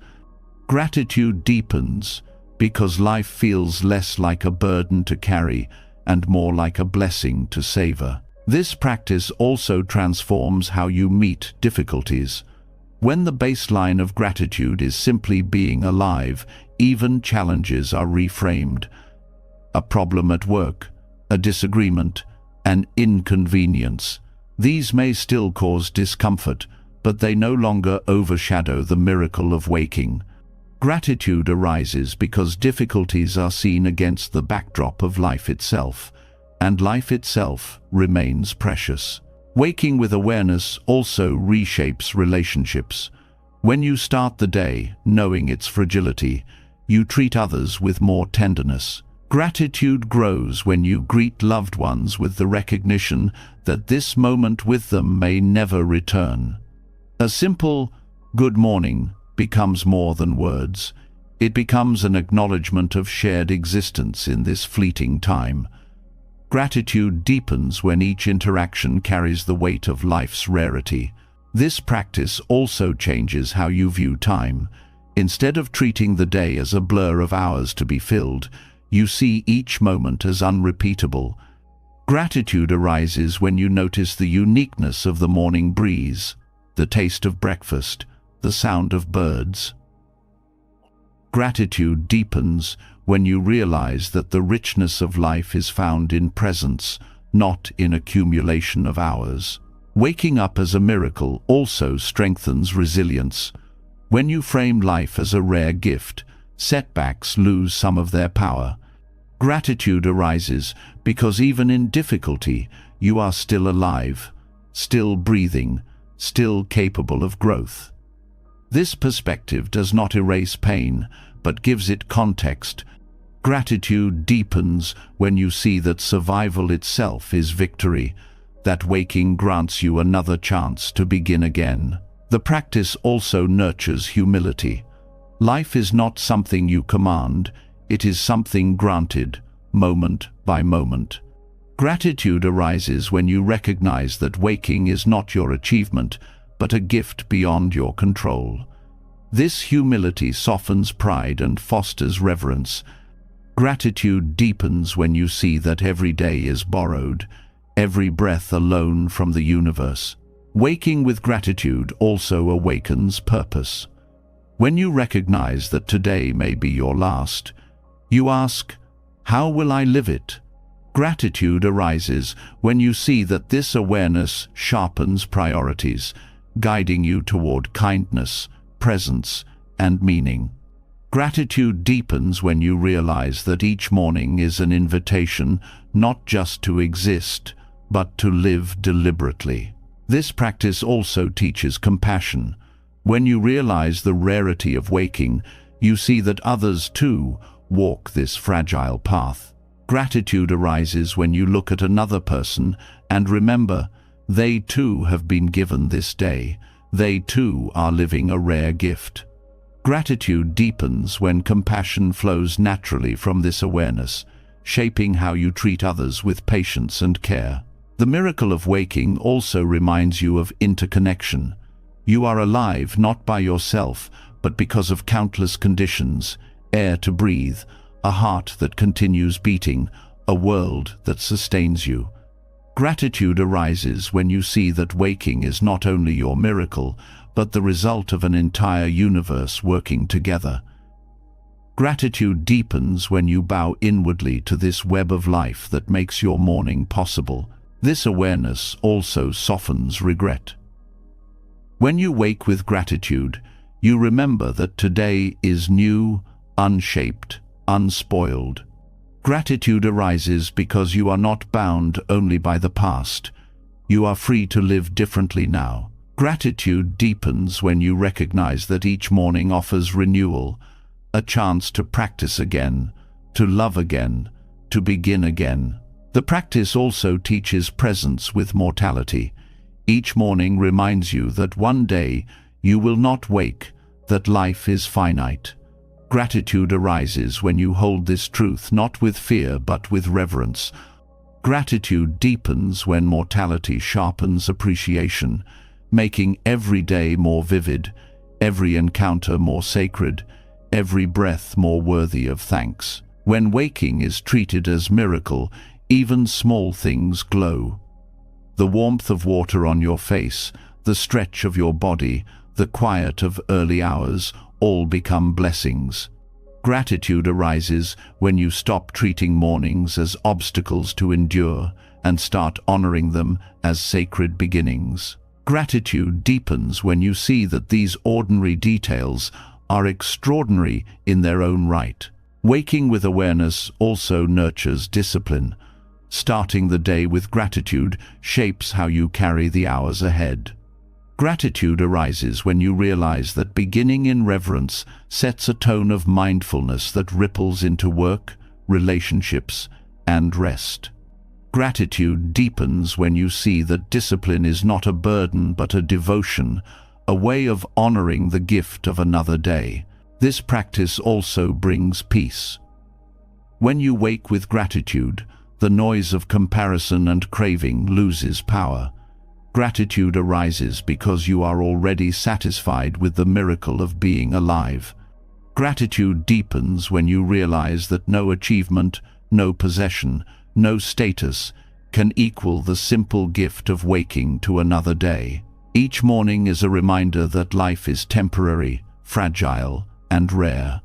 Gratitude deepens because life feels less like a burden to carry and more like a blessing to savor. This practice also transforms how you meet difficulties. When the baseline of gratitude is simply being alive, even challenges are reframed. A problem at work, a disagreement, an inconvenience. These may still cause discomfort, but they no longer overshadow the miracle of waking. Gratitude arises because difficulties are seen against the backdrop of life itself, and life itself remains precious. Waking with awareness also reshapes relationships. When you start the day knowing its fragility, you treat others with more tenderness. Gratitude grows when you greet loved ones with the recognition that this moment with them may never return. A simple "good morning" becomes more than words. It becomes an acknowledgement of shared existence in this fleeting time. Gratitude deepens when each interaction carries the weight of life's rarity. This practice also changes how you view time. Instead of treating the day as a blur of hours to be filled, you see each moment as unrepeatable. Gratitude arises when you notice the uniqueness of the morning breeze, the taste of breakfast, the sound of birds. Gratitude deepens when you realize that the richness of life is found in presence, not in accumulation of hours. Waking up as a miracle also strengthens resilience. When you frame life as a rare gift, setbacks lose some of their power. Gratitude arises because even in difficulty, you are still alive, still breathing, still capable of growth. This perspective does not erase pain, but gives it context. Gratitude deepens when you see that survival itself is victory, that waking grants you another chance to begin again. The practice also nurtures humility. Life is not something you command, it is something granted, moment by moment. Gratitude arises when you recognize that waking is not your achievement, but a gift beyond your control. This humility softens pride and fosters reverence. Gratitude deepens when you see that every day is borrowed, every breath a loan from the universe. Waking with gratitude also awakens purpose. When you recognize that today may be your last, you ask, "How will I live it?" Gratitude arises when you see that this awareness sharpens priorities, guiding you toward kindness, presence, and meaning. Gratitude deepens when you realize that each morning is an invitation not just to exist, but to live deliberately. This practice also teaches compassion. When you realize the rarity of waking, you see that others too walk this fragile path. Gratitude arises when you look at another person and remember they too have been given this day. They too are living a rare gift. Gratitude deepens when compassion flows naturally from this awareness, shaping how you treat others with patience and care. The miracle of waking also reminds you of interconnection. You are alive not by yourself, but because of countless conditions: air to breathe, a heart that continues beating, a world that sustains you. Gratitude arises when you see that waking is not only your miracle, but the result of an entire universe working together. Gratitude deepens when you bow inwardly to this web of life that makes your morning possible. This awareness also softens regret. When you wake with gratitude, you remember that today is new, unshaped, unspoiled. Gratitude arises because you are not bound only by the past. You are free to live differently now. Gratitude deepens when you recognize that each morning offers renewal, a chance to practice again, to love again, to begin again. The practice also teaches presence with mortality. Each morning reminds you that one day you will not wake, that life is finite. Gratitude arises when you hold this truth not with fear but with reverence. Gratitude deepens when mortality sharpens appreciation, making every day more vivid, every encounter more sacred, every breath more worthy of thanks. When waking is treated as miracle, even small things glow. The warmth of water on your face, the stretch of your body, the quiet of early hours, all become blessings. Gratitude arises when you stop treating mornings as obstacles to endure and start honoring them as sacred beginnings. Gratitude deepens when you see that these ordinary details are extraordinary in their own right. Waking with awareness also nurtures discipline. Starting the day with gratitude shapes how you carry the hours ahead. Gratitude arises when you realize that beginning in reverence sets a tone of mindfulness that ripples into work, relationships, and rest. Gratitude deepens when you see that discipline is not a burden but a devotion, a way of honoring the gift of another day. This practice also brings peace. When you wake with gratitude, the noise of comparison and craving loses power. Gratitude arises because you are already satisfied with the miracle of being alive. Gratitude deepens when you realize that no achievement, no possession, no status can equal the simple gift of waking to another day. Each morning is a reminder that life is temporary, fragile, and rare.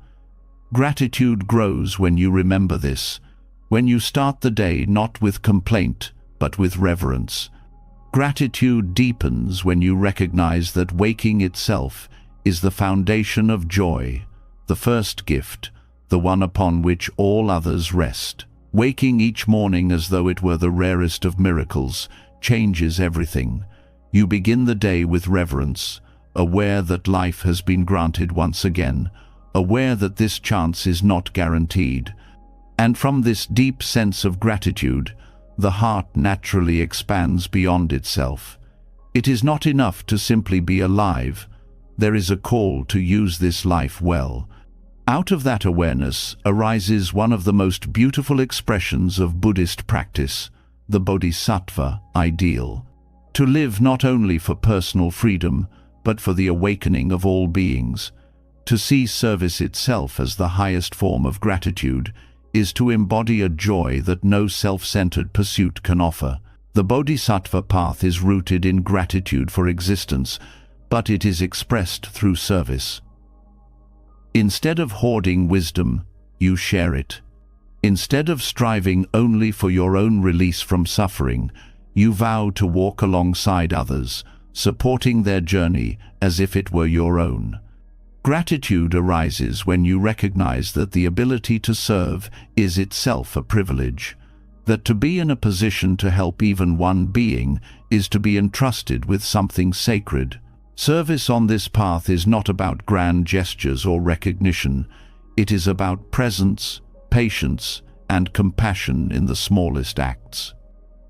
Gratitude grows when you remember this, when you start the day not with complaint, but with reverence. Gratitude deepens when you recognize that waking itself is the foundation of joy, the first gift, the one upon which all others rest. Waking each morning as though it were the rarest of miracles changes everything. You begin the day with reverence, aware that life has been granted once again, aware that this chance is not guaranteed. And from this deep sense of gratitude, the heart naturally expands beyond itself. It is not enough to simply be alive. There is a call to use this life well. Out of that awareness arises one of the most beautiful expressions of Buddhist practice, the Bodhisattva ideal. To live not only for personal freedom, but for the awakening of all beings. To see service itself as the highest form of gratitude is to embody a joy that no self-centered pursuit can offer. The Bodhisattva path is rooted in gratitude for existence, but it is expressed through service. Instead of hoarding wisdom, you share it. Instead of striving only for your own release from suffering, you vow to walk alongside others, supporting their journey as if it were your own. Gratitude arises when you recognize that the ability to serve is itself a privilege, that to be in a position to help even one being is to be entrusted with something sacred. Service on this path is not about grand gestures or recognition. It is about presence, patience, and compassion in the smallest acts.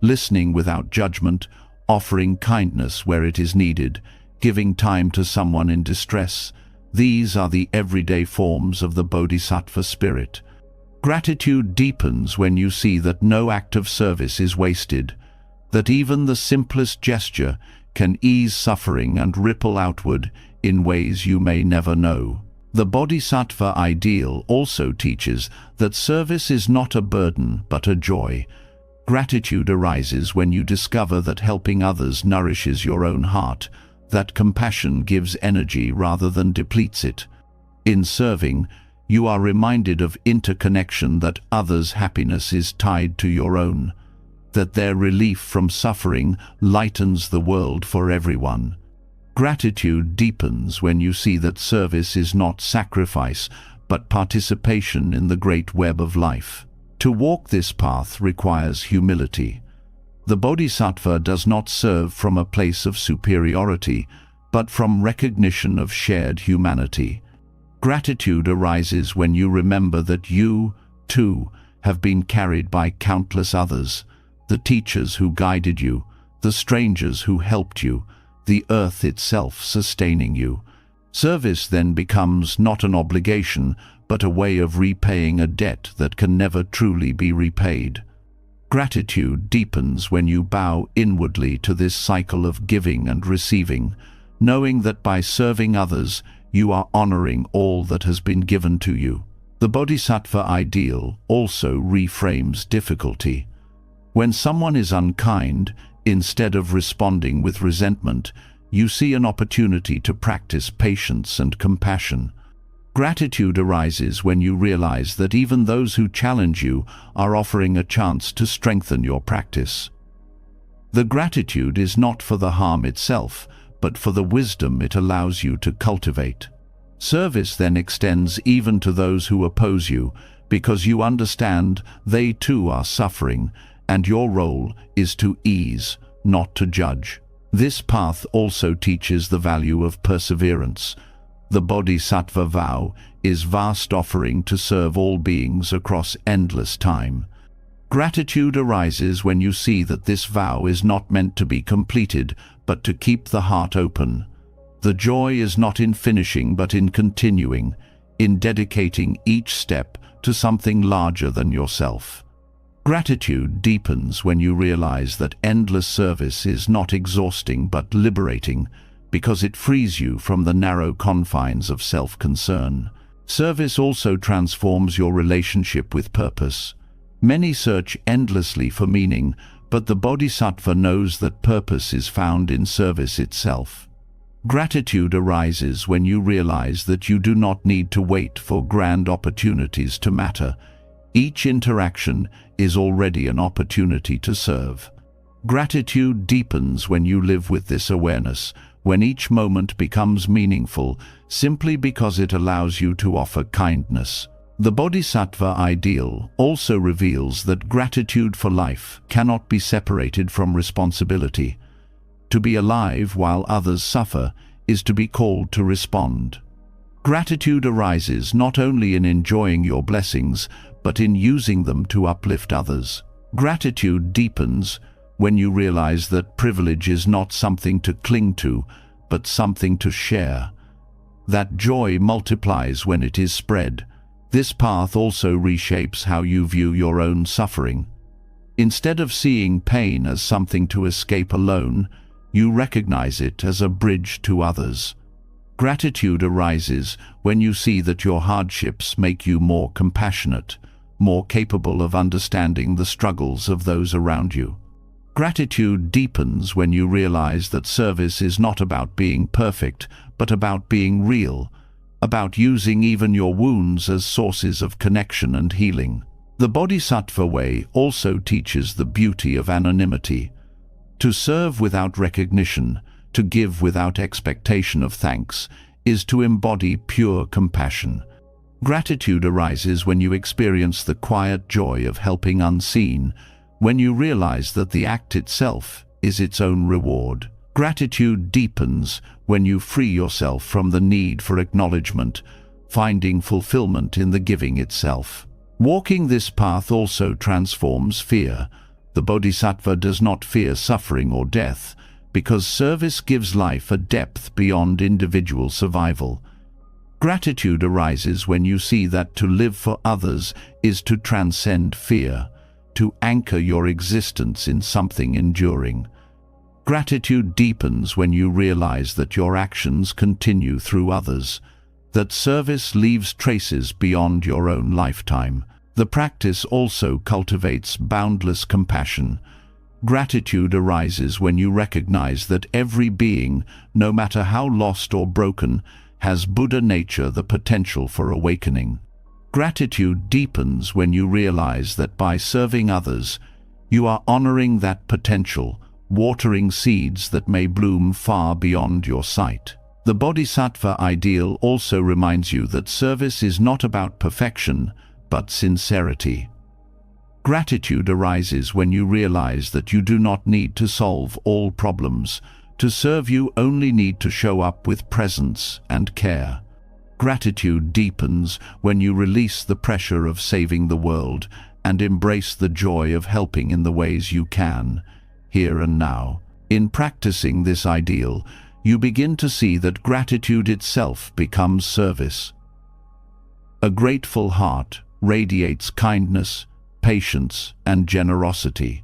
Listening without judgment, offering kindness where it is needed, giving time to someone in distress. These are the everyday forms of the Bodhisattva spirit. Gratitude deepens when you see that no act of service is wasted, that even the simplest gesture can ease suffering and ripple outward in ways you may never know. The Bodhisattva ideal also teaches that service is not a burden but a joy. Gratitude arises when you discover that helping others nourishes your own heart, that compassion gives energy rather than depletes it. In serving, you are reminded of interconnection, that others' happiness is tied to your own, that their relief from suffering lightens the world for everyone. Gratitude deepens when you see that service is not sacrifice, but participation in the great web of life. To walk this path requires humility. The Bodhisattva does not serve from a place of superiority, but from recognition of shared humanity. Gratitude arises when you remember that you, too, have been carried by countless others, the teachers who guided you, the strangers who helped you, the earth itself sustaining you. Service then becomes not an obligation, but a way of repaying a debt that can never truly be repaid. Gratitude deepens when you bow inwardly to this cycle of giving and receiving, knowing that by serving others, you are honoring all that has been given to you. The Bodhisattva ideal also reframes difficulty. When someone is unkind, instead of responding with resentment, you see an opportunity to practice patience and compassion. Gratitude arises when you realize that even those who challenge you are offering a chance to strengthen your practice. The gratitude is not for the harm itself, but for the wisdom it allows you to cultivate. Service then extends even to those who oppose you, because you understand they too are suffering, and your role is to ease, not to judge. This path also teaches the value of perseverance. The Bodhisattva vow is vast offering to serve all beings across endless time. Gratitude arises when you see that this vow is not meant to be completed, but to keep the heart open. The joy is not in finishing, but in continuing, in dedicating each step to something larger than yourself. Gratitude deepens when you realize that endless service is not exhausting but liberating, because it frees you from the narrow confines of self-concern. Service also transforms your relationship with purpose. Many search endlessly for meaning, but the Bodhisattva knows that purpose is found in service itself. Gratitude arises when you realize that you do not need to wait for grand opportunities to matter. Each interaction is already an opportunity to serve. Gratitude deepens when you live with this awareness, when each moment becomes meaningful simply because it allows you to offer kindness. The Bodhisattva ideal also reveals that gratitude for life cannot be separated from responsibility. To be alive while others suffer is to be called to respond. Gratitude arises not only in enjoying your blessings, but in using them to uplift others. Gratitude deepens when you realize that privilege is not something to cling to, but something to share. That joy multiplies when it is spread. This path also reshapes how you view your own suffering. Instead of seeing pain as something to escape alone, you recognize it as a bridge to others. Gratitude arises when you see that your hardships make you more compassionate, more capable of understanding the struggles of those around you. Gratitude deepens when you realize that service is not about being perfect, but about being real, about using even your wounds as sources of connection and healing. The Bodhisattva way also teaches the beauty of anonymity. To serve without recognition, to give without expectation of thanks, is to embody pure compassion. Gratitude arises when you experience the quiet joy of helping unseen, when you realize that the act itself is its own reward. Gratitude deepens when you free yourself from the need for acknowledgement, finding fulfillment in the giving itself. Walking this path also transforms fear. The Bodhisattva does not fear suffering or death, because service gives life a depth beyond individual survival. Gratitude arises when you see that to live for others is to transcend fear, to anchor your existence in something enduring. Gratitude deepens when you realize that your actions continue through others, that service leaves traces beyond your own lifetime. The practice also cultivates boundless compassion. Gratitude arises when you recognize that every being, no matter how lost or broken, has Buddha nature, the potential for awakening. Gratitude deepens when you realize that by serving others, you are honoring that potential, watering seeds that may bloom far beyond your sight. The Bodhisattva ideal also reminds you that service is not about perfection, but sincerity. Gratitude arises when you realize that you do not need to solve all problems. To serve, you only need to show up with presence and care. Gratitude deepens when you release the pressure of saving the world and embrace the joy of helping in the ways you can, here and now. In practicing this ideal, you begin to see that gratitude itself becomes service. A grateful heart radiates kindness, patience, and generosity.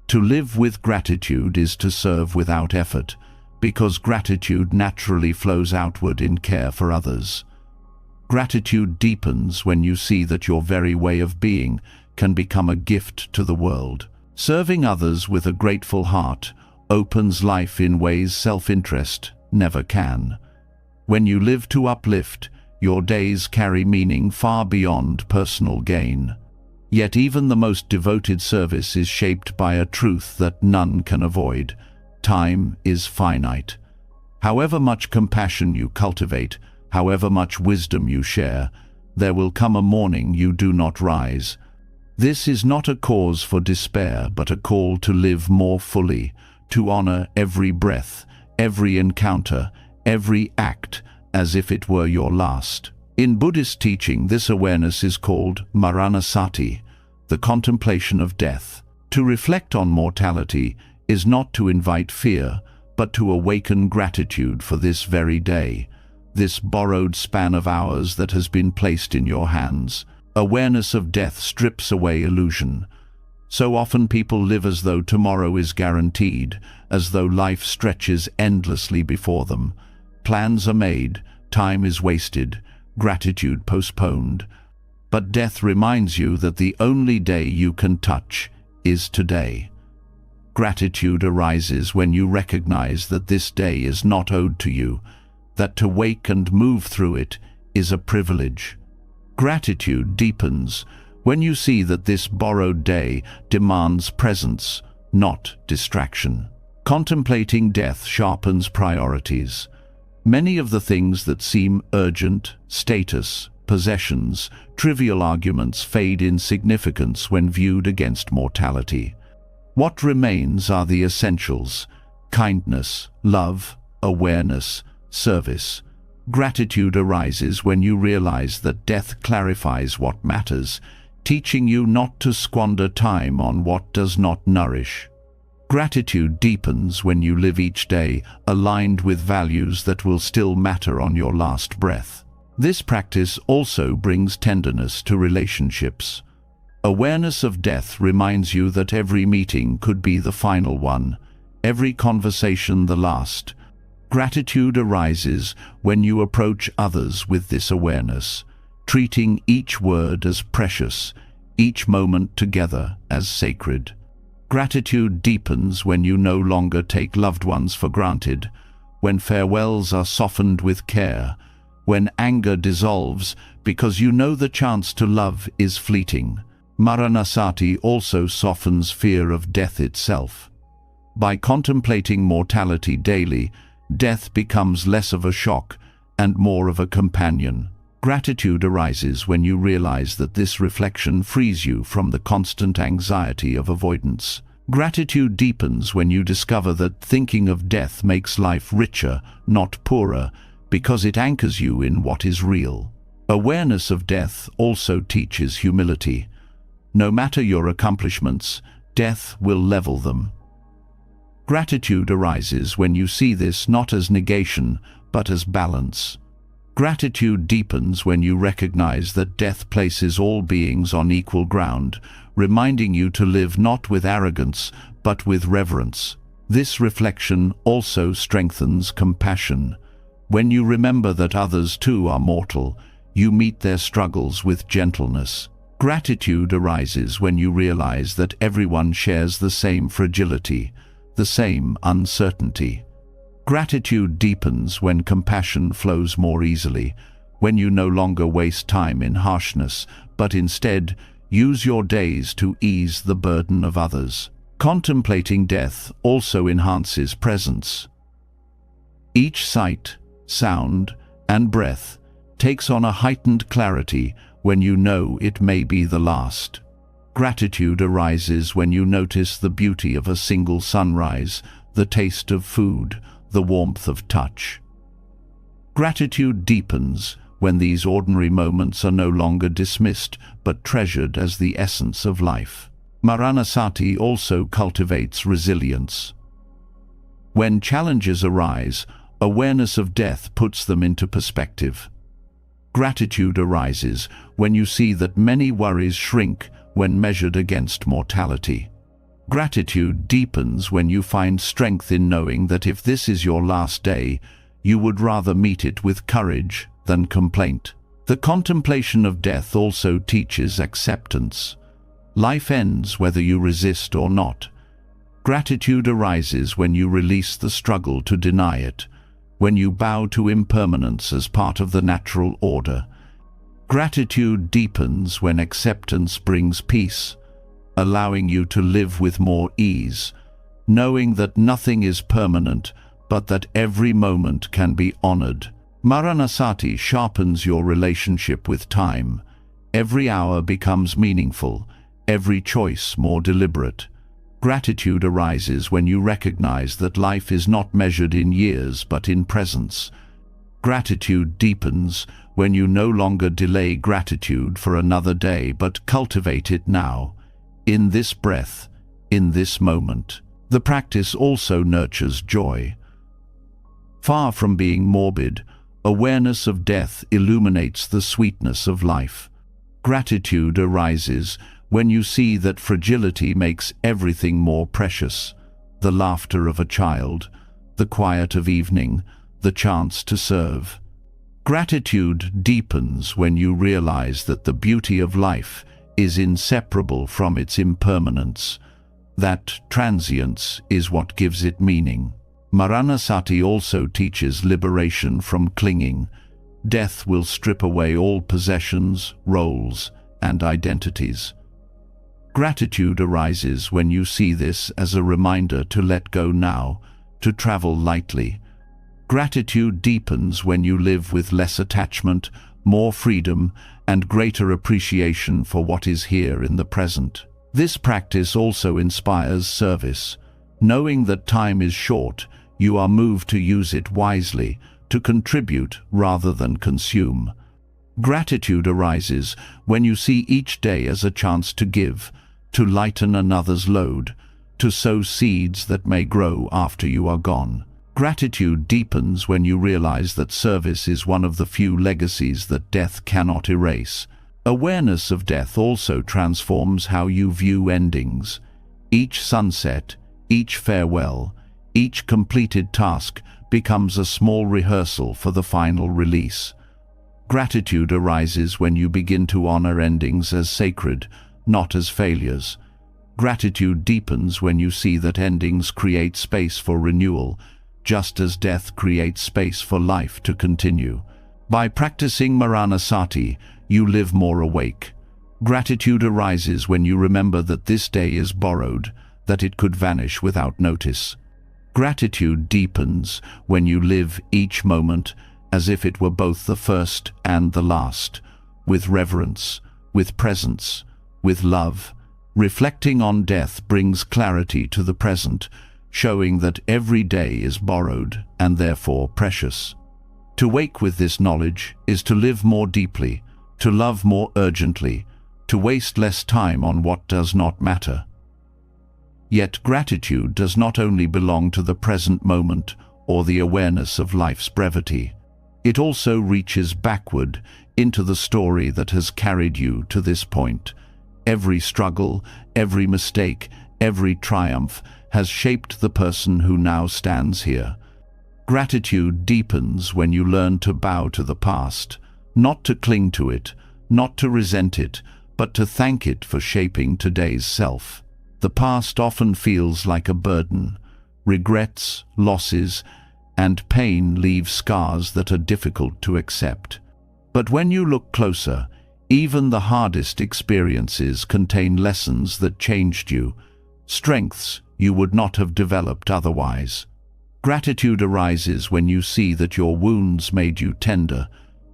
To live with gratitude is to serve without effort, because gratitude naturally flows outward in care for others. Gratitude deepens when you see that your very way of being can become a gift to the world. Serving others with a grateful heart opens life in ways self-interest never can. When you live to uplift, your days carry meaning far beyond personal gain. Yet even the most devoted service is shaped by a truth that none can avoid. Time is finite. However much compassion you cultivate, However much wisdom you share, there will come a morning you do not rise. This is not a cause for despair, but a call to live more fully, to honor every breath, every encounter, every act, as if it were your last. In Buddhist teaching, this awareness is called Maranasati, the contemplation of death. To reflect on mortality is not to invite fear, but to awaken gratitude for this very day, this borrowed span of hours that has been placed in your hands. Awareness of death strips away illusion. So often people live as though tomorrow is guaranteed, as though life stretches endlessly before them. Plans are made, time is wasted, gratitude postponed. But death reminds you that the only day you can touch is today. Gratitude arises when you recognize that this day is not owed to you, that to wake and move through it is a privilege. Gratitude deepens when you see that this borrowed day demands presence, not distraction. Contemplating death sharpens priorities. Many of the things that seem urgent, status, possessions, trivial arguments fade in significance when viewed against mortality. What remains are the essentials: kindness, love, awareness, service. Gratitude arises when you realize that death clarifies what matters, teaching you not to squander time on what does not nourish. Gratitude deepens when you live each day aligned with values that will still matter on your last breath. This practice also brings tenderness to relationships. Awareness of death reminds you that every meeting could be the final one, every conversation the last. Gratitude arises when you approach others with this awareness, treating each word as precious, each moment together as sacred. Gratitude deepens when you no longer take loved ones for granted, when farewells are softened with care, when anger dissolves because you know the chance to love is fleeting. Maranasati also softens fear of death itself. By contemplating mortality daily, death becomes less of a shock and more of a companion. Gratitude arises when you realize that this reflection frees you from the constant anxiety of avoidance. Gratitude deepens when you discover that thinking of death makes life richer, not poorer, because it anchors you in what is real. Awareness of death also teaches humility. No matter your accomplishments, death will level them. Gratitude arises when you see this not as negation, but as balance. Gratitude deepens when you recognize that death places all beings on equal ground, reminding you to live not with arrogance, but with reverence. This reflection also strengthens compassion. When you remember that others too are mortal, you meet their struggles with gentleness. Gratitude arises when you realize that everyone shares the same fragility, the same uncertainty. Gratitude deepens when compassion flows more easily, when you no longer waste time in harshness, but instead use your days to ease the burden of others. Contemplating death also enhances presence. Each sight, sound, and breath takes on a heightened clarity when you know it may be the last. Gratitude arises when you notice the beauty of a single sunrise, the taste of food, the warmth of touch. Gratitude deepens when these ordinary moments are no longer dismissed but treasured as the essence of life. Maranasati also cultivates resilience. When challenges arise, awareness of death puts them into perspective. Gratitude arises when you see that many worries shrink when measured against mortality. Gratitude deepens when you find strength in knowing that if this is your last day, you would rather meet it with courage than complaint. The contemplation of death also teaches acceptance. Life ends whether you resist or not. Gratitude arises when you release the struggle to deny it, when you bow to impermanence as part of the natural order. Gratitude deepens when acceptance brings peace, allowing you to live with more ease, knowing that nothing is permanent, but that every moment can be honored. Maranasati sharpens your relationship with time. Every hour becomes meaningful, every choice more deliberate. Gratitude arises when you recognize that life is not measured in years but in presence. Gratitude deepens when you no longer delay gratitude for another day but cultivate it now, in this breath, in this moment. The practice also nurtures joy. Far from being morbid, awareness of death illuminates the sweetness of life. Gratitude arises when you see that fragility makes everything more precious. The laughter of a child, the quiet of evening, the chance to serve. Gratitude deepens when you realize that the beauty of life is inseparable from its impermanence. That transience is what gives it meaning. Maranasati also teaches liberation from clinging. Death will strip away all possessions, roles, and identities. Gratitude arises when you see this as a reminder to let go now, to travel lightly. Gratitude deepens when you live with less attachment, more freedom, and greater appreciation for what is here in the present. This practice also inspires service. Knowing that time is short, you are moved to use it wisely, to contribute rather than consume. Gratitude arises when you see each day as a chance to give, to lighten another's load, to sow seeds that may grow after you are gone. Gratitude deepens when you realize that service is one of the few legacies that death cannot erase. Awareness of death also transforms how you view endings. Each sunset, each farewell, each completed task becomes a small rehearsal for the final release. Gratitude arises when you begin to honor endings as sacred, not as failures. Gratitude deepens when you see that endings create space for renewal, just as death creates space for life to continue. By practicing Maranasati, you live more awake. Gratitude arises when you remember that this day is borrowed, that it could vanish without notice. Gratitude deepens when you live each moment as if it were both the first and the last, with reverence, with presence, with love. Reflecting on death brings clarity to the present, showing that every day is borrowed and therefore precious. To wake with this knowledge is to live more deeply, to love more urgently, to waste less time on what does not matter. Yet gratitude does not only belong to the present moment or the awareness of life's brevity. It also reaches backward into the story that has carried you to this point. Every struggle, every mistake, every triumph has shaped the person who now stands here. Gratitude deepens when you learn to bow to the past, not to cling to it, not to resent it, but to thank it for shaping today's self. The past often feels like a burden. Regrets, losses, and pain leave scars that are difficult to accept. But when you look closer, even the hardest experiences contain lessons that changed you, strengths you would not have developed otherwise. Gratitude arises when you see that your wounds made you tender,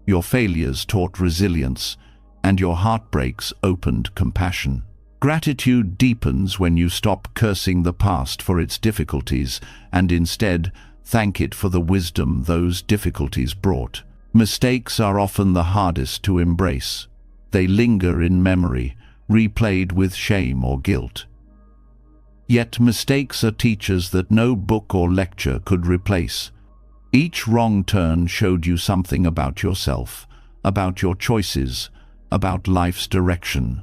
your failures taught resilience, and your heartbreaks opened compassion. Gratitude deepens when you stop cursing the past for its difficulties and instead thank it for the wisdom those difficulties brought. Mistakes are often the hardest to embrace. They linger in memory, replayed with shame or guilt. Yet mistakes are teachers that no book or lecture could replace. Each wrong turn showed you something about yourself, about your choices, about life's direction.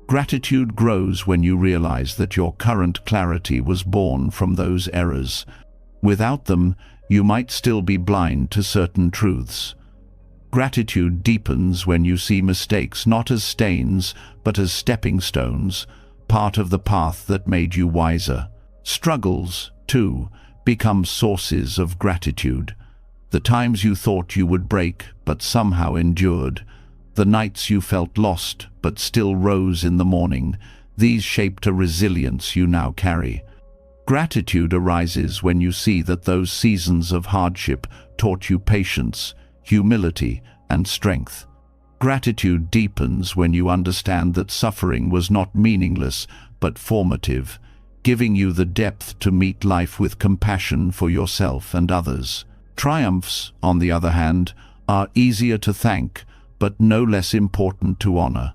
Gratitude grows when you realize that your current clarity was born from those errors. Without them, you might still be blind to certain truths. Gratitude deepens when you see mistakes not as stains, but as stepping stones, part of the path that made you wiser. Struggles, too, become sources of gratitude. The times you thought you would break, but somehow endured. The nights you felt lost, but still rose in the morning. These shaped a resilience you now carry. Gratitude arises when you see that those seasons of hardship taught you patience, humility, and strength. Gratitude deepens when you understand that suffering was not meaningless but formative, giving you the depth to meet life with compassion for yourself and others. Triumphs, on the other hand, are easier to thank, but no less important to honor.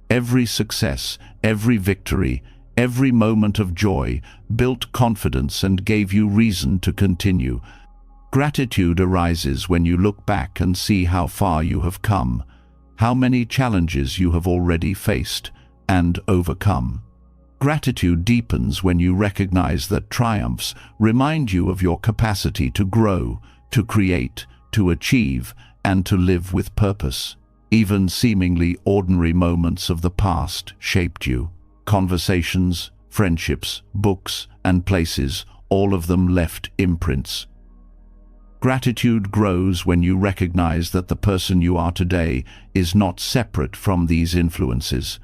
Every success, every victory, every moment of joy built confidence and gave you reason to continue. Gratitude arises when you look back and see how far you have come, how many challenges you have already faced and overcome. Gratitude deepens when you recognize that triumphs remind you of your capacity to grow, to create, to achieve, and to live with purpose. Even seemingly ordinary moments of the past shaped you. Conversations, friendships, books, and places, all of them left imprints. Gratitude grows when you recognize that the person you are today is not separate from these influences.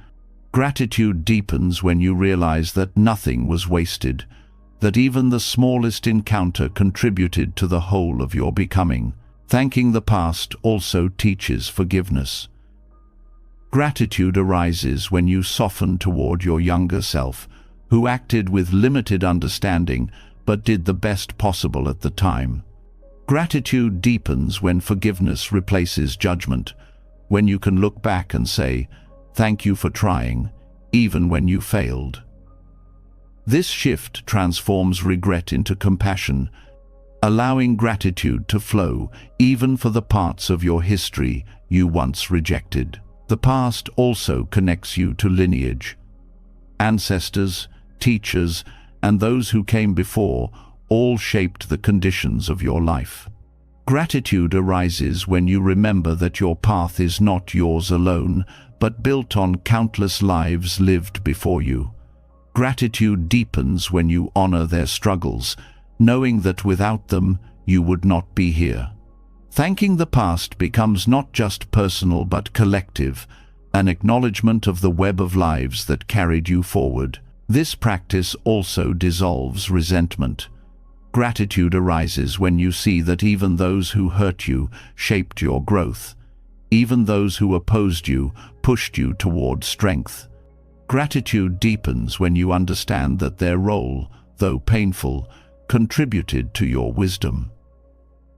Gratitude deepens when you realize that nothing was wasted, that even the smallest encounter contributed to the whole of your becoming. Thanking the past also teaches forgiveness. Gratitude arises when you soften toward your younger self, who acted with limited understanding but did the best possible at the time. Gratitude deepens when forgiveness replaces judgment, when you can look back and say, "Thank you for trying, even when you failed." This shift transforms regret into compassion, allowing gratitude to flow even for the parts of your history you once rejected. The past also connects you to lineage. Ancestors, teachers, and those who came before all shaped the conditions of your life. Gratitude arises when you remember that your path is not yours alone, but built on countless lives lived before you. Gratitude deepens when you honor their struggles, knowing that without them you would not be here. Thanking the past becomes not just personal but collective, an acknowledgement of the web of lives that carried you forward. This practice also dissolves resentment. Gratitude arises when you see that even those who hurt you shaped your growth. Even those who opposed you pushed you toward strength. Gratitude deepens when you understand that their role, though painful, contributed to your wisdom.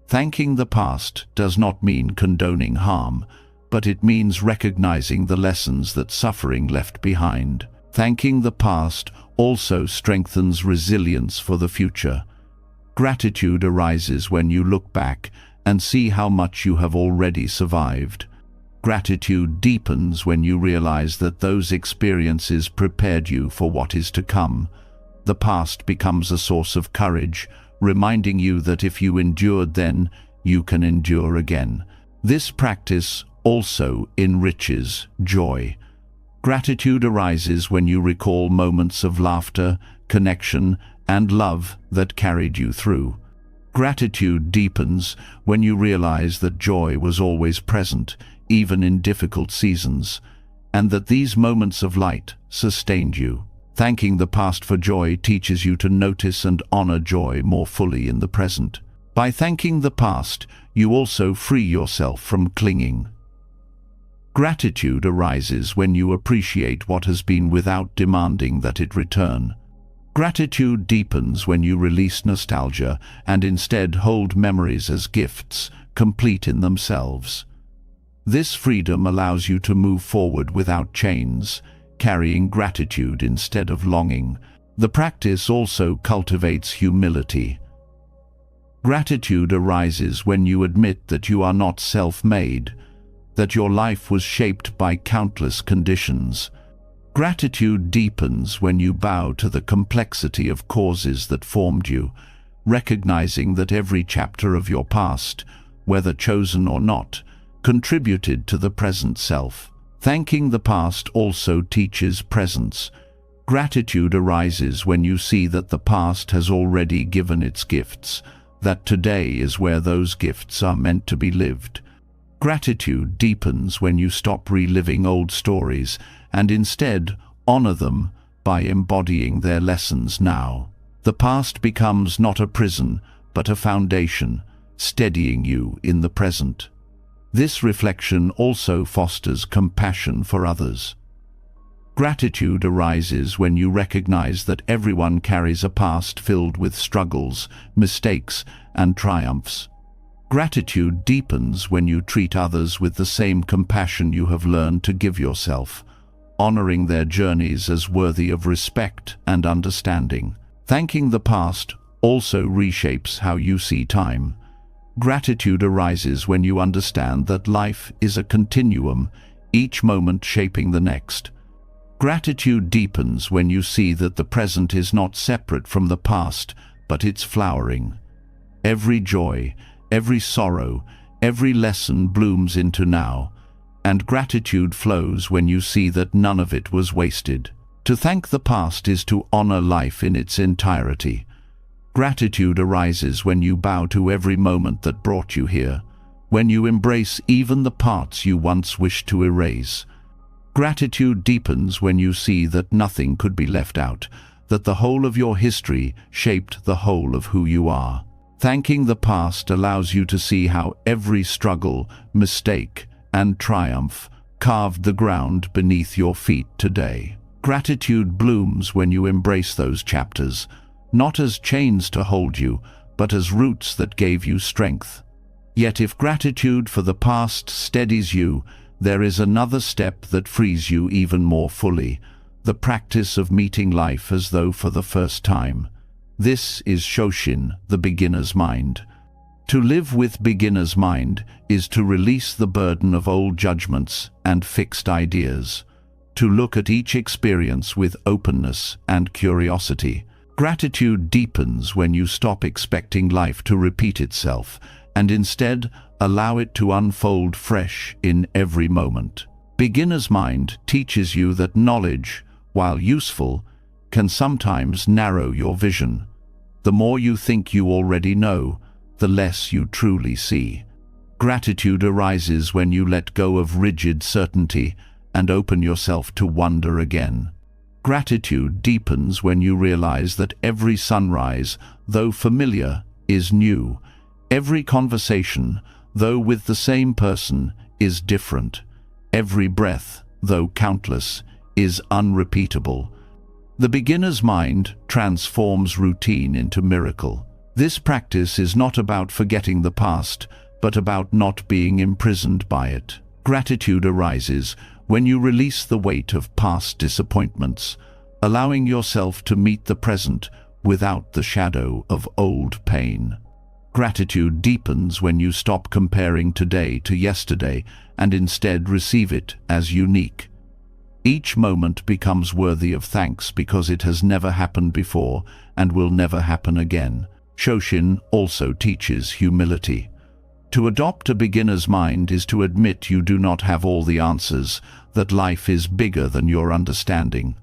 Thanking the past does not mean condoning harm, but it means recognizing the lessons that suffering left behind. Thanking the past also strengthens resilience for the future. Gratitude arises when you look back and see how much you have already survived. Gratitude deepens when you realize that those experiences prepared you for what is to come. The past becomes a source of courage, reminding you that if you endured then, you can endure again. This practice also enriches joy. Gratitude arises when you recall moments of laughter, connection, and love that carried you through. Gratitude deepens when you realize that joy was always present, even in difficult seasons, and that these moments of light sustained you. Thanking the past for joy teaches you to notice and honor joy more fully in the present. By thanking the past, you also free yourself from clinging. Gratitude arises when you appreciate what has been without demanding that it return. Gratitude deepens when you release nostalgia and instead hold memories as gifts, complete in themselves. This freedom allows you to move forward without chains, carrying gratitude instead of longing. The practice also cultivates humility. Gratitude arises when you admit that you are not self-made, that your life was shaped by countless conditions. Gratitude deepens when you bow to the complexity of causes that formed you, recognizing that every chapter of your past, whether chosen or not, contributed to the present self. Thanking the past also teaches presence. Gratitude arises when you see that the past has already given its gifts, that today is where those gifts are meant to be lived. Gratitude deepens when you stop reliving old stories and instead honor them by embodying their lessons now. The past becomes not a prison, but a foundation, steadying you in the present. This reflection also fosters compassion for others. Gratitude arises when you recognize that everyone carries a past filled with struggles, mistakes, and triumphs. Gratitude deepens when you treat others with the same compassion you have learned to give yourself, honoring their journeys as worthy of respect and understanding. Thanking the past also reshapes how you see time. Gratitude arises when you understand that life is a continuum, each moment shaping the next. Gratitude deepens when you see that the present is not separate from the past, but it's flowering. Every joy, every sorrow, every lesson blooms into now, and gratitude flows when you see that none of it was wasted. To thank the past is to honor life in its entirety. Gratitude arises when you bow to every moment that brought you here, when you embrace even the parts you once wished to erase. Gratitude deepens when you see that nothing could be left out, that the whole of your history shaped the whole of who you are. Thanking the past allows you to see how every struggle, mistake, and triumph carved the ground beneath your feet today. Gratitude blooms when you embrace those chapters, not as chains to hold you, but as roots that gave you strength. Yet if gratitude for the past steadies you, there is another step that frees you even more fully, the practice of meeting life as though for the first time. This is Shoshin, the beginner's mind. To live with beginner's mind is to release the burden of old judgments and fixed ideas, to look at each experience with openness and curiosity. Gratitude deepens when you stop expecting life to repeat itself and instead allow it to unfold fresh in every moment. Beginner's mind teaches you that knowledge, while useful, can sometimes narrow your vision. The more you think you already know, the less you truly see. Gratitude arises when you let go of rigid certainty and open yourself to wonder again. Gratitude deepens when you realize that every sunrise, though familiar, is new. Every conversation, though with the same person, is different. Every breath, though countless, is unrepeatable. The beginner's mind transforms routine into miracle. This practice is not about forgetting the past, but about not being imprisoned by it. Gratitude arises when you release the weight of past disappointments, allowing yourself to meet the present without the shadow of old pain. Gratitude deepens when you stop comparing today to yesterday and instead receive it as unique. Each moment becomes worthy of thanks because it has never happened before and will never happen again. Shoshin also teaches humility. To adopt a beginner's mind is to admit you do not have all the answers, that life is bigger than your understanding.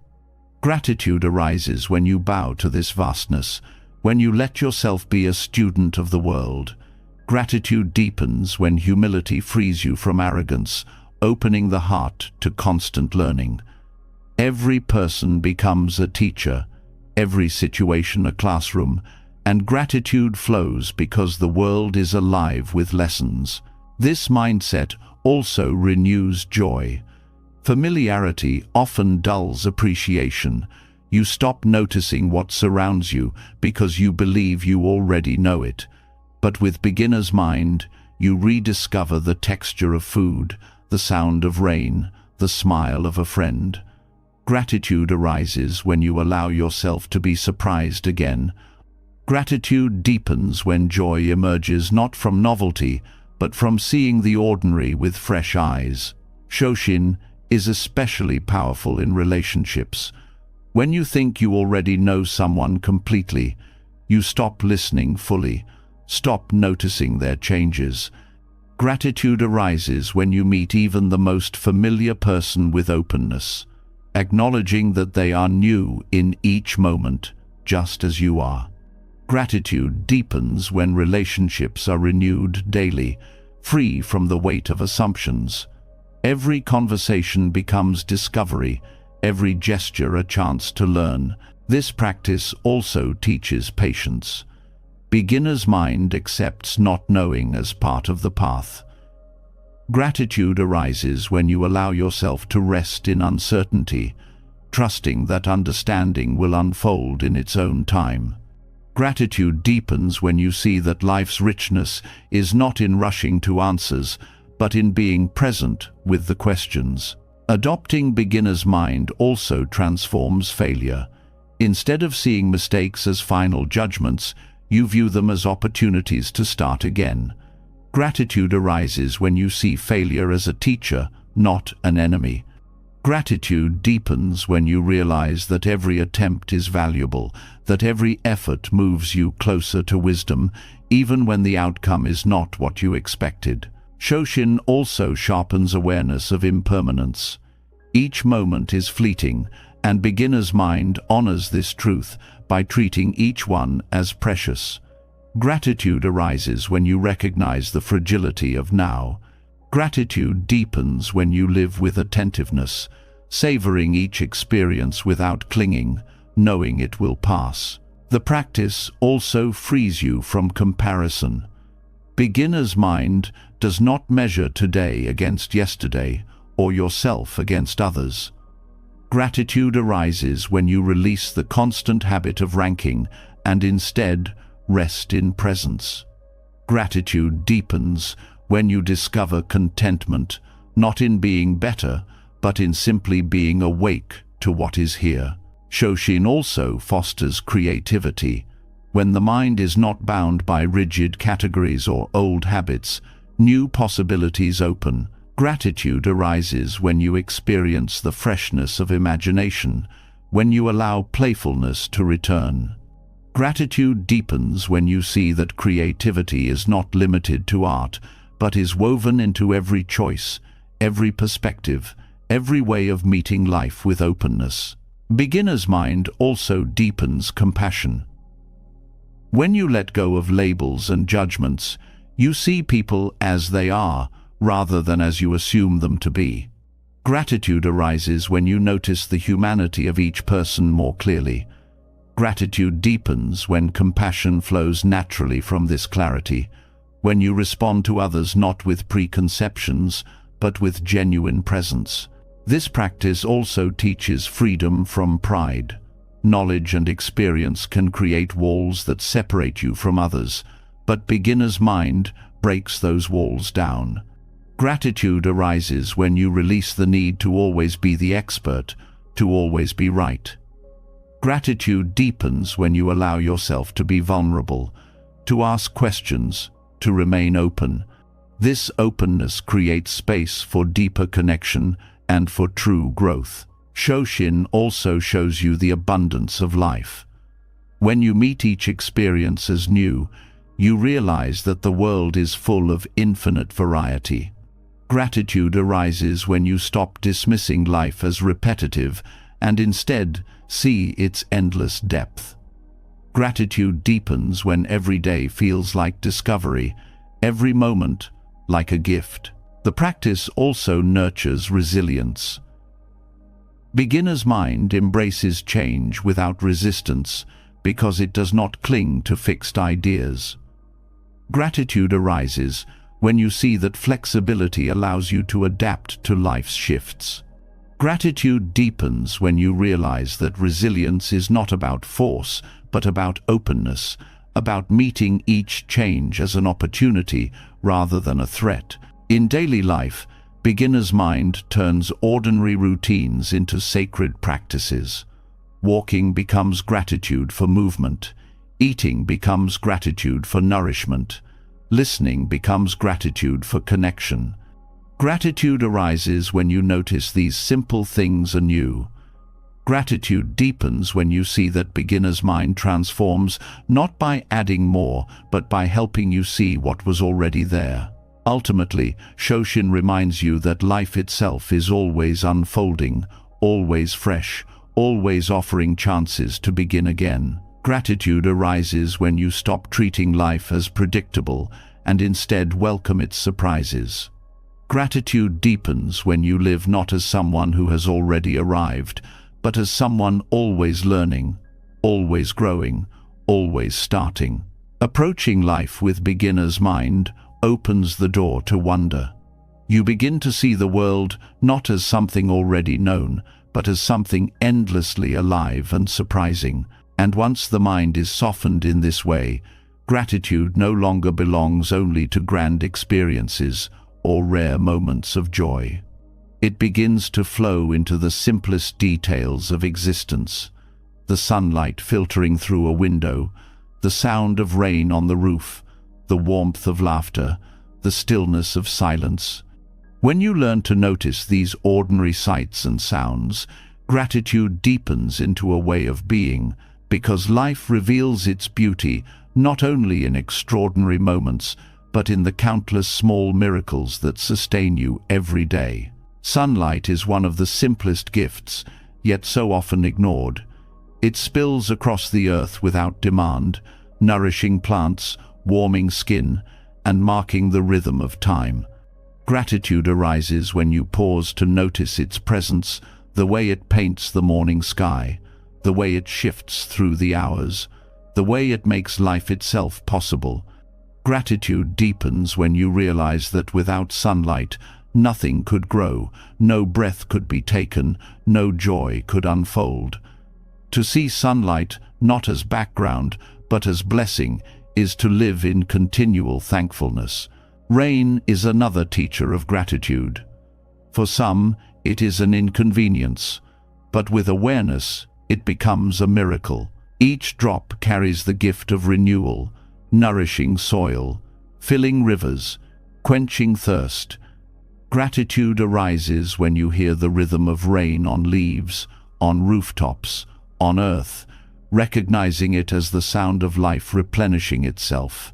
Gratitude arises when you bow to this vastness, when you let yourself be a student of the world. Gratitude deepens when humility frees you from arrogance, opening the heart to constant learning. Every person becomes a teacher, every situation a classroom, and gratitude flows because the world is alive with lessons. This mindset also renews joy. Familiarity often dulls appreciation. You stop noticing what surrounds you because you believe you already know it. But with beginner's mind, you rediscover the texture of food, the sound of rain, the smile of a friend. Gratitude arises when you allow yourself to be surprised again. Gratitude deepens when joy emerges not from novelty, but from seeing the ordinary with fresh eyes. Shoshin is especially powerful in relationships. When you think you already know someone completely, you stop listening fully, stop noticing their changes. Gratitude arises when you meet even the most familiar person with openness, acknowledging that they are new in each moment, just as you are. Gratitude deepens when relationships are renewed daily, free from the weight of assumptions. Every conversation becomes discovery, every gesture a chance to learn, This practice also teaches patience. Beginner's mind accepts not knowing as part of the path. Gratitude arises when you allow yourself to rest in uncertainty, trusting that understanding will unfold in its own time. Gratitude deepens when you see that life's richness is not in rushing to answers, but in being present with the questions. Adopting beginner's mind also transforms failure. Instead of seeing mistakes as final judgments, you view them as opportunities to start again. Gratitude arises when you see failure as a teacher, not an enemy. Gratitude deepens when you realize that every attempt is valuable, that every effort moves you closer to wisdom, even when the outcome is not what you expected. Shoshin also sharpens awareness of impermanence. Each moment is fleeting, and beginner's mind honors this truth by treating each one as precious. Gratitude arises when you recognize the fragility of now. Gratitude deepens when you live with attentiveness, savoring each experience without clinging, knowing it will pass. The practice also frees you from comparison. Beginner's mind does not measure today against yesterday or yourself against others. Gratitude arises when you release the constant habit of ranking and instead rest in presence. Gratitude deepens when you discover contentment, not in being better, but in simply being awake to what is here. Shoshin also fosters creativity. When the mind is not bound by rigid categories or old habits, new possibilities open. Gratitude arises when you experience the freshness of imagination, when you allow playfulness to return. Gratitude deepens when you see that creativity is not limited to art, but is woven into every choice, every perspective, every way of meeting life with openness. Beginner's mind also deepens compassion. When you let go of labels and judgments, you see people as they are, rather than as you assume them to be. Gratitude arises when you notice the humanity of each person more clearly. Gratitude deepens when compassion flows naturally from this clarity, when you respond to others not with preconceptions, but with genuine presence. This practice also teaches freedom from pride. Knowledge and experience can create walls that separate you from others, but beginner's mind breaks those walls down. Gratitude arises when you release the need to always be the expert, to always be right. Gratitude deepens when you allow yourself to be vulnerable, to ask questions, to remain open. This openness creates space for deeper connection and for true growth. Shoshin also shows you the abundance of life. When you meet each experience as new, you realize that the world is full of infinite variety. Gratitude arises when you stop dismissing life as repetitive and instead see its endless depth. Gratitude deepens when every day feels like discovery, every moment like a gift. The practice also nurtures resilience. Beginner's mind embraces change without resistance because it does not cling to fixed ideas. Gratitude arises when you see that flexibility allows you to adapt to life's shifts. Gratitude deepens when you realize that resilience is not about force, but about openness, about meeting each change as an opportunity rather than a threat. In daily life, beginner's mind turns ordinary routines into sacred practices. Walking becomes gratitude for movement. Eating becomes gratitude for nourishment. Listening becomes gratitude for connection. Gratitude arises when you notice these simple things anew. Gratitude deepens when you see that beginner's mind transforms not by adding more, but by helping you see what was already there. Ultimately, Shoshin reminds you that life itself is always unfolding, always fresh, always offering chances to begin again. Gratitude arises when you stop treating life as predictable and instead welcome its surprises. Gratitude deepens when you live not as someone who has already arrived, but as someone always learning, always growing, always starting. Approaching life with beginner's mind opens the door to wonder. You begin to see the world not as something already known, but as something endlessly alive and surprising. And once the mind is softened in this way, gratitude no longer belongs only to grand experiences or rare moments of joy. It begins to flow into the simplest details of existence: the sunlight filtering through a window, the sound of rain on the roof, the warmth of laughter, the stillness of silence. When you learn to notice these ordinary sights and sounds, gratitude deepens into a way of being, because life reveals its beauty not only in extraordinary moments, but in the countless small miracles that sustain you every day. Sunlight is one of the simplest gifts, yet so often ignored. It spills across the earth without demand, nourishing plants, warming skin, and marking the rhythm of time. Gratitude arises when you pause to notice its presence, the way it paints the morning sky, the way it shifts through the hours, the way it makes life itself possible. Gratitude deepens when you realize that without sunlight, nothing could grow, no breath could be taken, no joy could unfold. To see sunlight not as background, but as blessing, is to live in continual thankfulness. Rain is another teacher of gratitude. For some, it is an inconvenience, but with awareness, it becomes a miracle. Each drop carries the gift of renewal, nourishing soil, filling rivers, quenching thirst. Gratitude arises when you hear the rhythm of rain on leaves, on rooftops, on earth, recognizing it as the sound of life replenishing itself.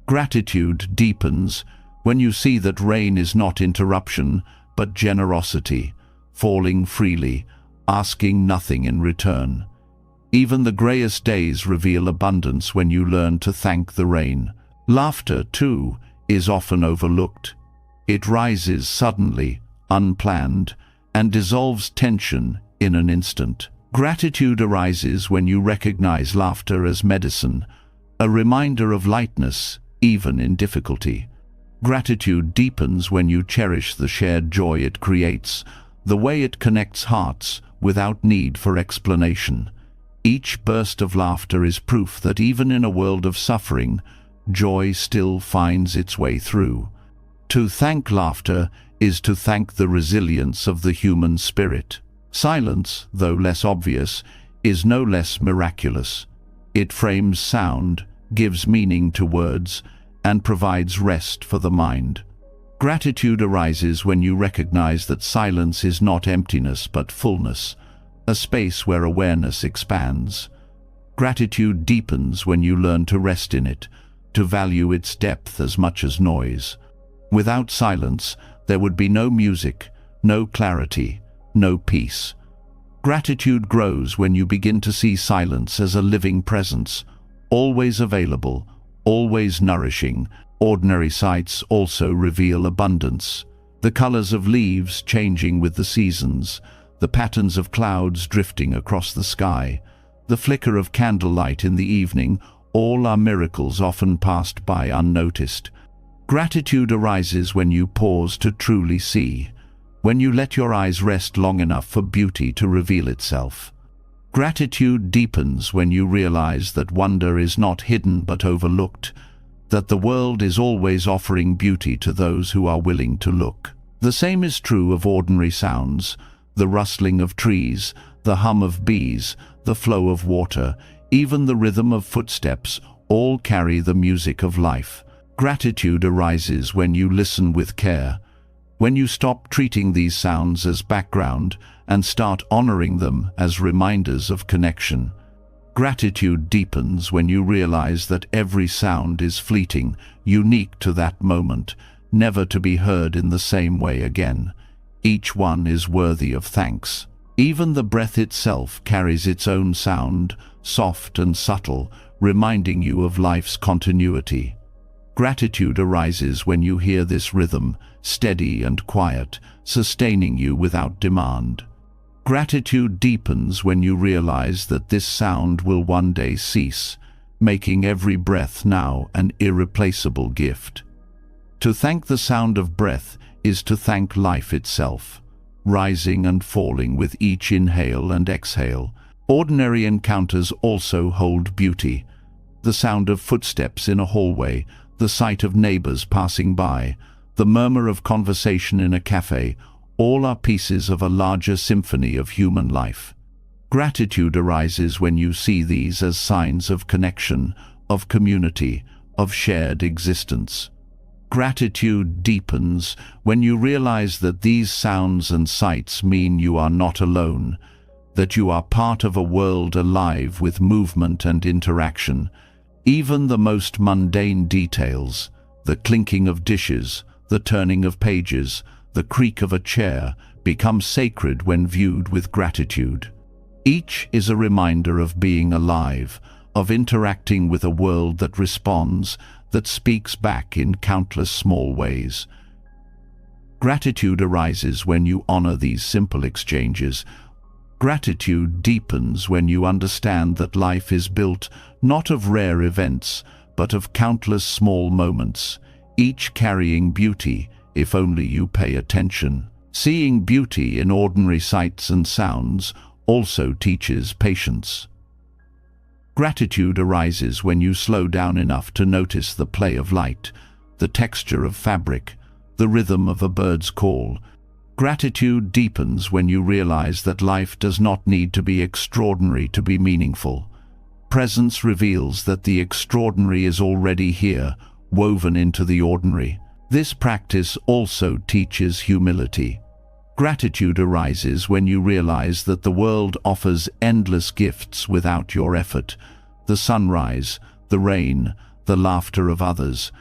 Gratitude deepens when you see that rain is not interruption, but generosity, falling freely, asking nothing in return. Even the greyest days reveal abundance when you learn to thank the rain. Laughter, too, is often overlooked. It rises suddenly, unplanned, and dissolves tension in an instant. Gratitude arises when you recognize laughter as medicine, a reminder of lightness, even in difficulty. Gratitude deepens when you cherish the shared joy it creates, the way it connects hearts without need for explanation. Each burst of laughter is proof that even in a world of suffering, joy still finds its way through. To thank laughter is to thank the resilience of the human spirit. Silence, though less obvious, is no less miraculous. It frames sound, gives meaning to words, and provides rest for the mind. Gratitude arises when you recognize that silence is not emptiness but fullness, a space where awareness expands. Gratitude deepens when you learn to rest in it, to value its depth as much as noise. Without silence, there would be no music, no clarity, no peace. Gratitude grows when you begin to see silence as a living presence, always available, always nourishing. Ordinary sights also reveal abundance. The colors of leaves changing with the seasons, the patterns of clouds drifting across the sky, the flicker of candlelight in the evening, all are miracles often passed by unnoticed. Gratitude arises when you pause to truly see, when you let your eyes rest long enough for beauty to reveal itself. Gratitude deepens when you realize that wonder is not hidden but overlooked, that the world is always offering beauty to those who are willing to look. The same is true of ordinary sounds: the rustling of trees, the hum of bees, the flow of water, even the rhythm of footsteps, all carry the music of life. Gratitude arises when you listen with care, when you stop treating these sounds as background and start honoring them as reminders of connection. Gratitude deepens when you realize that every sound is fleeting, unique to that moment, never to be heard in the same way again. Each one is worthy of thanks. Even the breath itself carries its own sound, soft and subtle, reminding you of life's continuity. Gratitude arises when you hear this rhythm, steady and quiet, sustaining you without demand. Gratitude deepens when you realize that this sound will one day cease, making every breath now an irreplaceable gift. To thank the sound of breath is to thank life itself, rising and falling with each inhale and exhale. Ordinary encounters also hold beauty. The sound of footsteps in a hallway, the sight of neighbors passing by, the murmur of conversation in a cafe, all are pieces of a larger symphony of human life. Gratitude arises when you see these as signs of connection, of community, of shared existence. Gratitude deepens when you realize that these sounds and sights mean you are not alone, that you are part of a world alive with movement and interaction. Even the most mundane details, the clinking of dishes, the turning of pages, the creak of a chair, become sacred when viewed with gratitude. Each is a reminder of being alive, of interacting with a world that responds, that speaks back in countless small ways. Gratitude arises when you honor these simple exchanges. Gratitude deepens when you understand that life is built not of rare events, but of countless small moments, each carrying beauty, if only you pay attention. Seeing beauty in ordinary sights and sounds also teaches patience. Gratitude arises when you slow down enough to notice the play of light, the texture of fabric, the rhythm of a bird's call. Gratitude deepens when you realize that life does not need to be extraordinary to be meaningful. Presence reveals that the extraordinary is already here, woven into the ordinary. This practice also teaches humility. Gratitude arises when you realize that the world offers endless gifts without your effort. The sunrise, the rain, the laughter of others.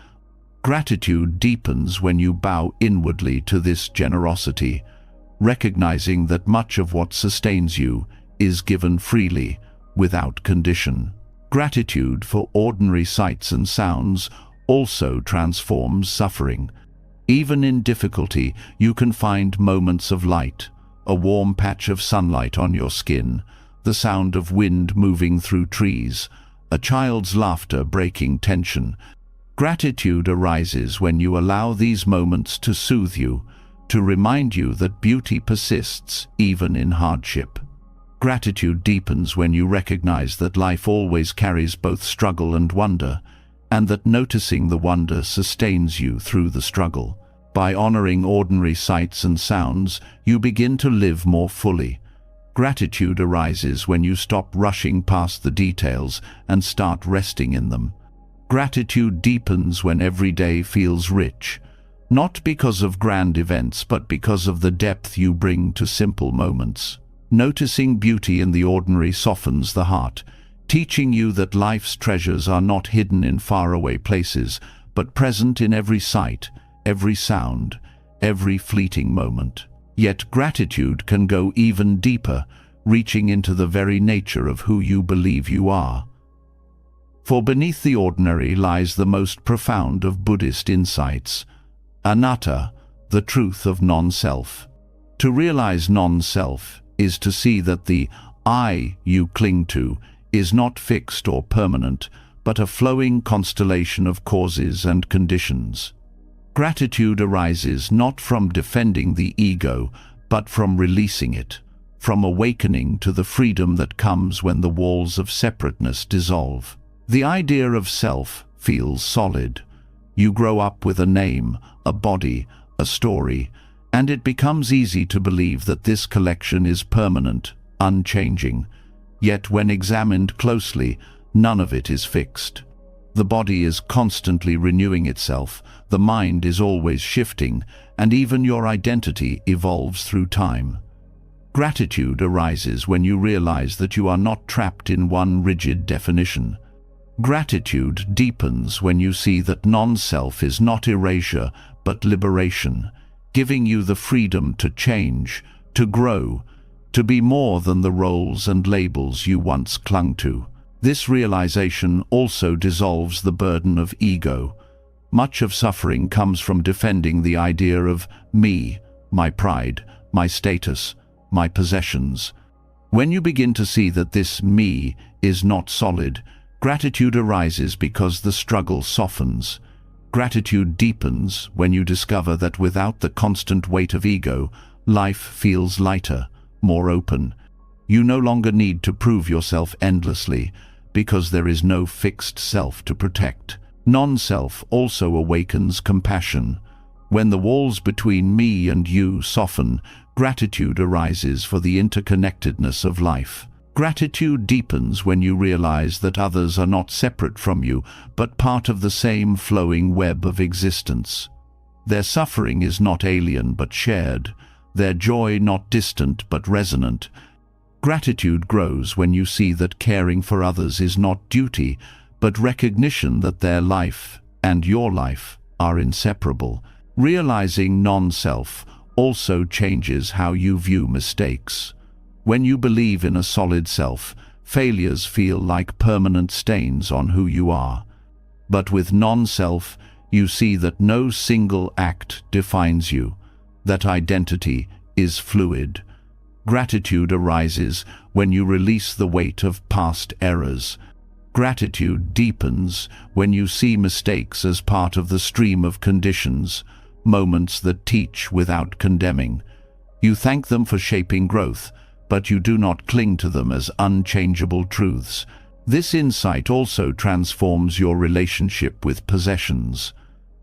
Gratitude deepens when you bow inwardly to this generosity, recognizing that much of what sustains you is given freely, without condition. Gratitude for ordinary sights and sounds also transforms suffering. Even in difficulty, you can find moments of light, a warm patch of sunlight on your skin, the sound of wind moving through trees, a child's laughter breaking tension. Gratitude arises when you allow these moments to soothe you, to remind you that beauty persists even in hardship. Gratitude deepens when you recognize that life always carries both struggle and wonder, and that noticing the wonder sustains you through the struggle. By honoring ordinary sights and sounds, you begin to live more fully. Gratitude arises when you stop rushing past the details and start resting in them. Gratitude deepens when every day feels rich, not because of grand events, but because of the depth you bring to simple moments. Noticing beauty in the ordinary softens the heart, teaching you that life's treasures are not hidden in faraway places, but present in every sight, every sound, every fleeting moment. Yet gratitude can go even deeper, reaching into the very nature of who you believe you are. For beneath the ordinary lies the most profound of Buddhist insights, anatta, the truth of non-self. To realize non-self is to see that the I you cling to is not fixed or permanent, but a flowing constellation of causes and conditions. Gratitude arises not from defending the ego, but from releasing it, from awakening to the freedom that comes when the walls of separateness dissolve. The idea of self feels solid. You grow up with a name, a body, a story, and it becomes easy to believe that this collection is permanent, unchanging. Yet when examined closely, none of it is fixed. The body is constantly renewing itself, the mind is always shifting, and even your identity evolves through time. Gratitude arises when you realize that you are not trapped in one rigid definition. Gratitude deepens when you see that non-self is not erasure, but liberation, giving you the freedom to change, to grow, to be more than the roles and labels you once clung to. This realization also dissolves the burden of ego. Much of suffering comes from defending the idea of me, my pride, my status. my possessions. When you begin to see that this me is not solid, gratitude arises because the struggle softens. Gratitude deepens when you discover that without the constant weight of ego, life feels lighter, more open. You no longer need to prove yourself endlessly, because there is no fixed self to protect. Non-self also awakens compassion. When the walls between me and you soften, gratitude arises for the interconnectedness of life. Gratitude deepens when you realize that others are not separate from you, but part of the same flowing web of existence. Their suffering is not alien but shared, their joy not distant but resonant. Gratitude grows when you see that caring for others is not duty, but recognition that their life and your life are inseparable. Realizing non-self also changes how you view mistakes. When you believe in a solid self, failures feel like permanent stains on who you are. But with non-self, you see that no single act defines you, that identity is fluid. Gratitude arises when you release the weight of past errors. Gratitude deepens when you see mistakes as part of the stream of conditions, moments that teach without condemning. You thank them for shaping growth, but you do not cling to them as unchangeable truths. This insight also transforms your relationship with possessions.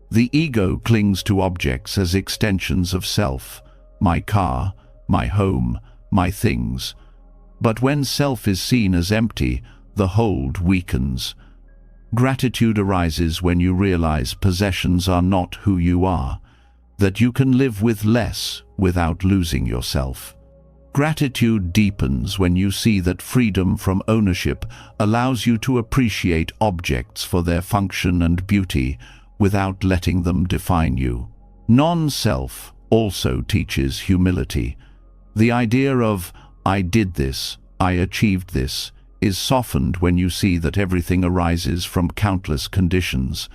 The ego clings to objects as extensions of self, my car, my home, my things. But when self is seen as empty, the hold weakens. Gratitude arises when you realize possessions are not who you are, that you can live with less without losing yourself. Gratitude deepens when you see that freedom from ownership allows you to appreciate objects for their function and beauty without letting them define you. Non-self also teaches humility. The idea of, I did this, I achieved this, is softened when you see that everything arises from countless conditions.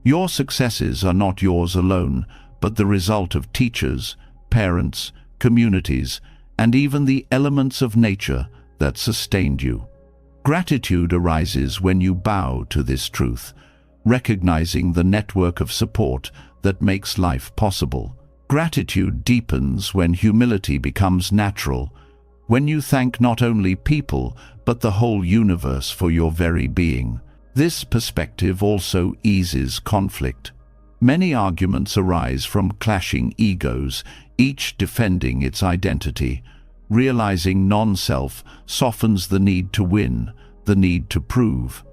Your successes are not yours alone, but the result of teachers, parents, communities, and even the elements of nature that sustained you. Gratitude arises when you bow to this truth, recognizing the network of support that makes life possible. Gratitude deepens when humility becomes natural, when you thank not only people, but the whole universe for your very being. This perspective also eases conflict. Many arguments arise from clashing egos, each defending its identity. Realizing non-self softens the need to win, the need to prove.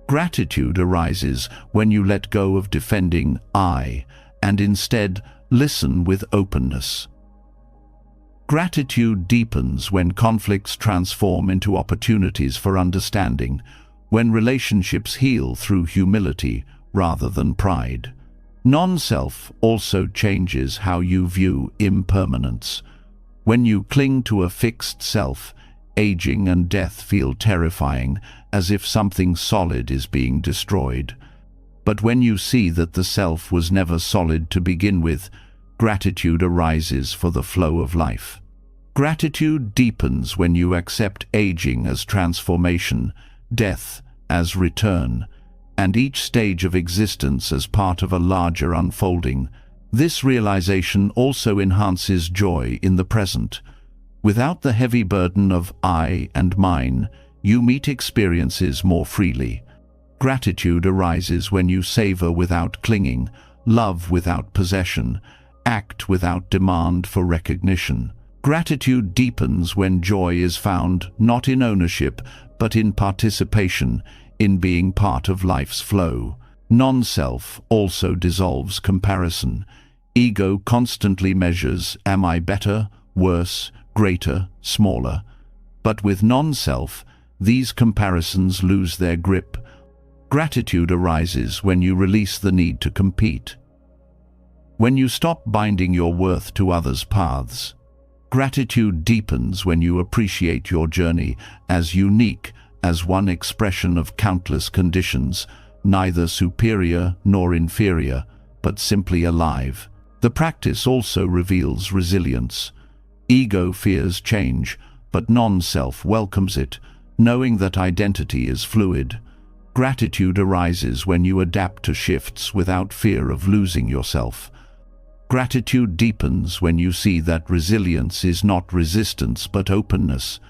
Gratitude arises when you let go of defending I, and instead listen with openness. Gratitude deepens when conflicts transform into opportunities for understanding, when relationships heal through humility rather than pride. Non-self also changes how you view impermanence. When you cling to a fixed self, aging and death feel terrifying, as if something solid is being destroyed. But when you see that the self was never solid to begin with, gratitude arises for the flow of life. Gratitude deepens when you accept aging as transformation, death as return, and each stage of existence as part of a larger unfolding. This realization also enhances joy in the present. Without the heavy burden of I and mine, you meet experiences more freely. Gratitude arises when you savor without clinging, love without possession, act without demand for recognition. Gratitude deepens when joy is found not in ownership, but in participation, in being part of life's flow. Non-self also dissolves comparison. Ego constantly measures, am I better, worse, greater, smaller? But with non-self, these comparisons lose their grip. Gratitude arises when you release the need to compete. When you stop binding your worth to others' paths. Gratitude deepens when you appreciate your journey as unique as one expression of countless conditions, neither superior nor inferior, but simply alive. The practice also reveals resilience. Ego fears change, but non-self welcomes it, knowing that identity is fluid. Gratitude arises when you adapt to shifts without fear of losing yourself. Gratitude deepens when you see that resilience is not resistance but openness,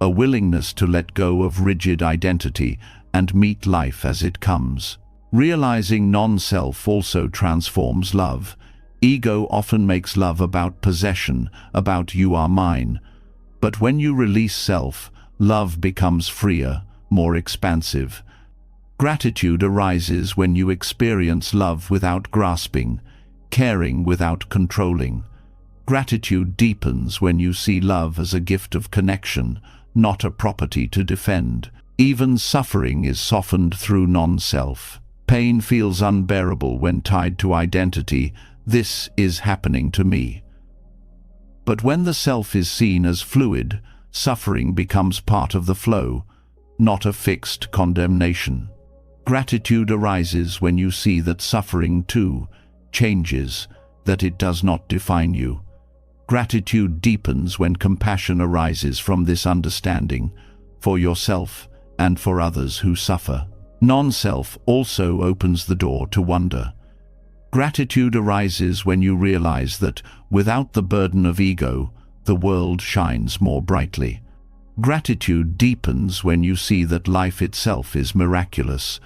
a willingness to let go of rigid identity and meet life as it comes. Realizing non-self also transforms love. Ego often makes love about possession, about you are mine. But when you release self, love becomes freer, more expansive. Gratitude arises when you experience love without grasping, caring without controlling. Gratitude deepens when you see love as a gift of connection, not a property to defend. Even suffering is softened through non-self. Pain feels unbearable when tied to identity. This is happening to me. But when the self is seen as fluid, suffering becomes part of the flow, not a fixed condemnation. Gratitude arises when you see that suffering too changes, that it does not define you. Gratitude deepens when compassion arises from this understanding, for yourself and for others who suffer. Non-self also opens the door to wonder. Gratitude arises when you realize that, without the burden of ego, the world shines more brightly. Gratitude deepens when you see that life itself is miraculous,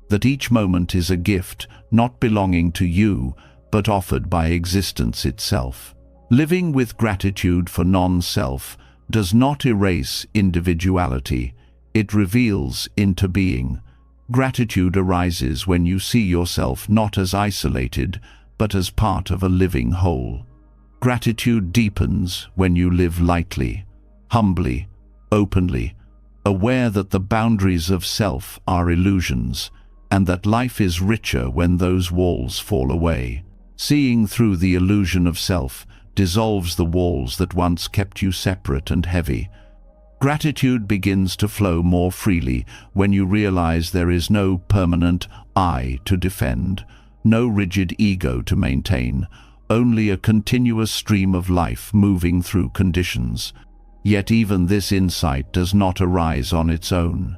that each moment is a gift, not belonging to you, but offered by existence itself. Living with gratitude for non-self does not erase individuality, it reveals into being. Gratitude arises when you see yourself not as isolated, but as part of a living whole. Gratitude deepens when you live lightly, humbly, openly, aware that the boundaries of self are illusions, and that life is richer when those walls fall away. Seeing through the illusion of self dissolves the walls that once kept you separate and heavy. Gratitude begins to flow more freely when you realize there is no permanent I to defend, no rigid ego to maintain, only a continuous stream of life moving through conditions. Yet even this insight does not arise on its own.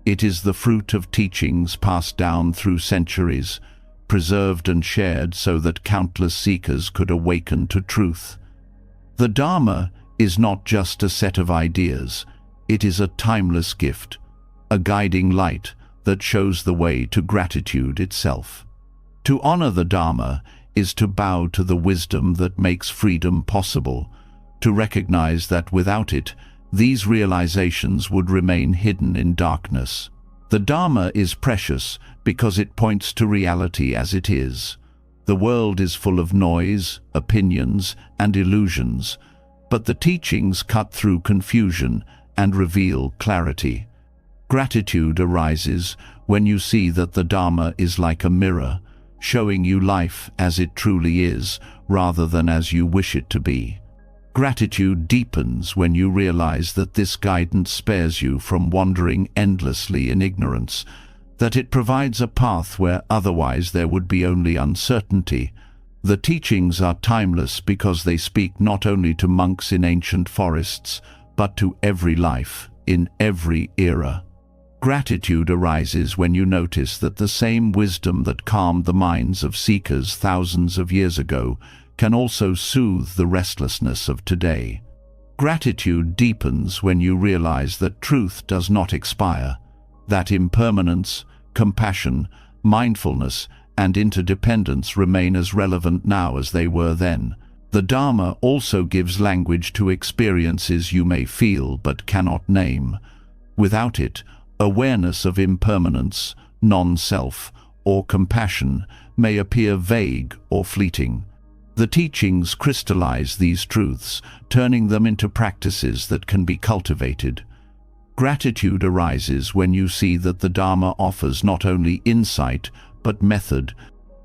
It is the fruit of teachings passed down through centuries, preserved and shared so that countless seekers could awaken to truth. The Dharma is not just a set of ideas, it is a timeless gift, a guiding light that shows the way to gratitude itself. To honor the Dharma is to bow to the wisdom that makes freedom possible, to recognize that without it, these realizations would remain hidden in darkness. The Dharma is precious because it points to reality as it is. The world is full of noise, opinions, and illusions, but the teachings cut through confusion and reveal clarity. Gratitude arises when you see that the Dharma is like a mirror, showing you life as it truly is, rather than as you wish it to be. Gratitude deepens when you realize that this guidance spares you from wandering endlessly in ignorance, that it provides a path where otherwise there would be only uncertainty. The teachings are timeless because they speak not only to monks in ancient forests, but to every life, in every era. Gratitude arises when you notice that the same wisdom that calmed the minds of seekers thousands of years ago can also soothe the restlessness of today. Gratitude deepens when you realize that truth does not expire, that impermanence, compassion, mindfulness, and interdependence remain as relevant now as they were then. The Dharma also gives language to experiences you may feel but cannot name. Without it, awareness of impermanence, non-self, or compassion may appear vague or fleeting. The teachings crystallize these truths, turning them into practices that can be cultivated. Gratitude arises when you see that the Dharma offers not only insight, but method.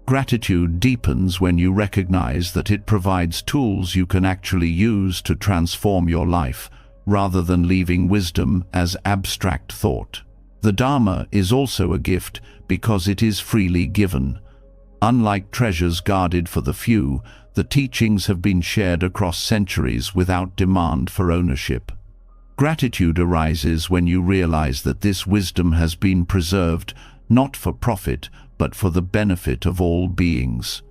Gratitude deepens when you recognize that it provides tools you can actually use to transform your life, rather than leaving wisdom as abstract thought. The Dharma is also a gift because it is freely given. Unlike treasures guarded for the few, The teachings have been shared across centuries without demand for ownership. Gratitude arises when you realize that this wisdom has been preserved not for profit, but for the benefit of all beings.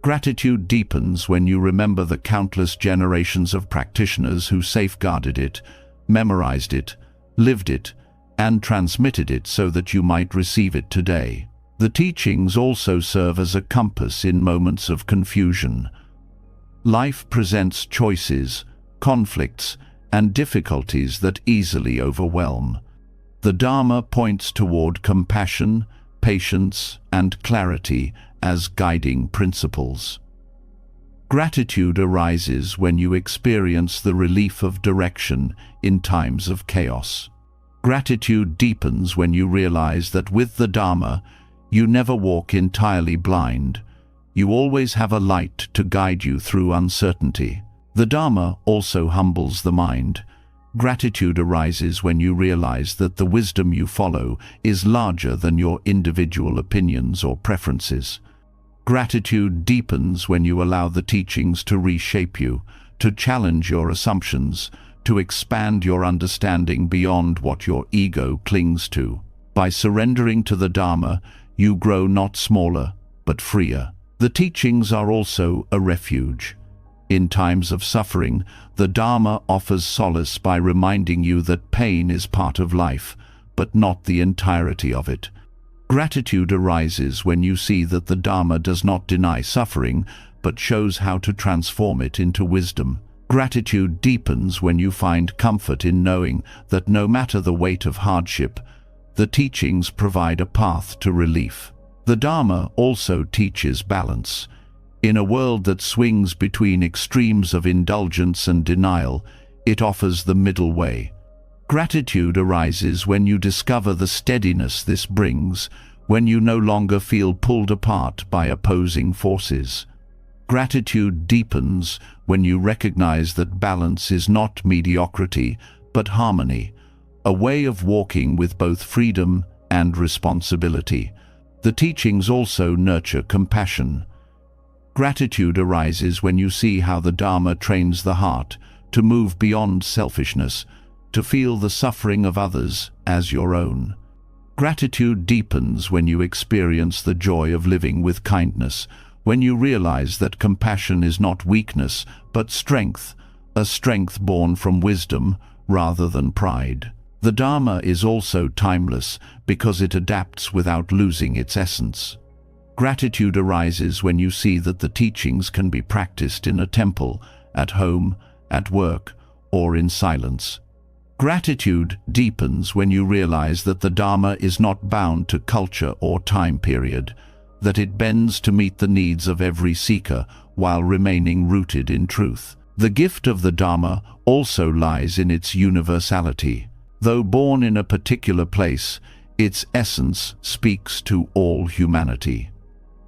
Gratitude deepens when you remember the countless generations of practitioners who safeguarded it, memorized it, lived it, and transmitted it so that you might receive it today. The teachings also serve as a compass in moments of confusion. Life presents choices, conflicts, and difficulties that easily overwhelm. The Dharma points toward compassion, patience, and clarity as guiding principles. Gratitude arises when you experience the relief of direction in times of chaos. Gratitude deepens when you realize that with the Dharma, you never walk entirely blind. You always have a light to guide you through uncertainty. The Dharma also humbles the mind. Gratitude arises when you realize that the wisdom you follow is larger than your individual opinions or preferences. Gratitude deepens when you allow the teachings to reshape you, to challenge your assumptions, to expand your understanding beyond what your ego clings to. By surrendering to the Dharma, you grow not smaller, but freer. The teachings are also a refuge. In times of suffering, the Dharma offers solace by reminding you that pain is part of life, but not the entirety of it. Gratitude arises when you see that the Dharma does not deny suffering, but shows how to transform it into wisdom. Gratitude deepens when you find comfort in knowing that no matter the weight of hardship, the teachings provide a path to relief. The Dharma also teaches balance. In a world that swings between extremes of indulgence and denial, it offers the middle way. Gratitude arises when you discover the steadiness this brings, when you no longer feel pulled apart by opposing forces. Gratitude deepens when you recognize that balance is not mediocrity, but harmony, a way of walking with both freedom and responsibility. The teachings also nurture compassion. Gratitude arises when you see how the Dharma trains the heart to move beyond selfishness, to feel the suffering of others as your own. Gratitude deepens when you experience the joy of living with kindness, when you realize that compassion is not weakness, but strength, a strength born from wisdom rather than pride. The Dharma is also timeless because it adapts without losing its essence. Gratitude arises when you see that the teachings can be practiced in a temple, at home, at work, or in silence. Gratitude deepens when you realize that the Dharma is not bound to culture or time period, that it bends to meet the needs of every seeker while remaining rooted in truth. The gift of the Dharma also lies in its universality. Though born in a particular place, its essence speaks to all humanity.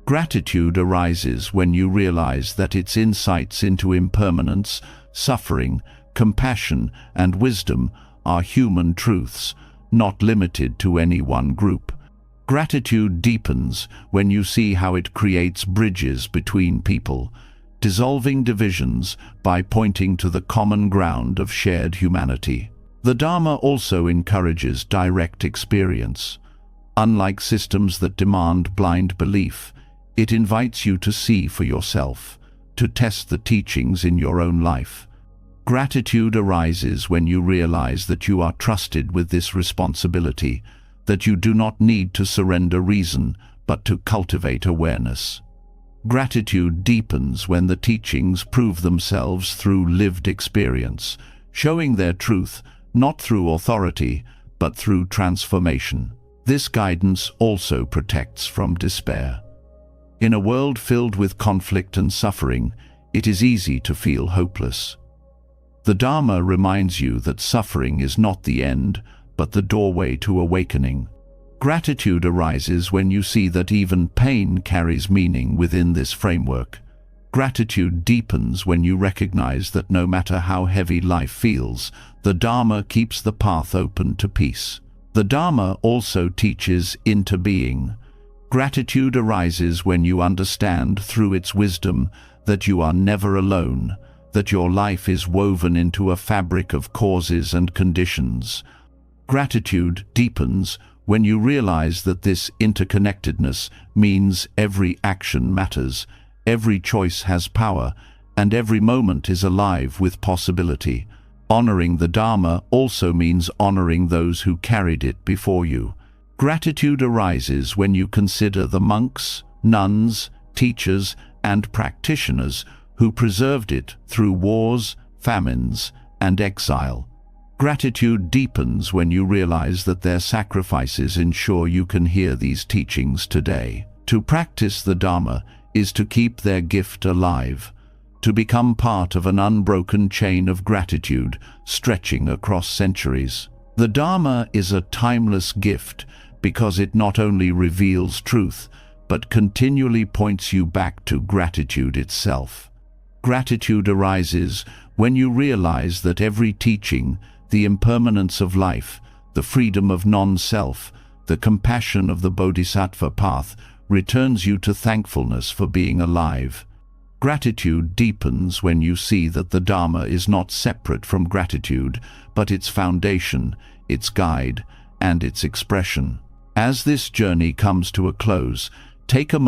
Gratitude arises when you realize that its insights into impermanence, suffering, compassion, and wisdom are human truths, not limited to any one group. Gratitude deepens when you see how it creates bridges between people, dissolving divisions by pointing to the common ground of shared humanity. The Dharma also encourages direct experience. Unlike systems that demand blind belief, it invites you to see for yourself, to test the teachings in your own life. Gratitude arises when you realize that you are trusted with this responsibility, that you do not need to surrender reason, but to cultivate awareness. Gratitude deepens when the teachings prove themselves through lived experience, showing their truth not through authority, but through transformation. This guidance also protects from despair. In a world filled with conflict and suffering, it is easy to feel hopeless. The Dharma reminds you that suffering is not the end, but the doorway to awakening. Gratitude arises when you see that even pain carries meaning within this framework. Gratitude deepens when you recognize that no matter how heavy life feels, the Dharma keeps the path open to peace. The Dharma also teaches into being. Gratitude arises when you understand through its wisdom that you are never alone, that your life is woven into a fabric of causes and conditions. Gratitude deepens when you realize that this interconnectedness means every action matters, every choice has power, and every moment is alive with possibility. Honoring the Dharma also means honoring those who carried it before you. Gratitude arises when you consider the monks, nuns, teachers, and practitioners who preserved it through wars, famines, and exile. Gratitude deepens when you realize that their sacrifices ensure you can hear these teachings today. To practice the Dharma is to keep their gift alive, to become part of an unbroken chain of gratitude stretching across centuries. The Dharma is a timeless gift because it not only reveals truth, but continually points you back to gratitude itself. Gratitude arises when you realize that every teaching, the impermanence of life, the freedom of non-self, the compassion of the Bodhisattva path, returns you to thankfulness for being alive. Gratitude deepens when you see that the Dharma is not separate from gratitude, but its foundation, its guide, and its expression. As this journey comes to a close, take a moment